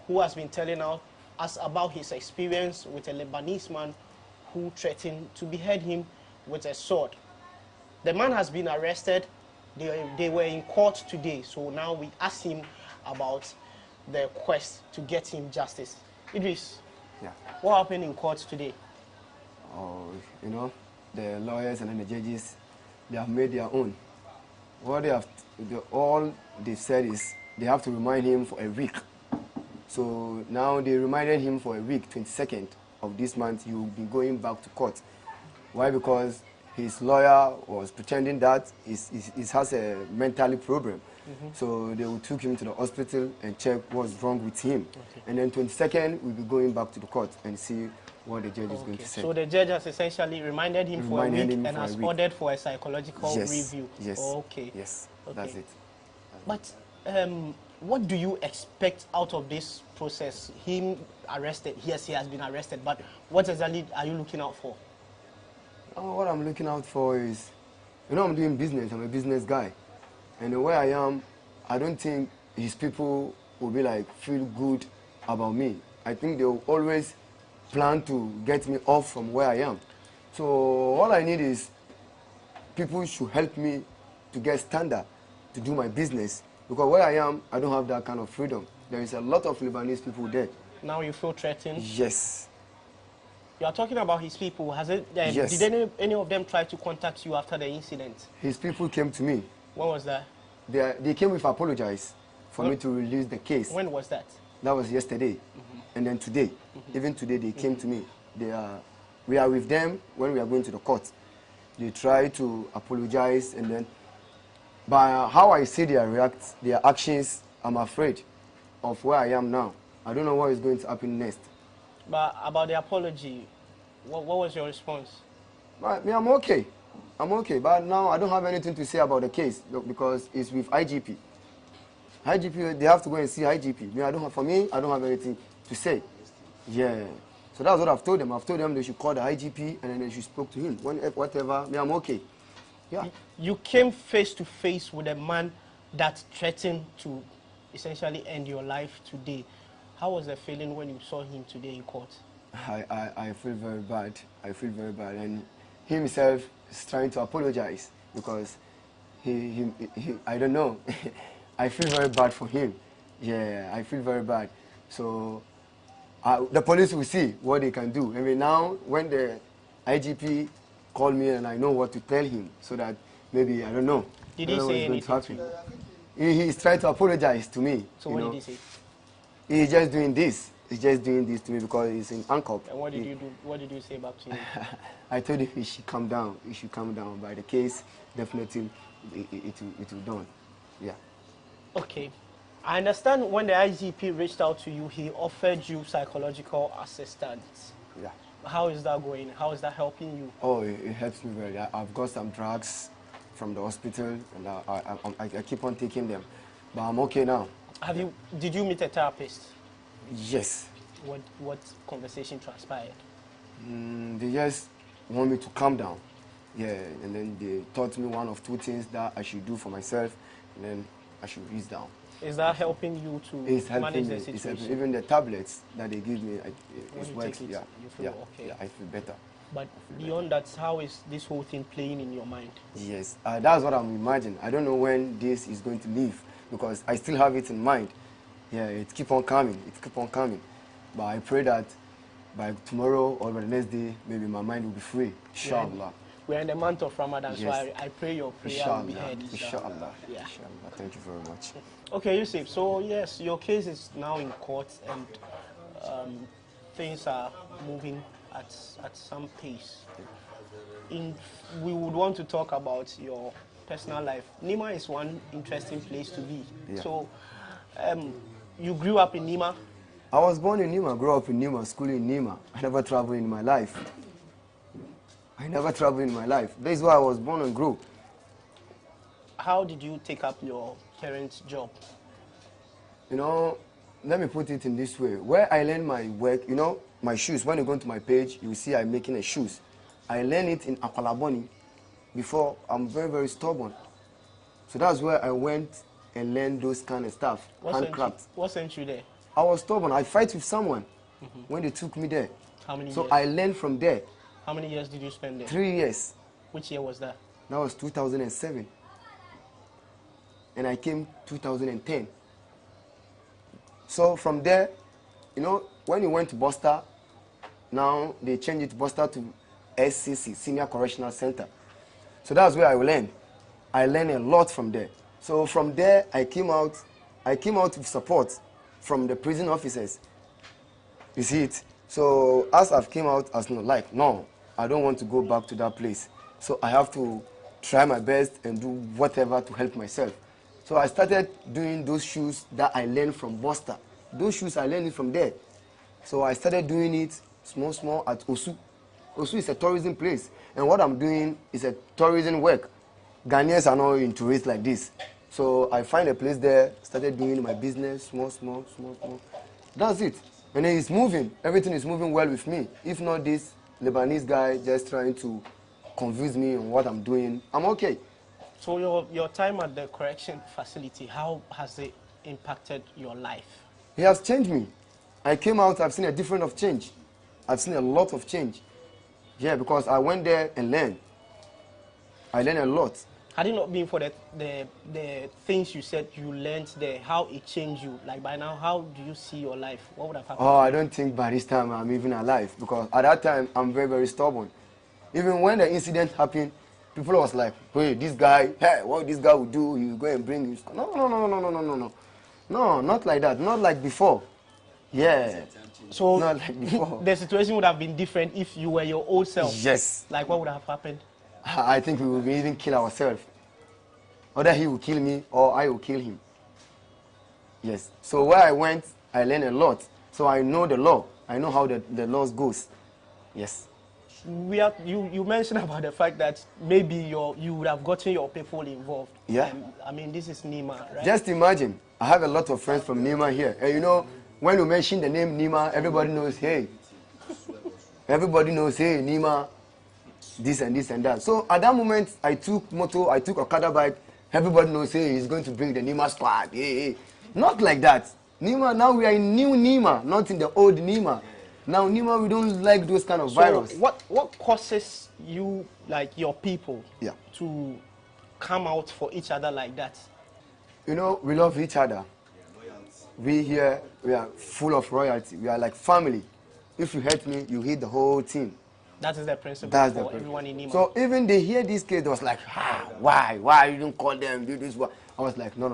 who has been telling us about his experience with a Lebanese man who threatened to behead him with a sword. The man has been arrested. They were in court today, so now we asked him about the quest to get him justice. Idris, what happened in court today? Oh, you know, the lawyers and then the judges, they have made their own. What all they said is they have to remind him for a week. So now they reminded him for a week, 22nd of this month, you'll be going back to court. Why? Because his lawyer was pretending that he has a mental problem. So they took him to the hospital and check what's wrong with him. And then 22nd, we'll be going back to the court and see what the judge is going to say. So the judge has essentially reminded him for a week and has ordered for a psychological review. Yes. Okay. Yes. That's it. But what do you expect out of this process? Him arrested. Yes, he has been arrested. But what exactly are you looking out for? What I'm looking out for is, you know, I'm doing business. I'm a business guy. And where I am, I don't think his people will be like, feel good about me. I think they will always plan to get me off from where I am. So all I need is people should help me to get standard to do my business, because where I am, I don't have that kind of freedom. There is a lot of Lebanese people there. Now you feel threatened? Yes. You are talking about his people. Has it? Yes. Did any of them try to contact you after the incident? His people came to me. When was that? They came with apologize for me to release the case. When was that? That was yesterday. And then today, even today, they came to me. We are with them when we are going to the court. They try to apologize, and then by how I see their actions, I'm afraid of where I am now. I don't know what is going to happen next. But about the apology, what was your response? I'm okay. I'm okay, but now I don't have anything to say about the case because it's with IGP. IGP, they have to go and see IGP. For me, I don't have anything to say. Yeah. So that's what I've told them. I've told them they should call the IGP and then they should speak to him. Whatever, I'm okay. Yeah. You came face to face with a man that threatened to essentially end your life today. How was the feeling when you saw him today in court? I feel very bad. I feel very bad. And he himself is trying to apologize because I don't know. I feel very bad for him. Yeah, I feel very bad. So the police will see what they can do. I mean, now when the IGP called me and I know what to tell him, so that maybe, I don't know. Did he say anything to you? He's trying to apologize to me. So what did he say? He's just doing this. He's just doing this to me because he's in handcuff. And what did you do? What did you say back to him? I told him he should calm down. He should calm down. By the case, definitely it will done. Yeah. Okay. I understand when the IGP reached out to you, he offered you psychological assistance. Yeah. How is that going? How is that helping you? Oh, it helps me very. I've got some drugs from the hospital, and I keep on taking them. But I'm okay now. Did you meet a therapist? Yes. What conversation transpired? They just want me to calm down. Yeah, and then they taught me one of two things that I should do for myself, and then I should ease down. Is that helping you to manage the situation? Even the tablets that they give me, it works. You feel okay. Yeah, I feel better. But beyond that, how is this whole thing playing in your mind? Yes, that's what I'm imagining. I don't know when this is going to leave because I still have it in mind. Yeah, it keep on coming. It keep on coming. But I pray that by tomorrow or by the next day, maybe my mind will be free. Inshallah. We're in the month of Ramadan, so Yes. I pray your prayer Inshallah. will be heard. Inshallah. Yeah. Inshallah. Thank you very much. Okay, Yusuf, so yes, your case is now in court and things are moving at some pace. We would want to talk about your personal life. Nima is one interesting place to be. Yeah. So, you grew up in Nima? I was born in Nima, grew up in Nima, school in Nima. I never traveled in my life. That is why I was born and grew. How did you take up your current job? You know, let me put it in this way. Where I learned my work, you know, my shoes, when you go to my page, you will see I'm making a shoes. I learned it in Akwalaboni before. I'm very, very stubborn. So that's where I went and learned those kind of stuff, handcraft. What sent you there? I was stubborn. I fight with someone when they took me there. How many so years? I learned from there. How many years did you spend there? 3 years. Which year was that? That was 2007. And I came 2010. So from there, you know, when you went to Buster, now they changed it to Buster to SCC, Senior Correctional Center. So that's where I learned. I learned a lot from there. So from there, I came out with support from the prison officers. You see it? So as I've came out, I was like, no, I don't want to go back to that place. So I have to try my best and do whatever to help myself. So I started doing those shoes that I learned from Buster. Those shoes, I learned it from there. So I started doing it small at Osu. Osu is a tourism place. And what I'm doing is a tourism work. Ghanaians are not into it like this. So I find a place there, started doing my business, small. That's it. And then it's moving. Everything is moving well with me. If not this Lebanese guy just trying to confuse me on what I'm doing, I'm okay. So your time at the correction facility, how has it impacted your life? He has changed me. I came out, I've seen a difference of change. I've seen a lot of change. Yeah, because I went there and learned. I learned a lot. Had it not been for the things you said you learned there, how it changed you? Like by now, how do you see your life? What would have happened? Oh, I don't think by this time I'm even alive, because at that time I'm very, very stubborn. Even when the incident happened, people was like, hey, this guy, hey, what this guy would do, you go and bring him. No. No, not like that. Not like before. Yeah. So not like before. The situation would have been different if you were your old self. Yes. Like what would have happened? I think we would even kill ourselves. Either he will kill me or I will kill him. Yes. So where I went, I learned a lot. So I know the law. I know how the laws goes. Yes. You mentioned about the fact that maybe you would have gotten your people involved. Yeah. I mean, this is Nima, right? Just imagine, I have a lot of friends from Nima here. And you know, when you mention the name Nima, everybody knows, hey. Everybody knows, hey, Nima, this and this and that. So at that moment, I took moto, I took Okada bike. Everybody knows, hey, he's going to bring the Nima squad. Hey. Not like that. Nima, now we are in new Nima, not in the old Nima. Now Nima, we don't like those kind of virus. What causes you, like your people, yeah, to come out for each other like that? You know, we love each other. We here, we are full of royalty. We are like family. If you hate me, you hate the whole team. That is the principle That's for everyone in Nima. So even they hear this case, they was like, why you don't call them, do this, what? I was like, no.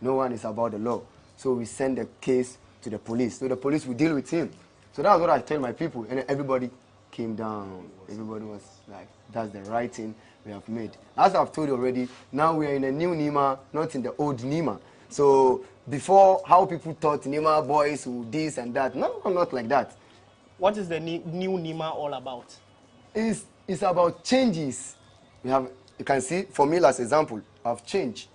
No one is about the law. So we send the case to the police. So the police will deal with him. So that's what I tell my people. And everybody came down. Everybody was like, that's the right thing we have made. As I've told you already, now we are in a new Nima, not in the old Nima. So before, how people thought Nima boys who this and that. No, not like that. What is the new Nima all about? It's about changes. You can see, for me, as example, I've changed.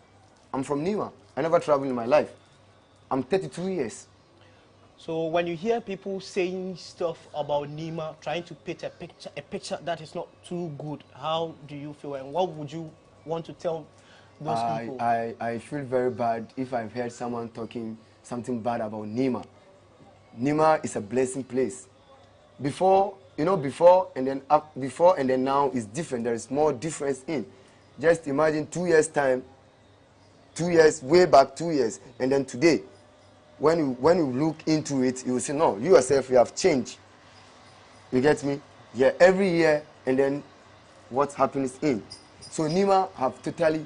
I'm from Nima. I never traveled in my life. I'm 32 years. So when you hear people saying stuff about Nima, trying to paint a picture that is not too good, how do you feel, and what would you want to tell those people? I feel very bad if I've heard someone talking something bad about Nima. Nima is a blessing place. Before and then now is different. There is more difference in. Just imagine 2 years time, 2 years, way back 2 years, and then today. When you look into it, you will say, no, you yourself, you have changed. You get me? Yeah, every year, and then what happens in. So Nima have totally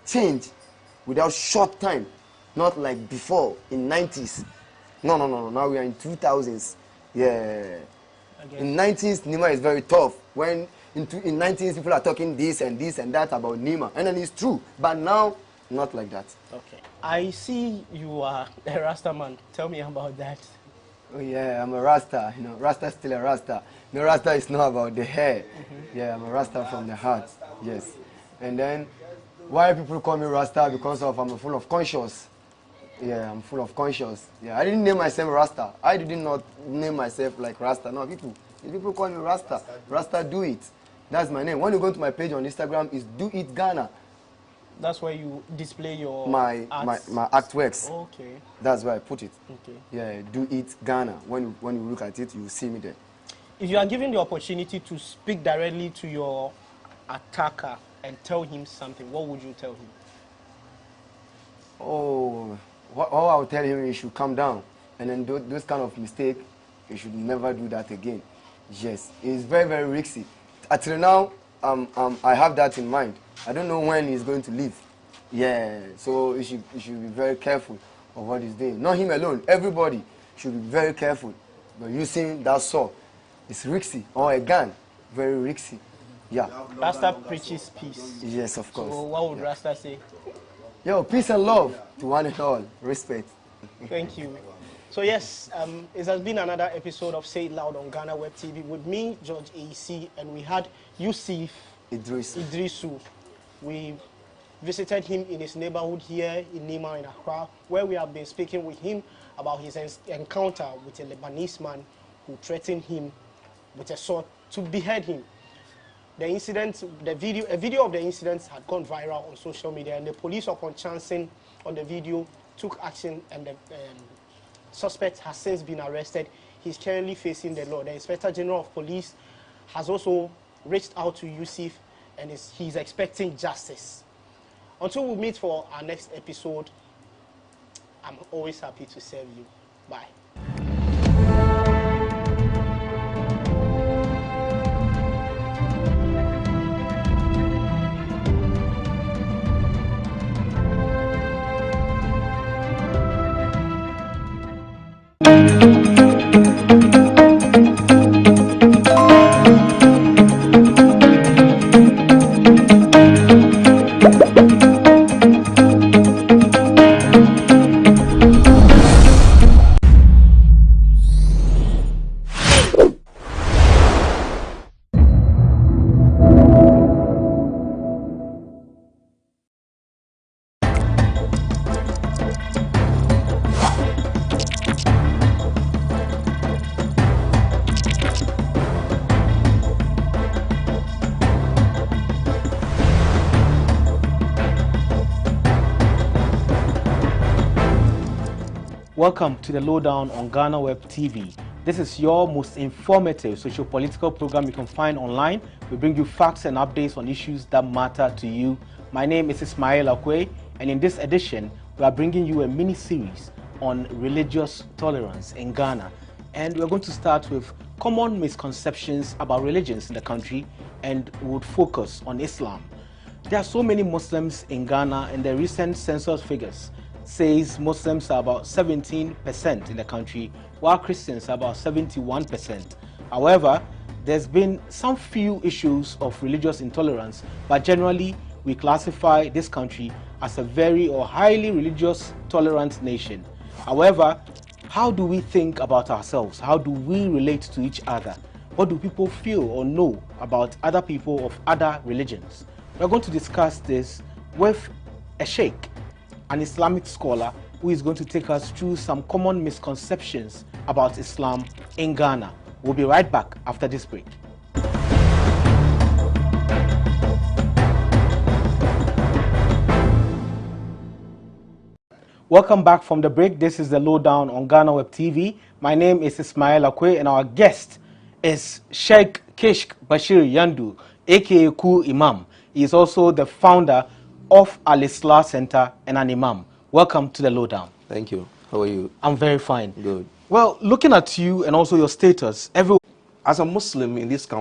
changed without short time, not like before in 90s. No. Now we are in 2000s. Yeah. In 90s, Nima is very tough. When in 90s, people are talking this and that about Nima, and then it's true. But now, not like that. Okay. I see you are a Rasta man. Tell me about that. Oh yeah, I'm a Rasta. You know, Rasta is still a Rasta. No, Rasta is not about the hair. Yeah, I'm a Rasta from the heart. Yes. And then, why people call me Rasta? Because of I'm full of conscience. Yeah, I'm full of conscience. Yeah, I didn't name myself Rasta. I did not name myself like Rasta. No, people call me Rasta. Rasta do it. That's my name. When you go to my page on Instagram, it's Do It Ghana. That's where you display your my artworks. Okay. That's where I put it. Okay. Yeah, Do It Ghana. When you look at it, you see me there. If you are given the opportunity to speak directly to your attacker and tell him something, what would you tell him? Oh, all I would tell him, he should calm down, and then those kind of mistake, he should never do that again. Yes, it's very, very risky. Until now, I have that in mind. I don't know when he's going to leave. Yeah, so he should be very careful of what he's doing. Not him alone. Everybody should be very careful. But using that saw, it's risky. Or a gun, very risky. Yeah. Rasta preaches peace. Yes, of course. So what would Rasta say? Yo, peace and love to one and all. Respect. Thank you. So yes, it has been another episode of Say It Loud on GhanaWeb TV with me, George AC, and we had Yusuf Idrisu. We visited him in his neighborhood here in Nima in Accra, where we have been speaking with him about his encounter with a Lebanese man who threatened him with a sword to behead him. The incident, a video of the incident had gone viral on social media, and the police, upon chancing on the video, took action, and the suspect has since been arrested. He's currently facing the law. The Inspector General of Police has also reached out to Yusuf, and he's expecting justice. Until we meet for our next episode, I'm always happy to serve you. Bye. Welcome to the Lowdown on GhanaWeb TV. This is your most informative socio-political program you can find online. We bring you facts and updates on issues that matter to you. My name is Ismail Akwe, and in this edition, we are bringing you a mini-series on religious tolerance in Ghana. And we're going to start with common misconceptions about religions in the country, and we would focus on Islam. There are so many Muslims in Ghana, and the recent census figures says Muslims are about 17% in the country, while Christians are about 71%. However, there's been some few issues of religious intolerance, but generally we classify this country as a very or highly religious tolerant nation. However, how do we think about ourselves? How do we relate to each other? What do people feel or know about other people of other religions? We're going to discuss this with a sheikh, an Islamic scholar, who is going to take us through some common misconceptions about Islam in Ghana. We'll be right back after this break. Welcome back from the break. This is the Lowdown on GhanaWeb TV. My name is Ismail Akwe, and our guest is Sheikh Kishk Bashir Yandu, aka Ku Imam. He is also the founder of Al-Islah Center and an Imam. Welcome to the Lowdown. Thank you. How are you? I'm very fine. Good. Well, looking at you and also your status, as a Muslim in this country,